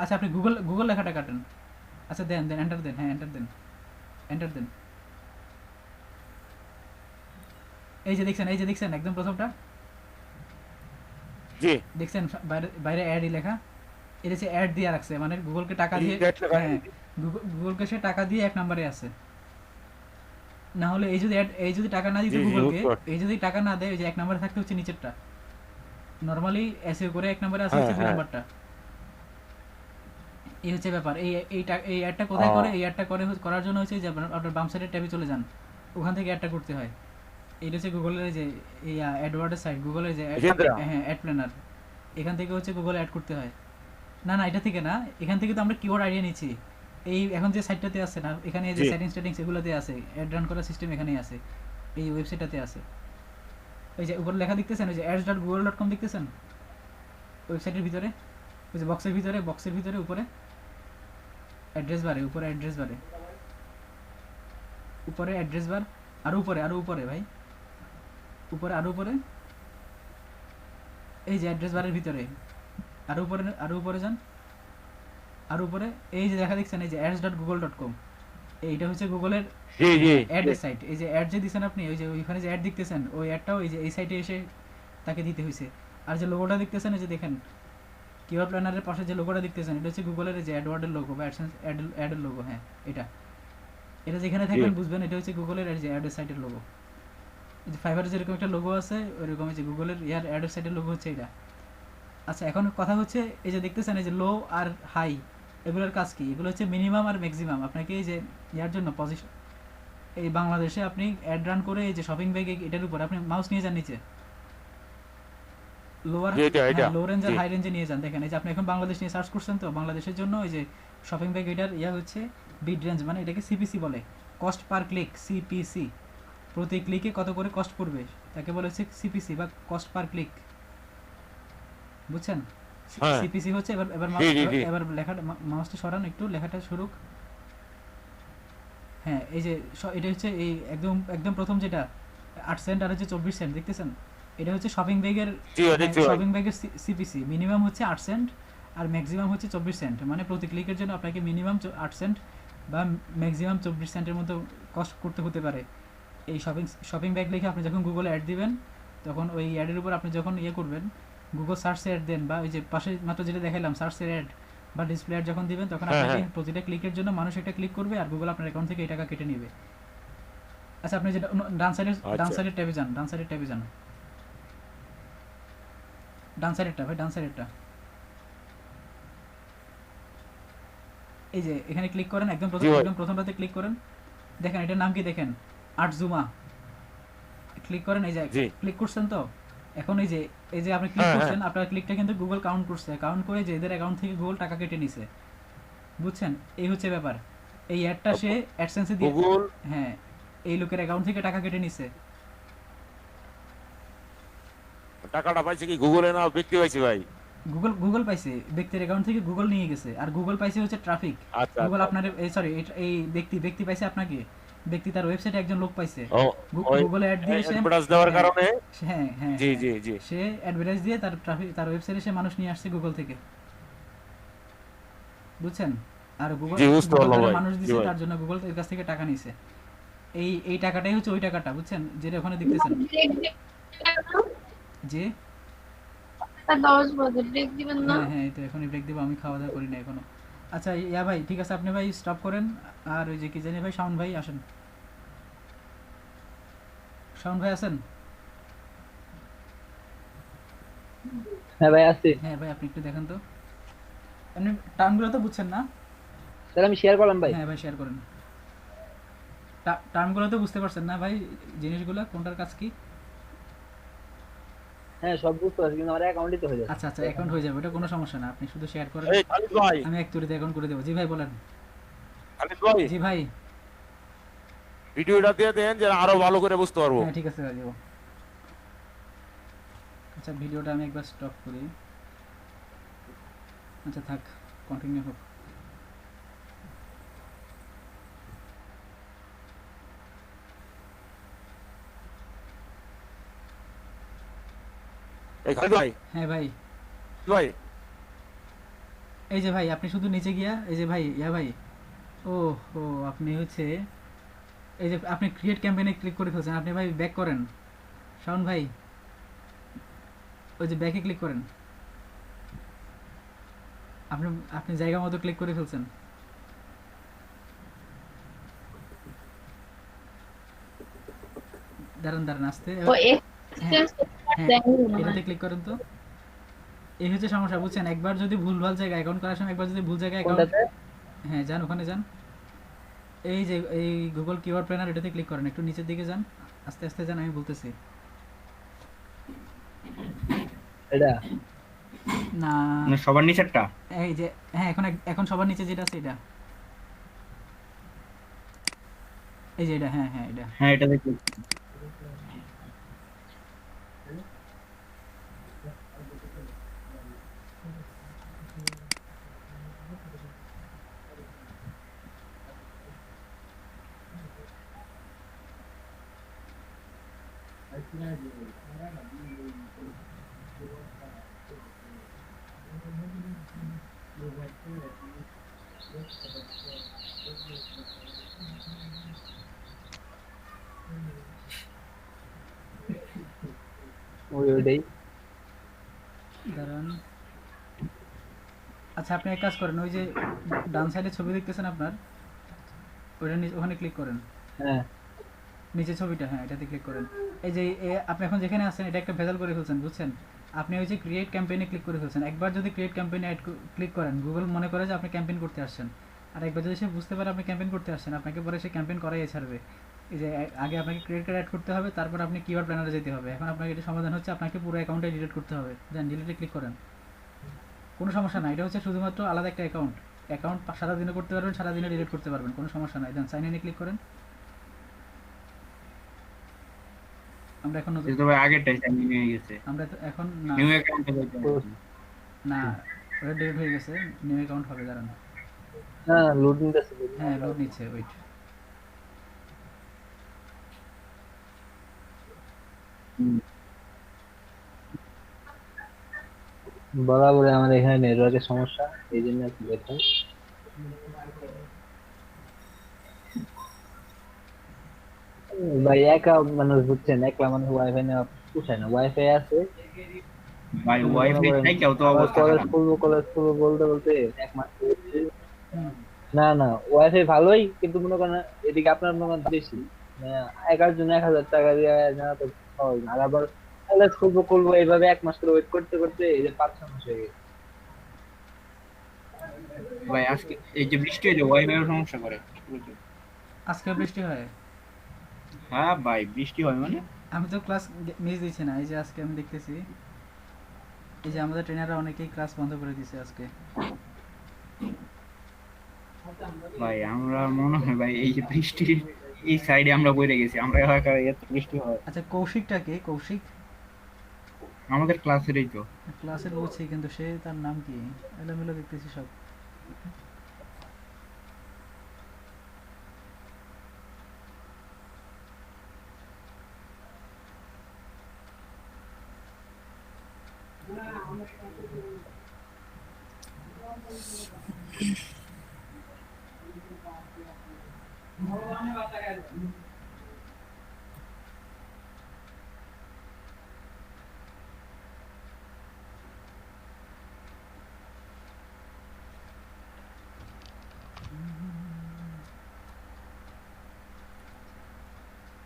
আচ্ছা আপনি গুগল লেখাটা কাটেন। আচ্ছা দেন এন্টার দেন। হ্যাঁ এন্টার দেন। এই যে দেখছেন একদম প্রথমটা জি দেখছেন বাইরে অ্যাডই লেখা। এটা হচ্ছে অ্যাড দিয়ে রাখছে, মানে গুগলকে টাকা দিয়ে, হ্যাঁ গুগলকে সে টাকা দিয়ে 1 নম্বরে আছে। না হলে এই যদি টাকা না দিত গুগলকে, এই যদি টাকা না দেয়, ওই যে 1 নম্বরে থাকতে হচ্ছে নিচেরটা। নরমালি এসইও করে 1 নম্বরে আছে হচ্ছে 2 নম্বরটা। এই হচ্ছে ব্যাপার। এই অ্যাডটা কোথায় করে? এই অ্যাডটা করার জন্য হচ্ছে যে আপনার বাম সাইডের ট্যাবে চলে যান, ওখান থেকে অ্যাডটা করতে হয়। এটা হচ্ছে গুগলের যে এই অ্যাডওয়ার্ডের সাইট, গুগলের যে হ্যাঁ অ্যাড প্ল্যানার, এখান থেকে হচ্ছে গুগল অ্যাড করতে হয়। না এটা থেকে না, এখান থেকে তো আমরা কিওয়ার্ড আইডিয়া নিচ্ছি। এই এখন যে সাইটটাতে আছে না, এখানে যে সেটিংস এগুলোতে আছে, অ্যাড রান করার সিস্টেম এখানেই আছে, এই ওয়েবসাইটটাতে আছে। এই যে উপরে লেখা দেখতেছেন, ওই যে ads.google.com দেখতেছেন ওয়েবসাইটের ভিতরে, ওই যে বক্সের ভিতরে উপরে অ্যাড্রেস বারে, উপরে অ্যাড্রেস বার, আরো উপরে ভাই, উপরে এই যে অ্যাড্রেস বারের ভিতরে আরো উপরে যান, আরো উপরে এই যে দেখা দেখছেন, এই যে ads.google.com, এইটা হচ্ছে গুগলের অ্যাড সাইট। এই যে অ্যাড যে দিছেন আপনি, ওই যে ওইখানে যে অ্যাড দেখতেছেন, ওই অ্যাডটাও এই যে এই সাইটে এসে তাকে দিতে হয়েছে। আর যে লোগোটা দেখতেছেন, এই যে দেখেন কিওয়ার্ড প্ল্যানারের পাশে যে লোগোটা দেখতেছেন, এটা হচ্ছে গুগলের যে অ্যাডওয়ার্ডের লোগো বা অ্যাডের লোগো। হ্যাঁ এটা যেখানে থাকবেন বুঝবেন, এটা হচ্ছে গুগলের যে অ্যাডের সাইটের লোগো। এই যে ফাইবারে যেরকম একটা লোগো আছে, ওইরকম যে গুগলের অ্যাডের সাইটের লোগো হচ্ছে এটা। আচ্ছা এখন কথা হচ্ছে, এই যে দেখতেছেন এই যে লো আর হাই, এগুলোর কাজ কি? এগুলো হচ্ছে মিনিমাম আর ম্যাক্সিমাম। আপনাকে এই যে ইয়ার জন্য পজিশন, এই বাংলাদেশে আপনি অ্যাড রান করে এই যে শপিং ব্যাগে, এটার উপর আপনি মাউস নিয়ে যান নিচে, লোয়ার লো রেঞ্জ আর হাই রেঞ্জে নিয়ে যান। দেখেন এই যে আপনি এখন বাংলাদেশ নিয়ে সার্চ করছেন, তো বাংলাদেশের জন্য ওই যে শপিং ব্যাগ, এটার হচ্ছে বিড রেঞ্জ, মানে এটাকে সিপিসি বলে, কস্ট পার ক্লিক, সিপিসি। প্রতি ক্লিকে কত করে কস্ট পড়বে তাকে বলে হচ্ছে সিপিসি বা কস্ট পার ক্লিক, বুঝছেন? সিপিসি হচ্ছে এবার লেখাটা মাউসটা সরান একটু, লেখাটা শুরুক। হ্যাঁ এই যে এটা হচ্ছে এই একদম প্রথম যেটা 8 সেন্ট আর হচ্ছে 24 সেন্ট দেখতেছেন, এটা হচ্ছে শপিং ব্যাগের সিপিসি। মিনিমাম হচ্ছে 8 সেন্ট আর ম্যাক্সিমাম হচ্ছে 24 সেন্ট, মানে প্রতি ক্লিকের জন্য আপনাকে মিনিমাম 8 সেন্ট বা ম্যাক্সিমাম 24 সেন্টের মতো কস্ট করতে হতে পারে। এই শপিং ব্যাগ লিখে আপনি যখন গুগলে অ্যাড দিবেন, তখন ওই অ্যাডের উপর আপনি যখন করবেন, গুগল সার্চে অ্যাড দেন, বা ওই যে পাশে মাত্র যেটা দেখাইলাম সার্চের অ্যাড বা ডিসপ্লে অ্যাড যখন দিবেন, তখন আপনাকে প্রতিটা ক্লিকের জন্য মানুষ একটা ক্লিক করবে আর গুগল আপনার অ্যাকাউন্ট থেকে এই টাকা কেটে নেবে। আচ্ছা আপনি যেটা ডান সাইডের ট্যাবে যান, ডান সাইডেরটা এই যে এখানে ক্লিক করেন, একদম প্রথমটাতে ক্লিক করেন, দেখেন এটার নাম কি দেখেন, আটজুমা। ক্লিক করেন, এই যে ক্লিক করছেন তো, এখন এই যে আপনি ক্লিক করছেন, আপনার ক্লিকটা কিন্তু গুগল কাউন্ট করছে, কাউন্ট করে যে এদের অ্যাকাউন্ট থেকে গুগল টাকা কেটে নিছে, বুঝছেন? এই হচ্ছে ব্যাপার। এই অ্যাডটা সে অ্যাডসেন্সে দিয়ে, হ্যাঁ এই লোকের অ্যাকাউন্ট থেকে টাকা কেটে নিছে। টাকাটা পাইছে কি গুগলে না ব্যক্তি পাইছে ভাই? গুগল পাইছে, ব্যক্তির অ্যাকাউন্ট থেকে গুগল নিয়ে গেছে, আর গুগল পাইছে হচ্ছে ট্রাফিক। গুগল আপনার এই ব্যক্তি পাইছে আপনাকে, ব্যক্তি তার ওয়েবসাইটে একজন লোক পাইছে, গুগল অ্যাড দিয়ে অ্যাডভার্টাইজ দেওয়ার কারণে, হ্যাঁ জি সে অ্যাডভার্টাইজ দিয়ে তার ট্রাফিক, তার ওয়েবসাইটে সে মানুষ নিয়ে আসছে গুগল থেকে, বুঝছেন? আর গুগল মানুষ দিছে, তার জন্য গুগল এর কাছ থেকে টাকা নিছে। এই টাকাটাই হচ্ছে ওই টাকাটা, বুঝছেন? যেটা ওখানে দেখতেছেন। জি 10 বাজে ব্রেক দিবেন না? হ্যাঁ এই তো এখনই ব্রেক দিব, আমি খাওয়া দাওয়া করি না এখনো। আচ্ছা ইয়া ভাই ঠিক আছে, আপনি ভাই স্টপ করেন। আর ওই যে কি জানি ভাই, শাওন ভাই আসেন, শাওন ভাই আসেন। হ্যাঁ ভাই আসছি। হ্যাঁ ভাই আপনি একটু দেখেন তো, আপনি টার্মগুলো তো বুঝছেন না? স্যার আমি শেয়ার করলাম ভাই। হ্যাঁ ভাই শেয়ার করেন। টার্মগুলো তো বুঝতে পারছেন না ভাই, জিনিসগুলো কোনটার কাজ কি? হ্যাঁ সব বুঝতে পারছি, কিন্তু আমার অ্যাকাউন্টই তো হয়ে যাচ্ছে। আচ্ছা অ্যাকাউন্ট হয়ে যাবে, এটা কোনো সমস্যা না, আপনি শুধু শেয়ার করেন, আমি এক তুরিতে অ্যাকাউন্ট করে দেব। জি ভাই বলেন। জি ভাই ভিডিওটা দিয়ে দেন যে আরো ভালো করে বুঝতে পারবো। হ্যাঁ ঠিক আছে ভাই দেব। আচ্ছা ভিডিওটা আমি একবার স্টপ করি। আচ্ছা থাক, কন্টিনিউ হোক। এই খালিদ ভাই, হ্যাঁ ভাই, ভাই এই যে ভাই আপনি শুধু নিচে গিয়া, এই যে ভাই ভাই, ও ও আপনি হচ্ছে এই যে আপনি ক্রিয়েট ক্যাম্পেইনে ক্লিক করে ফেলছেন। আপনি ভাই ব্যাক করেন শাওন ভাই, ওই যে ব্যাকে ক্লিক করেন। আপনি আপনি জায়গা মতো ক্লিক করে ফেলছেন। দাঁড়ান আস্তে। ও হ্যাঁ এক্সচেঞ্জ হ্যাঁ, এটাতে ক্লিক করেন তো। এই হচ্ছে সমস্যা, বুঝছেন? একবার যদি ভুলভাল জায়গায় অ্যাকাউন্ট করার সময় একবার যদি ভুল জায়গায় অ্যাকাউন্ট, হ্যাঁ যান ওখানে যান, এই যে এই গুগল কিওয়ার্ড প্ল্যানার এটাতে ক্লিক করেন, একটু নিচের দিকে যান, আস্তে আস্তে যান, আমি বলতেছি। এটা না মানে সবার নিচেরটা? এই যে হ্যাঁ, এখন সবার নিচে যেটা আছে এটা, এই যে এটা, হ্যাঁ হ্যাঁ এটা। হ্যাঁ এটা দেখি। ওইটাই দাঁড়ান, আচ্ছা আপনি এক কাজ করেন, ওই যে ডান সাইডে ছবি দেখতেছেন আপনার, ওইটা ওখানে ক্লিক করেন। হ্যাঁ নিচে ছবিটা, হ্যাঁ এটাতে ক্লিক করেন। এই যে আপনি এখন যেখানে আছেন এটা একটা ভেজাল করে ফেলছেন, বুঝছেন? আপনি ওই যে ক্রিয়েট ক্যাম্পেইনে ক্লিক করে ফেলছেন। একবার যদি ক্রিয়েট ক্যাম্পেইনে ক্লিক করেন, গুগল মনে করে যে আপনি ক্যাম্পেইন করতে আসছেন, আর একবার যদি সে বুঝতে পারে আপনি ক্যাম্পেইন করতে আসছেন, আপনাকে পরে সে ক্যাম্পেইন করাই ছাড়বে। এই যে আগে আপনাকে ক্রেডিট কার্ড অ্যাড করতে হবে, তারপর আপনি কিওয়ার্ড প্ল্যানারে যেতে হবে। এখন আপনাকে এটা সমাধান হচ্ছে, আপনাকে পুরো অ্যাকাউন্টে ডিলিট করতে হবে। দেন ডিলিটে ক্লিক করেন, কোনো সমস্যা নাই। এটা হচ্ছে শুধুমাত্র আলাদা একটা অ্যাকাউন্ট সারাদিনে করতে পারবেন, সারাদিনে ডিলিট করতে পারবেন, কোনো সমস্যা নাই। দেন সাইন ইনে ক্লিক করেন। আমরা এখন নতুন, এটা তো ভাই আগেরটাই সাইন হয়ে গেছে। আমরা তো এখন না নিউ অ্যাকাউন্টে যাইতে হবে। না, ওটা ডিলিট হয়ে গেছে, নিউ অ্যাকাউন্ট হবে। দাঁড়ান, না লোড নিতেছে। হ্যাঁ লোড নিচ্ছে, ওয়েট। বরাবর আমার এখানে নেটওয়ার্কের সমস্যা, এই জন্য একটু দেখুন। ভাই একা মানুষ বুঝছেন, একলা মানুষ ওয়াইফাই নেওয়া পোষায় না। ওয়াইফাই আছে ভাই ওয়াইফাই নাই, কেউ তো অবস্থা কলেজ খারাপ। খুলবো বলতে বলতে এক মাস না না ওয়াইফাই ভালোই, কিন্তু মনে করেন এদিকে আপনার মনে করেন বেশি, একার জন্য 1000 টাকা দিয়ে নেওয়া তো সহজ না। আর আবার কলেজ খুলবো এইভাবে এক মাস করে ওয়েট করতে করতে এই যে 5-6 মাস হয়ে গেছে। ভাই আজকে এই যে বৃষ্টি হয়েছে ওয়াইফাই এর সমস্যা করে। আজকে বৃষ্টি হয়? হ্যাঁ ভাই বৃষ্টি হয় মানে আমি তো ক্লাস মিস দিচ্ছি না, এই যে আজকে আমি দেখতেছি, এই যে আমাদের ট্রেনাররা অনেকেই ক্লাস বন্ধ করে দিয়েছে আজকে। ভাই আমরা মনে হয় ভাই এই যে বৃষ্টি এই সাইডে আমরা বইরে গেছি, আমরা এলাকায় এত বৃষ্টি হয়। আচ্ছা কৌশিকটা কে? কৌশিক আমাদের ক্লাসেরই তো। ক্লাসের বলছি, কিন্তু সে তার নাম কি এলোমেলো দেখতেছি সব।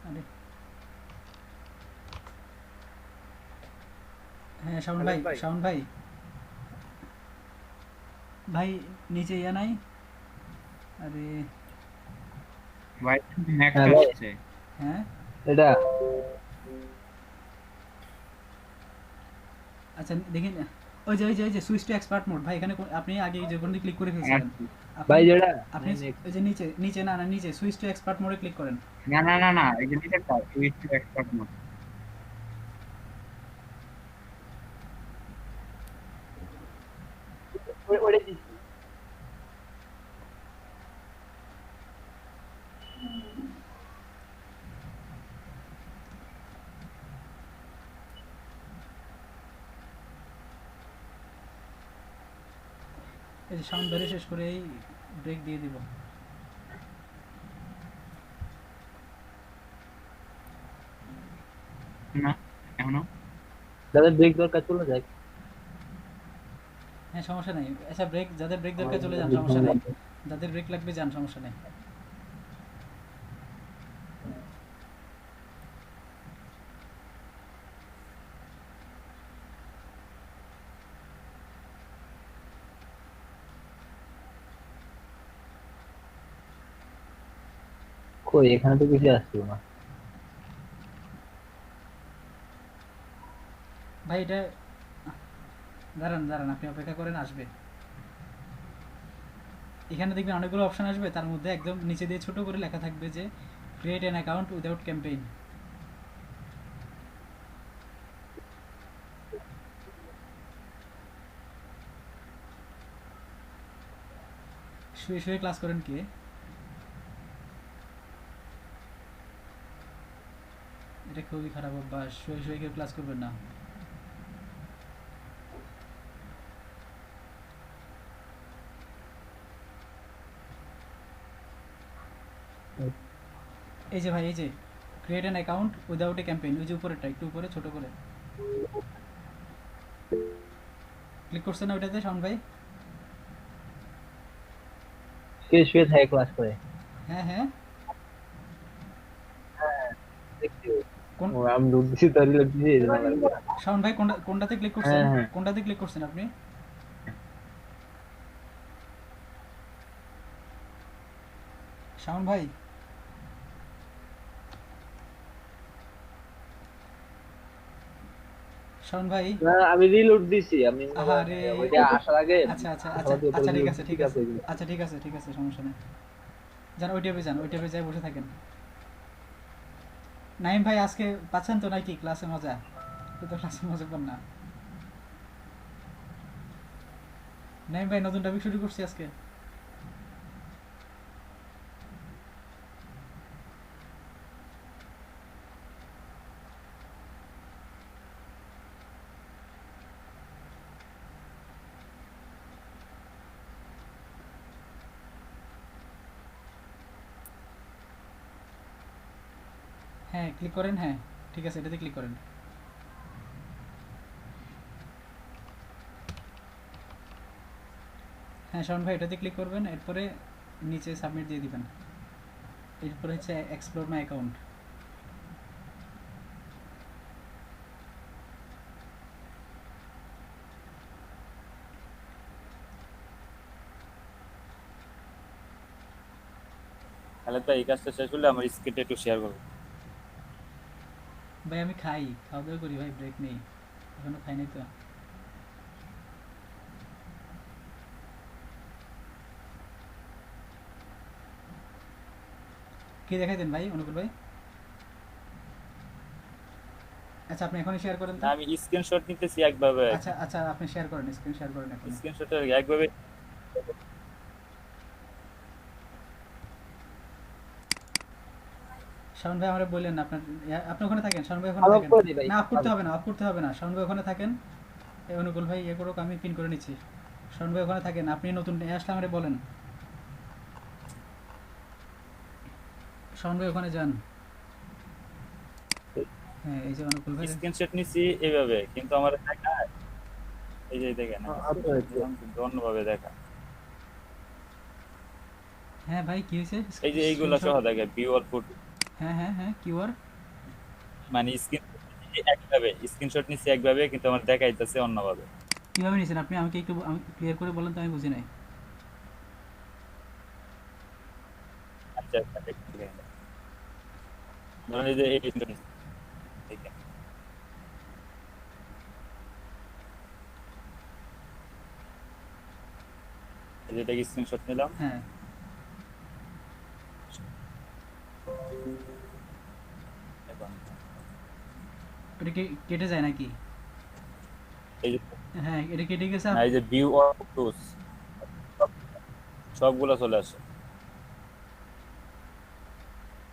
আরে হ্যাঁ শাওন ভাই, শাওন ভাই, ভাই নিচে ইয়া নাই? আরে ভাই নেক্সট আসছে। হ্যাঁ এটা আচ্ছা দেখেন, ওই যে সুইচ টু এক্সপার্ট মোড ভাই, এখানে আপনি আগে যে কোন ক্লিক করে ফেলছিলেন ভাই যেটা আপনি, ওই যে নিচে না নিচে সুইচ টু এক্সপার্ট মোডে ক্লিক করেন। না এই যে নিচেরটা সুইচ টু এক্সপার্ট মোড। ওইটা দিছি। এই যে সাউন্ড ধরে শেষ করে এই ব্রেক দিয়ে দিব। না এখনো যাদের ব্রেক দরকার চলে যায়। হ্যাঁ সমস্যা নেই। আচ্ছা ব্রেক, যাদের ব্রেক দরকার চলে যান, সমস্যা নেই। যাদের ব্রেক লাগবে যান, সমস্যা নেই। কই এখানে তো কিছু আসছিল না। ভাই এটা দাঁড়ান দাঁড়ান, আপনি অপেক্ষা করেন, আসবে। এখানে দেখবেন অনেকগুলো অপশন আসবে, তার মধ্যে একদম নিচে দিয়ে ছোট করে লেখা থাকবে যে create an account without campaign. শুয়ে শুয়ে ক্লাস করেন কে? এটা খুবই খারাপ অভ্যাস, শুয়ে শুয়ে কেউ ক্লাস করবেন না। এই যে ভাই, এই যে create an account without a campaign, ওই যে উপরেরটা একটু উপরে ছোট করে ক্লিক করছেন না ওইটাতে শাওন ভাই? কে শুয়ে থাকে ক্লাস করে? হ্যাঁ হ্যাঁ। দেখছি কোন আমি লুট দিছি তাহলে লুট দিছি এই জন্য লাগবে। শাওন ভাই কোনটাতে ক্লিক করছেন? হ্যাঁ, হ্যাঁ। কোনটাতে ক্লিক করছেন আপনি? শাওন ভাই শাওন ভাই না আমি রিলোড দিছি আমি আহারে ওইটা আসার আগে। আচ্ছা আচ্ছা আচ্ছা আচ্ছা ঠিক আছে ঠিক আছে আচ্ছা ঠিক আছে ঠিক আছে, সমস্যা নেই। যান ওই ট্যাবে যান, ওই ট্যাবে যাই বসে থাকেন। নাইম ভাই আজকে পাচ্ছেন তো নাকি ক্লাসে মজা? তুই তো ক্লাসে মজা পান না। নাইম ভাই নতুন টপিক শুরু করছি আজকে। হ্যাঁ ক্লিক করেন, হ্যাঁ ঠিক আছে এটাতে ক্লিক করেন। হ্যাঁ শাওন ভাই এটাতে ক্লিক করবেন, এরপরে নিচে সাবমিট দিয়ে দিবেন। এরপরে হচ্ছে এক্সপ্লোর মাই অ্যাকাউন্ট। তাহলে তো এই কাজটা শেষ হলে আমার স্ক্রিনটা একটু শেয়ার করবো। ভাই আমি খাই, খাওয়া দাওয়া করি ভাই, ব্রেক নেই এখনো, খাই নাই তো। কি দেখাই দেন ভাই অনুকূল ভাই? আচ্ছা আপনি এখনই শেয়ার করেন তো। না, আমি স্ক্রিনশট নিতেছি একভাবে। আচ্ছা আচ্ছা আপনি শেয়ার করেন, স্ক্রিন শেয়ার করেন এখন। স্ক্রিনশটটা একভাবে। শাওন ভাই আমরা বললেন আপনার, আপনি ওখানে থাকেন শাওন ভাই, ওখানে থাকেন। না অফ করতে হবে না, অফ করতে হবে না, শাওন ভাই ওখানে থাকেন। এই অনুকূল ভাই ইয়ে করুক, আমি পিন করে নিচ্ছি। শাওন ভাই ওখানে থাকেন, আপনি নতুন আসলে আমারে বলেন। শাওন ভাই ওখানে যান। হ্যাঁ এই যে অনুকূল ভাই স্ক্রিনশট নিছি এইভাবে, কিন্তু আমার দেখা এই যে দেখেন অন্যভাবে দেখা। হ্যাঁ ভাই কি হয়েছে? এই যে এইগুলা সহ দেখে ভিউ আউটপুট। হ্যাঁ হ্যাঁ হ্যাঁ কিউআর মানে স্ক্রিন একভাবে স্ক্রিনশট নিছি একভাবে, কিন্তু আমার দেখাইতেছে অন্যভাবে। কিভাবে নিছেন আপনি? আমাকে একটু ক্লিয়ার করে বলেন তো, আমি বুঝি নাই। আচ্ছা আচ্ছা ধরেন এই যে এই দেখেন, এই যে এটা স্ক্রিনশট নিলাম। হ্যাঁ এখন ওটা কি কেটে যায় নাকি? এই যে হ্যাঁ এটা কেটে গেছে না এই যে ভিউ অর টুলস সবগুলো চলে আসে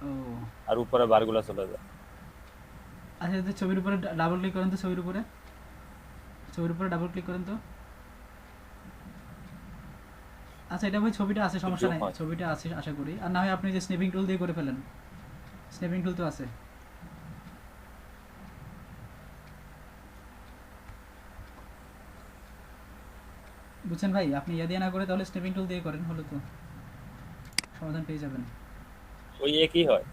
ও আর উপরে বারগুলো চলে যায়। আচ্ছা এই ছবির উপরে ডাবল ক্লিক করেন তো, ছবির উপরে ডাবল ক্লিক করেন তো। আচ্ছা এটা ভাই ছবিটা আছে, সমস্যা নাই, ছবিটা আছে আশা করি। আর না হয় আপনি যে স্ন্যাপিং টুল দিয়ে করে ফেলেন, স্ন্যাপিং টুল তো আছে। বুঝছেন ভাই, আপনি ইয়া দিয়ে না করে তাহলে স্ন্যাপিং টুল দিয়ে করেন, হলো তো সমাধান পেয়ে যাবেন। ওই একই হয়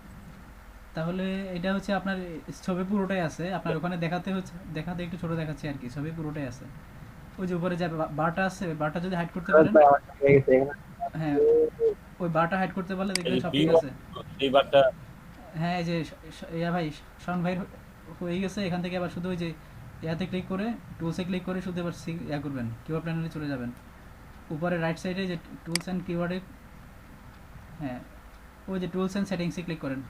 তাহলে এটা হচ্ছে আপনার ছবি পুরোটাই আছে, আপনার ওখানে দেখাতে একটু ছোট দেখাচ্ছে আর কি, ছবি পুরোটাই আছে। ওই যে উপরে যে বারটা আছে, বারটা যদি হাইড করতে পারেন, হ্যাঁ ওই বারটা হাইড করতে পারলে দেখবেন সব ঠিক আছে। এই বারটা হ্যাঁ এই যে ইয়া ভাই শাওন ভাই হয়ে গেছে। এখান থেকে আবার শুধু ওই যে ইয়াতে ক্লিক করে, টুলসে ক্লিক করে শুধু এবার ইয়া করবেন, কিওয়ার্ড প্ল্যানারে চলে যাবেন। উপরে রাইট সাইডে যে টুলস অ্যান্ড কিওয়ার্ডে, হ্যাঁ ওই যে টুলস অ্যান্ড সেটিংসে ক্লিক করেন।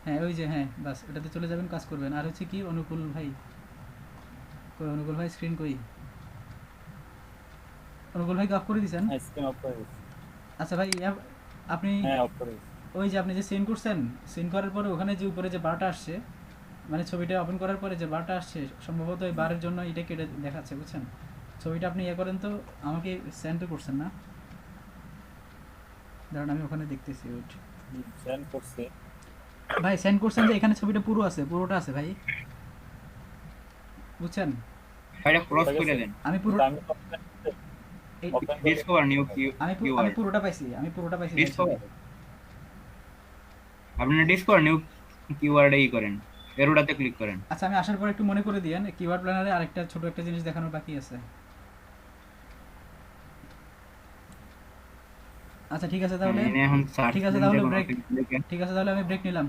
হ্যাঁ ওই যে, হ্যাঁ বাস ওটাতে চলে যাবেন, কাজ করবেন। আর হচ্ছে কি অনুকূল ভাই কই, অনুকূল ভাই স্ক্রিন কই, অনুকূল ভাই অফ করে দিয়েছেন? স্ক্রিন অফ করে দিয়েছি। আচ্ছা ভাই আপনি হ্যাঁ অফ করে দিয়েছি। ওই যে আপনি যে সেন্ড করছেন, সেন্ড করার পরে ওখানে যে উপরে যে বারটা আসছে, মানে ছবিটা ওপেন করার পরে যে বারটা আসছে, সম্ভবত ওই বারের জন্য এটা কেটে দেখাচ্ছে, বুঝছেন? ছবিটা আপনি ইয়ে করেন তো, আমাকে সেন্ড তো করছেন না? দাঁড়ান আমি ওখানে দেখতেছি, ওয়েট। সেন্ড করছে ভাই সেন্ড করছেন যে এখানে ছবিটা পুরো আছে, পুরোটা আছে ভাই, বুঝছেন? এটা ক্রস করে দেন। আমি পুরো ডিসকভার নিউ আমি পুরোটা পাইছি, ডিসকভার আপনি ডিসকভার নিউ কিওয়ার্ডে করেন, এরোটাতে ক্লিক করেন। আচ্ছা আমি আসার পর একটু মনে করে দিয়েন, কিওয়ার্ড প্ল্যানারে আরেকটা ছোট একটা জিনিস দেখানোর বাকি আছে। আচ্ছা ঠিক আছে তাহলে, এখন ঠিক আছে তাহলে ব্রেক, ঠিক আছে তাহলে আমি ব্রেক নিলাম।